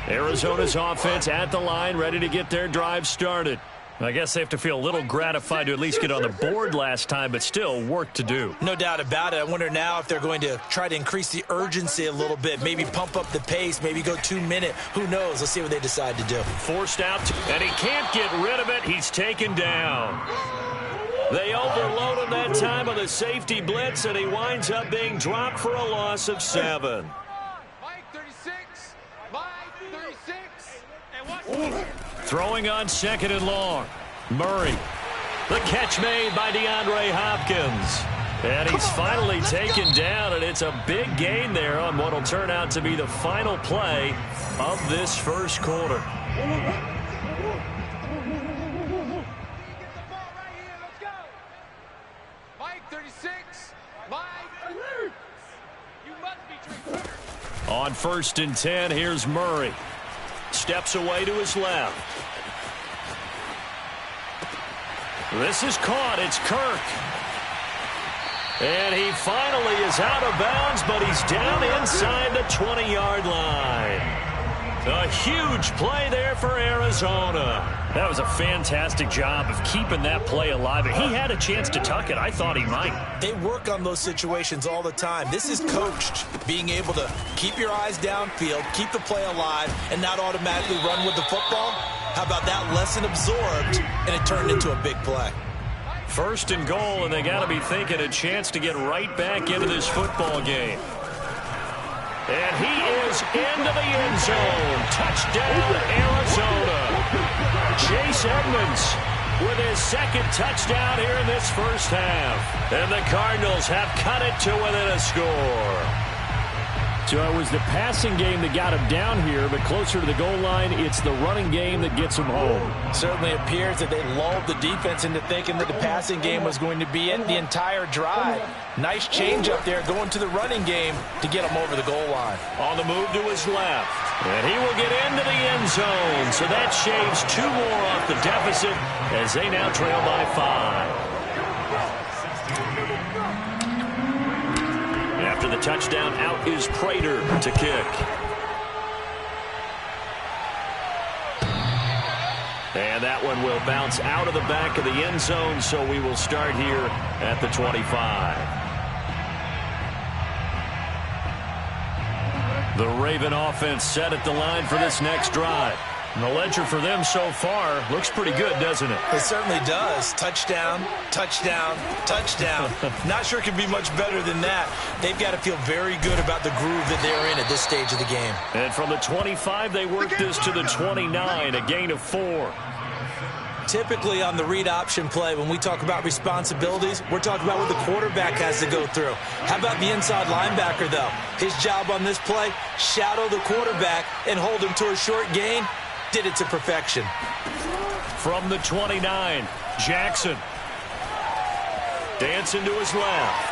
Arizona's offense at the line, ready to get their drive started. I guess they have to feel a little gratified to at least get on the board last time, but still work to do. No doubt about it. I wonder now if they're going to try to increase the urgency a little bit, maybe pump up the pace, maybe go 2 minute. Who knows? Let's see what they decide to do. Forced out, and he can't get rid of it. He's taken down. They overload him that time on the safety blitz, and he winds up being dropped for a loss of 7. Mike 36. Mike 36. Throwing on 2nd and long. Murray. The catch made by DeAndre Hopkins. And he's finally taken down, and it's a big gain there on what will turn out to be the final play of this first quarter. Mike 36. Mike. You must be drinking. On 1st and 10, here's Murray. Steps away to his left. This is caught. It's Kirk. And he finally is out of bounds, but he's down inside the 20-yard line. A huge play there for Arizona. That was a fantastic job of keeping that play alive. He had a chance to tuck it. I thought he might. They work on those situations all the time. This is coached, being able to keep your eyes downfield, keep the play alive, and not automatically run with the football. How about that lesson absorbed, and it turned into a big play? 1st and goal, and they got to be thinking a chance to get right back into this football game. And he is into the end zone. Touchdown, Arizona. Chase Edmonds with his 2nd touchdown here in this first half. And the Cardinals have cut it to within a score. So it was the passing game that got him down here, but closer to the goal line, it's the running game that gets him home. Certainly appears that they lulled the defense into thinking that the passing game was going to be it the entire drive. Nice change up there going to the running game to get him over the goal line. On the move to his left. And he will get into the end zone. So that shaves 2 more off the deficit as they now trail by 5. After the touchdown, out is Prater to kick. And that one will bounce out of the back of the end zone, so we will start here at the 25. The Raven offense set at the line for this next drive. And the ledger for them so far looks pretty good, doesn't it? It certainly does. Touchdown, touchdown, touchdown. Not sure it could be much better than that. They've got to feel very good about the groove that they're in at this stage of the game. And from the 25, they work this to the 29, a gain of 4. Typically on the read option play, when we talk about responsibilities, we're talking about what the quarterback has to go through. How about the inside linebacker, though? His job on this play, shadow the quarterback and hold him to a short gain. Did it to perfection. From the 29, Jackson. Dancing to his left.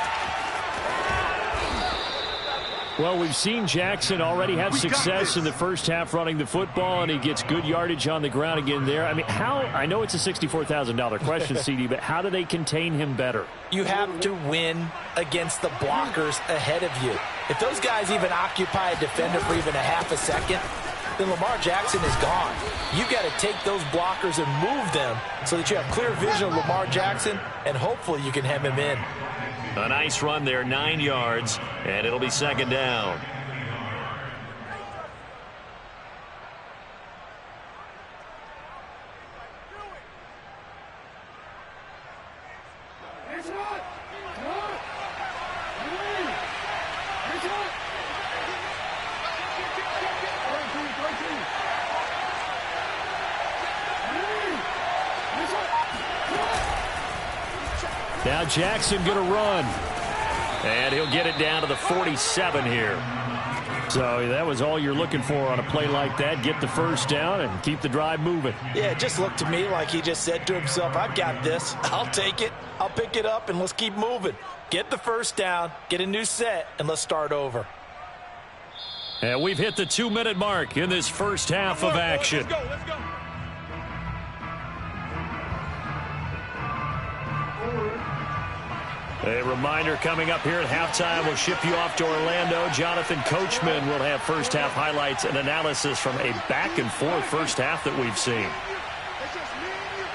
Well, we've seen Jackson already have success in the first half running the football, and he gets good yardage on the ground again there. I mean, I know it's a $64,000 question, CD, but how do they contain him better? You have to win against the blockers ahead of you. If those guys even occupy a defender for even a half a second, then Lamar Jackson is gone. You've got to take those blockers and move them so that you have clear vision of Lamar Jackson, and hopefully you can hem him in. A nice run there, 9 yards, and it'll be 2nd down. Now Jackson going to run. And he'll get it down to the 47 here. So that was all you're looking for on a play like that. Get the first down and keep the drive moving. Yeah, it just looked to me like he just said to himself, I've got this. I'll take it. I'll pick it up, and let's keep moving. Get the first down, get a new set, and let's start over. And we've hit the 2-minute mark in this first half of action. Let's go, let's go. A reminder coming up here at halftime, we'll ship you off to Orlando. Jonathan Coachman will have first half highlights and analysis from a back-and-forth first half that we've seen. It's just me and you.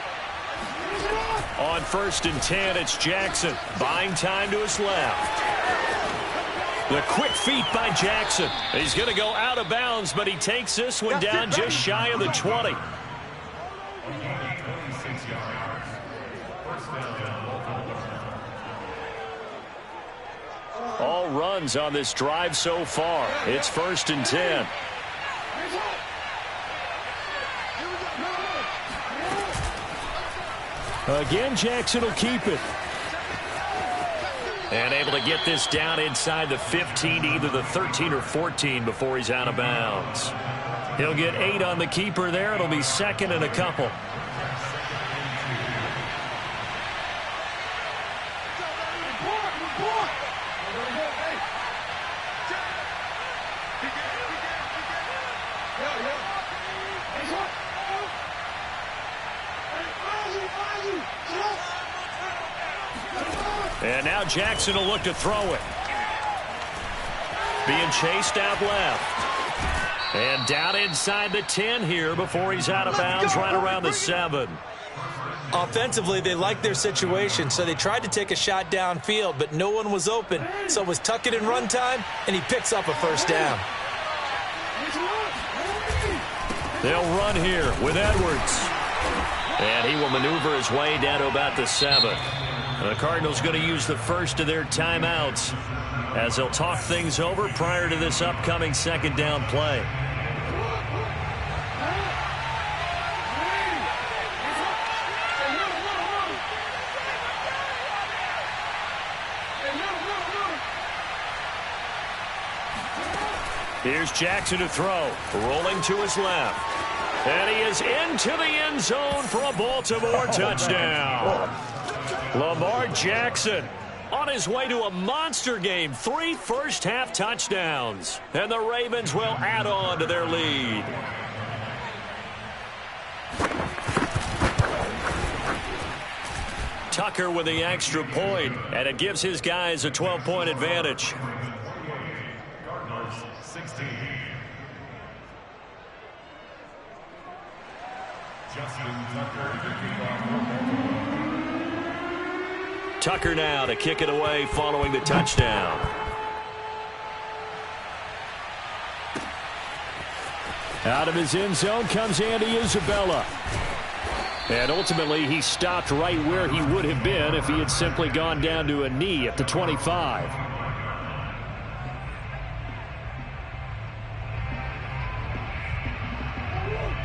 On 1st and 10, it's Jackson. Buying time to his left. The quick feet by Jackson. He's going to go out of bounds, but he takes this one down just shy of the 20. All runs on this drive so far. It's 1st and 10. Again, Jackson will keep it. And able to get this down inside the 15, either the 13 or 14 before he's out of bounds. He'll get 8 on the keeper there. It'll be 2nd and a couple. And now Jackson will look to throw it. Being chased out left. And down inside the 10 here before he's out of bounds right around the 7. Offensively, they liked their situation, so they tried to take a shot downfield, but no one was open. So it was tuck it in run time, and he picks up a 1st down. They'll run here with Edwards. And he will maneuver his way down to about the 7. The Cardinals going to use the first of their timeouts as they'll talk things over prior to this upcoming 2nd down play. Here's Jackson to throw, rolling to his left. And he is into the end zone for a Baltimore touchdown. Lamar Jackson on his way to a monster game. 3 first-half touchdowns. And the Ravens will add on to their lead. Tucker with the extra point, and it gives his guys a 12-point advantage. Cardinals 16. Justin Tucker to kick off. Tucker now to kick it away following the touchdown. Out of his end zone comes Andy Isabella. And ultimately, he stopped right where he would have been if he had simply gone down to a knee at the 25.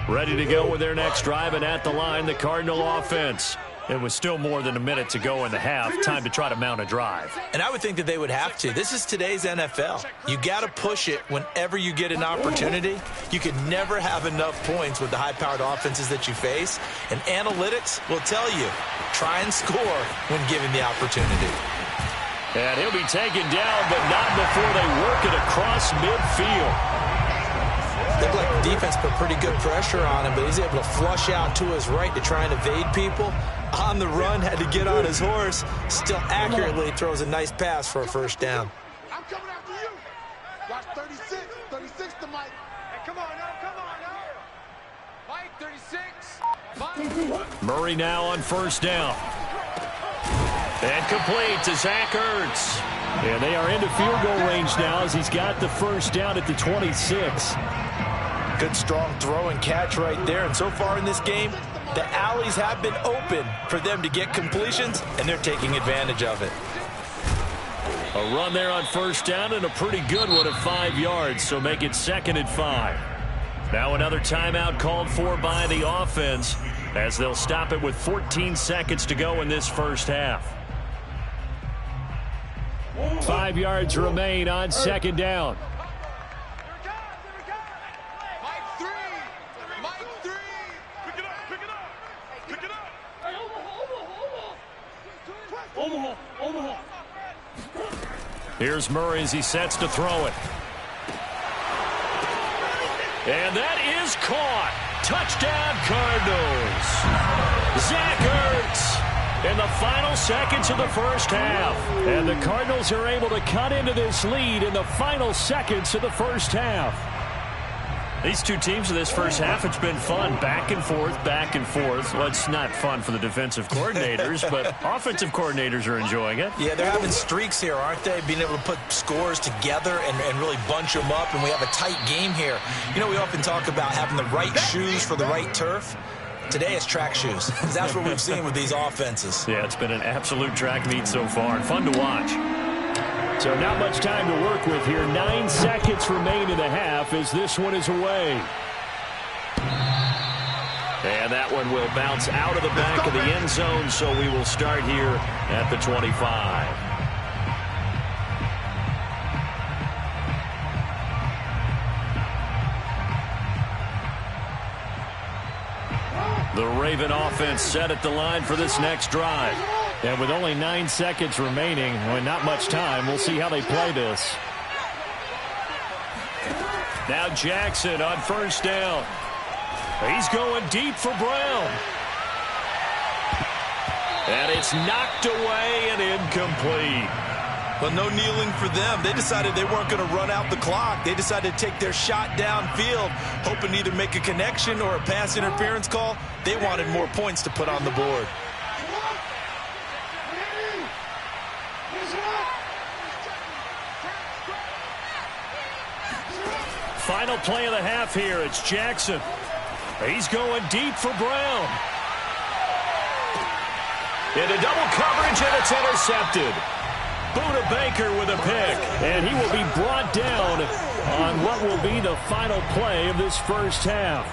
Ready to go with their next drive, and at the line, the Cardinal offense. It was still more than a minute to go in the half. Time to try to mount a drive. And I would think that they would have to. This is today's NFL. You got to push it whenever you get an opportunity. You can never have enough points with the high-powered offenses that you face. And analytics will tell you, try and score when given the opportunity. And he'll be taken down, but not before they work it across midfield. Looked like the defense put pretty good pressure on him, but he's able to flush out to his right to try and evade people. On the run, had to get on his horse. Still accurately throws a nice pass for a 1st down. I'm coming after you. Watch 36. 36 to Mike. Hey, come on now. Mike, 36. Mike. Murray now on 1st down. And complete to Zach Ertz. And they are into field goal range now as he's got the 1st down at the 26. Good strong throw and catch right there. And so far in this game, the alleys have been open for them to get completions, and they're taking advantage of it. A run there on 1st down and a pretty good one at 5 yards, so make it 2nd and 5. Now another timeout called for by the offense as they'll stop it with 14 seconds to go in this 1st half. 5 yards remain on 2nd down. Here's Murray as he sets to throw it. And that is caught. Touchdown, Cardinals. Zach Ertz in the final seconds of the 1st half. And the Cardinals are able to cut into this lead in the final seconds of the 1st half. These two teams in this first half, it's been fun. Back and forth, back and forth. Well, it's not fun for the defensive coordinators, but offensive coordinators are enjoying it. Yeah, they're having streaks here, aren't they? Being able to put scores together and really bunch them up, and we have a tight game here. You know, we often talk about having the right shoes for the right turf. Today it's track shoes, because that's what we've seen with these offenses. Yeah, it's been an absolute track meet so far, and fun to watch. So not much time to work with here. 9 seconds remain in the half as this one is away. And that one will bounce out of the back of the end zone, so we will start here at the 25. The Raven offense set at the line for this next drive. And with only 9 seconds remaining, well, not much time, we'll see how they play this. Now Jackson on first down. He's going deep for Brown. And it's knocked away and incomplete. Well, no kneeling for them. They decided they weren't going to run out the clock. They decided to take their shot downfield, hoping to either make a connection or a pass interference call. They wanted more points to put on the board. Final play of the half here. It's Jackson. He's going deep for Brown. Into double coverage, and it's intercepted. Buda Baker with a pick. And he will be brought down on what will be the final play of this first half.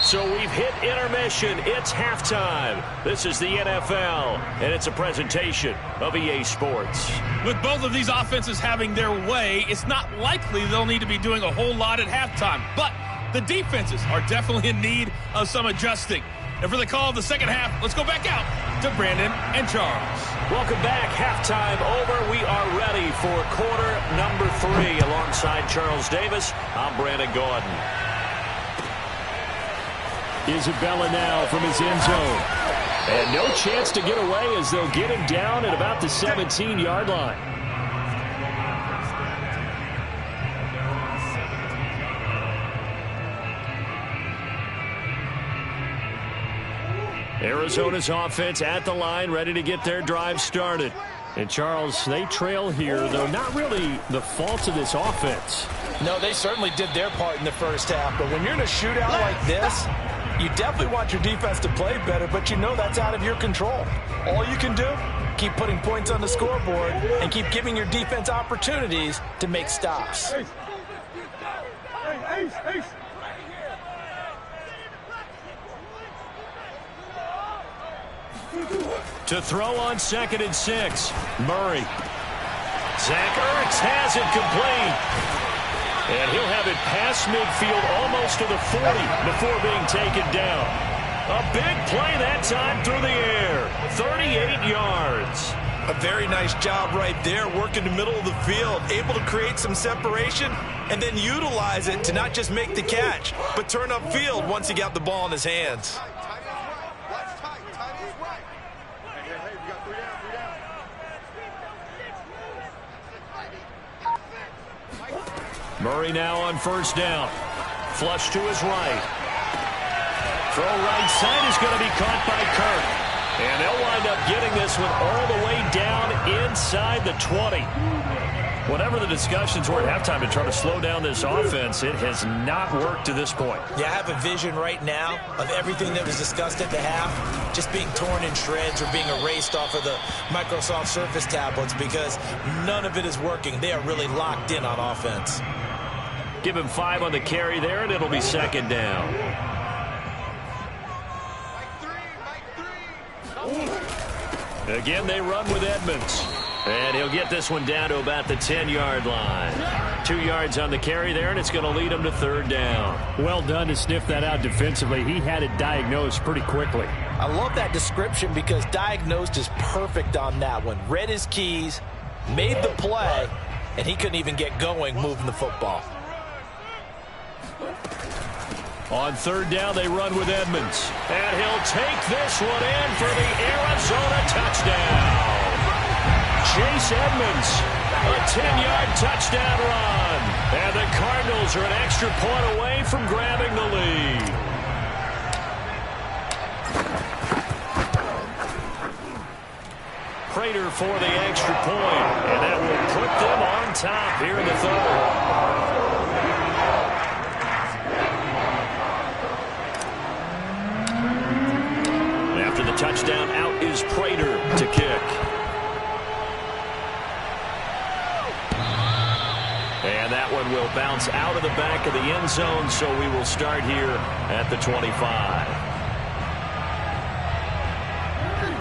So we've hit intermission. It's halftime. This is the NFL, and it's a presentation of EA Sports. With both of these offenses having their way, it's not likely they'll need to be doing a whole lot at halftime. But the defenses are definitely in need of some adjusting. And for the call of the second half, let's go back out to Brandon and Charles. Welcome back. Halftime over. We are ready for quarter number 3. Alongside Charles Davis, I'm Brandon Gordon. Isabella now from his end zone. And no chance to get away as they'll get him down at about the 17-yard line. Arizona's offense at the line, ready to get their drive started. And, Charles, they trail here, though not really the fault of this offense. No, they certainly did their part in the first half. But when you're in a shootout like this, you definitely want your defense to play better, but you know that's out of your control. All you can do, keep putting points on the scoreboard and keep giving your defense opportunities to make stops. To throw on 2nd and 6. Murray. Zach Ertz has it complete. And he'll have it past midfield almost to the 40 before being taken down. A big play that time through the air. 38 yards. A very nice job right there, working the middle of the field, able to create some separation and then utilize it to not just make the catch, but turn upfield once he got the ball in his hands. Murray now on first down. Flush to his right. Throw right side is going to be caught by Kirk. And they'll wind up getting this one all the way down inside the 20. Whatever the discussions were at halftime to try to slow down this offense, it has not worked to this point. Yeah, I have a vision right now of everything that was discussed at the half just being torn in shreds or being erased off of the Microsoft Surface tablets because none of it is working. They are really locked in on offense. Give him 5 on the carry there, and it'll be 2nd down. Again, they run with Edmonds. And he'll get this one down to about the 10-yard line. 2 yards on the carry there, and it's going to lead him to 3rd down. Well done to sniff that out defensively. He had it diagnosed pretty quickly. I love that description because diagnosed is perfect on that one. Read his keys, made the play, and he couldn't even get going moving the football. On 3rd down, they run with Edmonds. And he'll take this one in for the Arizona touchdown. Chase Chase Edmonds. A 10-yard touchdown run. And the Cardinals are an extra point away from grabbing the lead. Prater for the extra point, and that will put them on top here in the third. After the touchdown, out is Prater to kick. And that one will bounce out of the back of the end zone, so we will start here at the 25.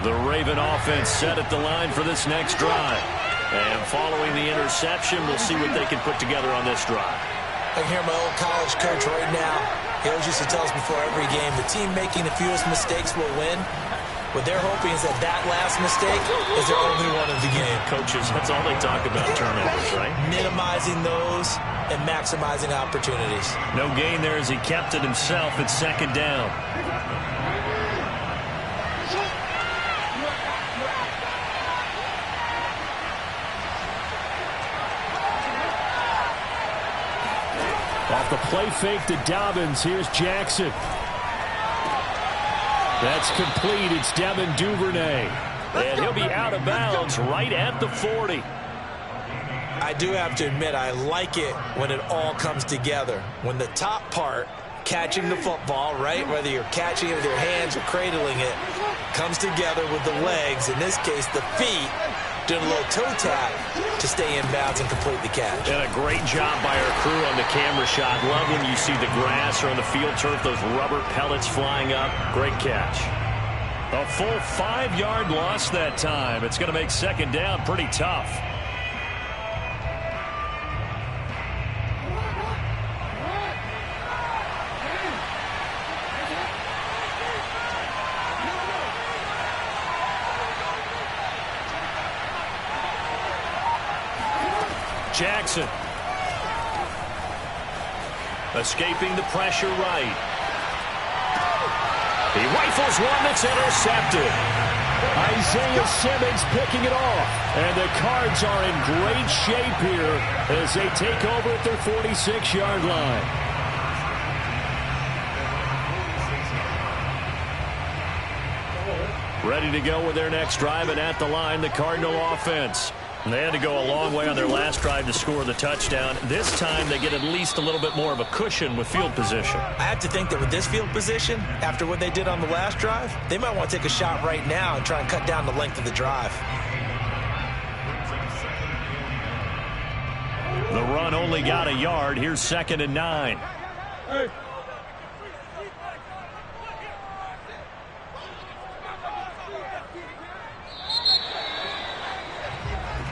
The Raven offense set at the line for this next drive. And following the interception, we'll see what they can put together on this drive. I can hear my old college coach right now. He always used to tell us before every game, the team making the fewest mistakes will win. What they're hoping is that last mistake is their only one of the game. Coaches, that's all they talk about, turnovers, right? Minimizing those and maximizing opportunities. No gain there as he kept it himself at second down. Off the play fake to Dobbins, here's Jackson. That's complete. It's Devin Duvernay. And he'll be out of bounds right at the 40. I do have to admit, I like it when it all comes together. When the top part, catching the football, right, whether you're catching it with your hands or cradling it, comes together with the legs, in this case the feet, doing a little toe tap to stay in bounds and complete the catch. And a great job by our crew on the camera shot. Love when you see the grass or on the field turf, those rubber pellets flying up. Great catch. A full 5-yard loss that time. It's going to make second down pretty tough. Jackson. Escaping the pressure right. He rifles one that's intercepted. Isaiah Simmons picking it off. And the Cards are in great shape here as they take over at their 46-yard line. Ready to go with their next drive, and at the line, the Cardinal offense. And they had to go a long way on their last drive to score the touchdown. This time, they get at least a little bit more of a cushion with field position. I have to think that with this field position, after what they did on the last drive, they might want to take a shot right now and try and cut down the length of the drive. The run only got a yard. Here's 2nd and 9. Hey.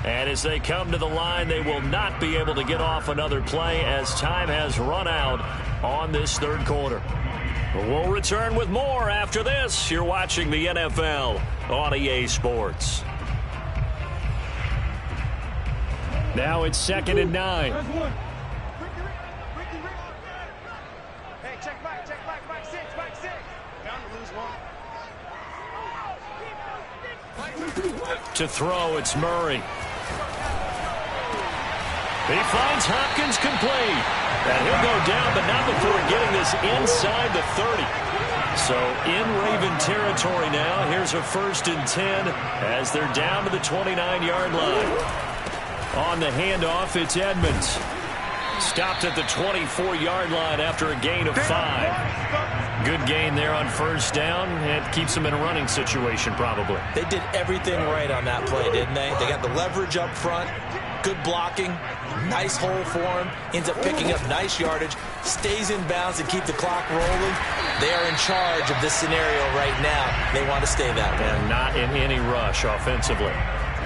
And as they come to the line, they will not be able to get off another play as time has run out on this third quarter. We'll return with more after this. You're watching the NFL on EA Sports. Now it's 2nd and 9. Hey, check back, six. Down to lose one. To throw, it's Murray. He finds Hopkins complete. And he'll go down, but not before getting this inside the 30. So in Raven territory now. Here's a 1st and 10 as they're down to the 29-yard line. On the handoff, it's Edmonds. Stopped at the 24-yard line after a gain of 5. Good gain there on 1st down. It keeps them in a running situation probably. They did everything right on that play, didn't they? They got the leverage up front, good blocking, nice hole for him, ends up picking up nice yardage, stays in bounds and keep the clock rolling. They are in charge of this scenario right now. They want to stay that way. And not in any rush offensively.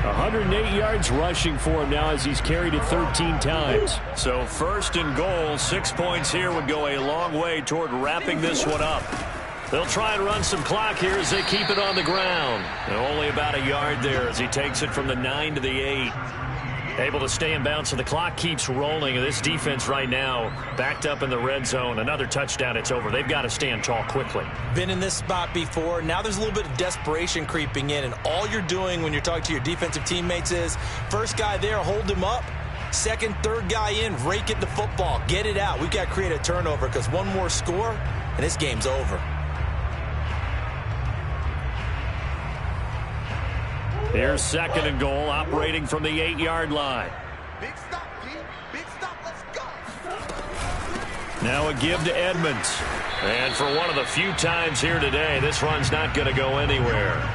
108 yards rushing for him now as he's carried it 13 times. So 1st and goal, 6 points here would go a long way toward wrapping this one up. They'll try and run some clock here as they keep it on the ground. And only about a yard there as he takes it from the 9 to the 8. Able to stay in bounds, so the clock keeps rolling. And this defense right now backed up in the red zone. Another touchdown, it's over. They've got to stand tall quickly. Been in this spot before. Now there's a little bit of desperation creeping in, and all you're doing when you're talking to your defensive teammates is first guy there, hold him up. Second, third guy in, rake at the football. Get it out. We've got to create a turnover because one more score, and this game's over. Here's 2nd and goal, operating from the 8-yard line. Big stop, G. Big stop. Let's go. Now a give to Edmonds. And for one of the few times here today, this run's not going to go anywhere.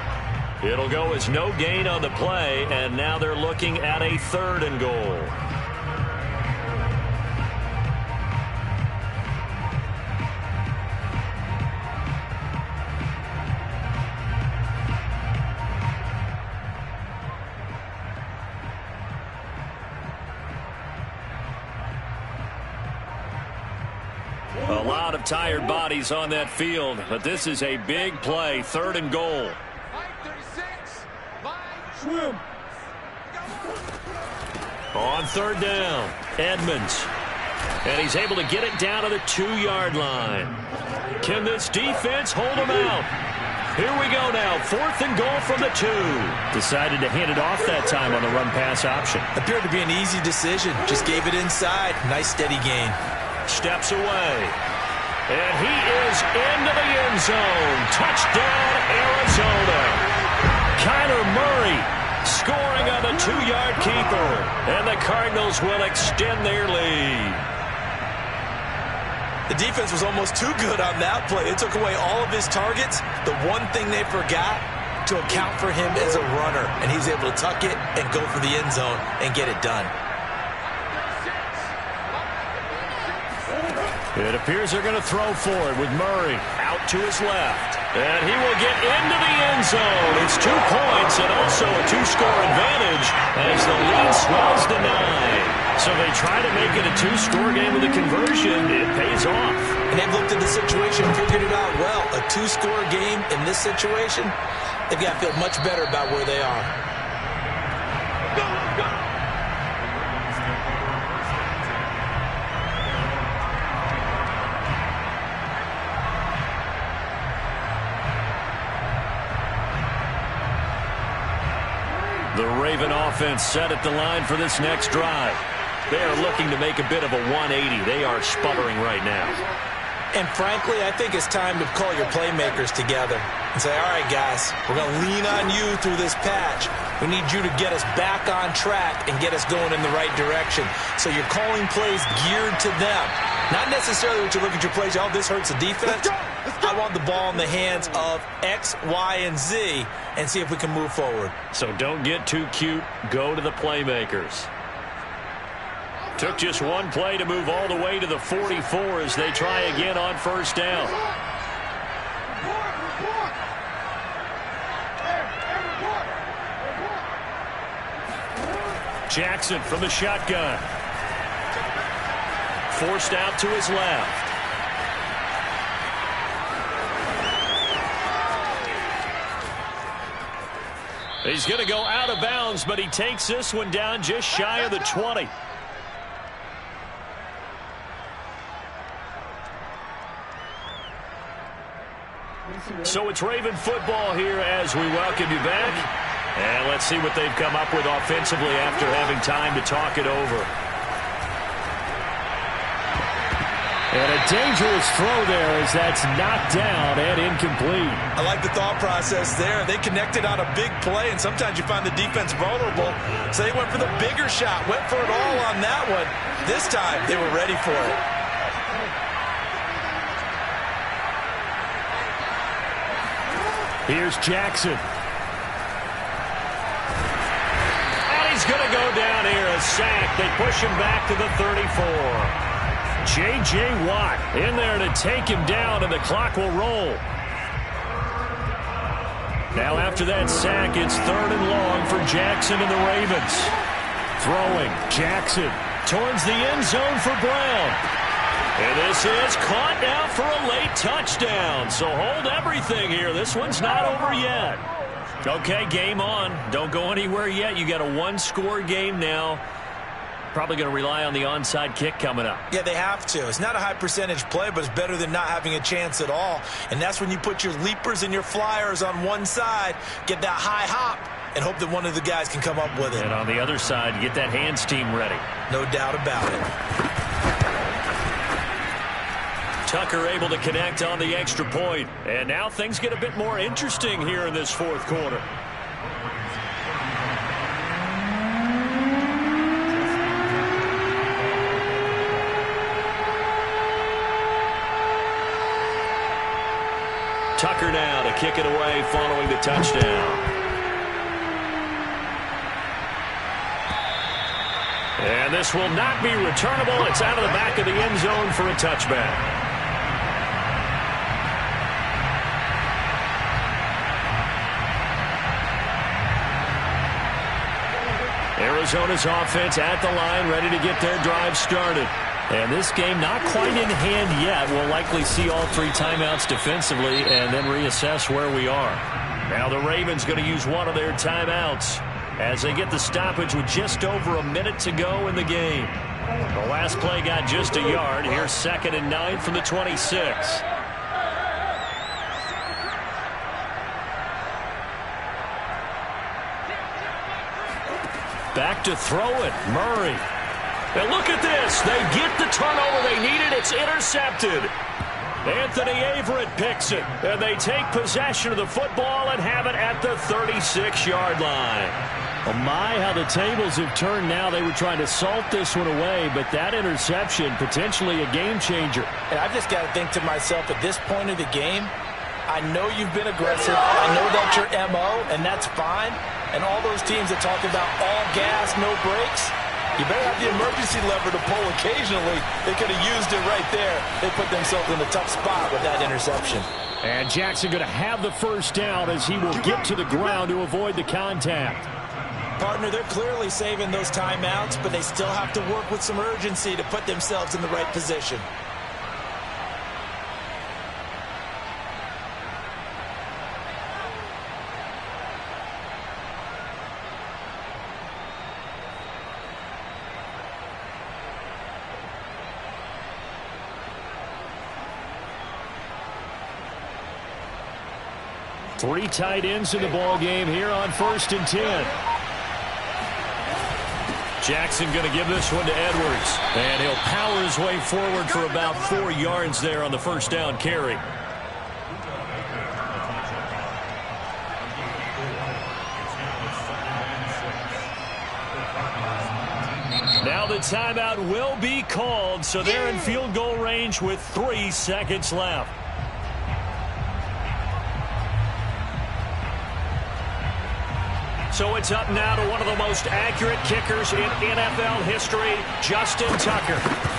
It'll go as no gain on the play, and now they're looking at a 3rd and goal. A lot of tired bodies on that field, but this is a big play, 3rd and goal. 36. Swim. On 3rd down, Edmonds. And he's able to get it down to the 2-yard line. Can this defense hold him out? Here we go now, 4th and goal from the 2. Decided to hand it off that time on the run-pass option. Appeared to be an easy decision. Just gave it inside. Nice steady gain. Steps away. And he is into the end zone. Touchdown, Arizona. Kyler Murray scoring on the 2-yard keeper. And the Cardinals will extend their lead. The defense was almost too good on that play. It took away all of his targets. The one thing they forgot, to account for him as a runner. And he's able to tuck it and go for the end zone and get it done. It appears they're going to throw for it with Murray out to his left. And he will get into the end zone. It's 2 points and also a 2-score advantage as the lead swells to 9. So they try to make it a 2-score game with a conversion. It pays off. And they've looked at the situation and figured it out well. A 2-score game in this situation, they've got to feel much better about where they are. The Raven offense set at the line for this next drive. They are looking to make a bit of a 180. They are sputtering right now. And frankly, I think it's time to call your playmakers together and say, all right, guys, we're going to lean on you through this patch. We need you to get us back on track and get us going in the right direction. So you're calling plays geared to them. Not necessarily what you look at your plays, oh, this hurts the defense. I want the ball in the hands of X, Y, and Z and see if we can move forward. So don't get too cute. Go to the playmakers. Took just one play to move all the way to the 44 as they try again on 1st down. Jackson from the shotgun. Forced out to his left. He's going to go out of bounds, but he takes this one down just shy of the 20. So it's Raven football here as we welcome you back. And let's see what they've come up with offensively after having time to talk it over. And a dangerous throw there as that's knocked down and incomplete. I like the thought process there. They connected on a big play, and sometimes you find the defense vulnerable. So they went for the bigger shot, went for it all on that one. This time, they were ready for it. Here's Jackson. And he's going to go down here, a sack. They push him back to the 34. J.J. Watt in there to take him down, and the clock will roll. Now after that sack, it's 3rd and long for Jackson and the Ravens. Throwing, Jackson towards the end zone for Brown. And this is caught now for a late touchdown. So hold everything here. This one's not over yet. Okay, game on. Don't go anywhere yet. You got a one-score game now. Probably going to rely on the onside kick coming up. Yeah, they have to. It's not a high percentage play, but it's better than not having a chance at all. And that's when you put your leapers and your flyers on one side, get that high hop, and hope that one of the guys can come up with it. And on the other side, get that hands team ready. No doubt about it. Tucker able to connect on the extra point. And now things get a bit more interesting here in this fourth quarter. Tucker now to kick it away following the touchdown. And this will not be returnable. It's out of the back of the end zone for a touchback. Arizona's offense at the line, ready to get their drive started. And this game not quite in hand yet. We'll likely see all three timeouts defensively and then reassess where we are. Now the Ravens going to use one of their timeouts as they get the stoppage with just over a minute to go in the game. The last play got just a yard. Here's 2nd and 9 from the 26. Back to throw it, Murray. And look at this. They get the turnover they needed. It's intercepted. Anthony Averett picks it. And they take possession of the football and have it at the 36-yard line. Oh my, how the tables have turned now. They were trying to salt this one away, but that interception, potentially a game changer. And I've just got to think to myself, at this point of the game, I know you've been aggressive. I know that's your MO, and that's fine. And all those teams that talk about all gas, no brakes, you better have the emergency lever to pull occasionally. They could have used it right there. They put themselves in a tough spot with that interception. And Jackson going to have the first down as he will get to the ground to avoid the contact. Partner, they're clearly saving those timeouts, but they still have to work with some urgency to put themselves in the right position. Three tight ends in the ball game here on 1st and 10. Jackson going to give this one to Edwards. And he'll power his way forward for about 4 yards there on the first down carry. Now the timeout will be called, so they're in field goal range with 3 seconds left. So it's up now to one of the most accurate kickers in NFL history, Justin Tucker.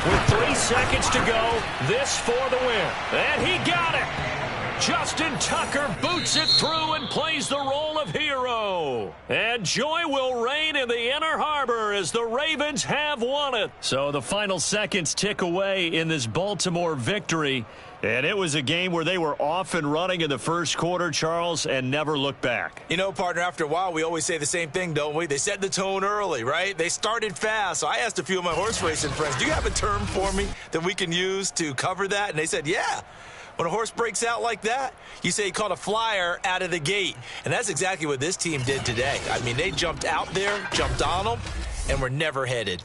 With 3 seconds to go, this for the win. And he got it. Justin Tucker boots it through and plays the role of hero. And joy will reign in the Inner Harbor as the Ravens have won it. So the final seconds tick away in this Baltimore victory. And it was a game where they were off and running in the first quarter, Charles, and never looked back. You know, partner, after a while, we always say the same thing, don't we? They set the tone early, right? They started fast. So I asked a few of my horse racing friends, do you have a term for me that we can use to cover that? And they said, yeah. When a horse breaks out like that, you say he caught a flyer out of the gate. And that's exactly what this team did today. I mean, they jumped out there, jumped on them, and were never headed.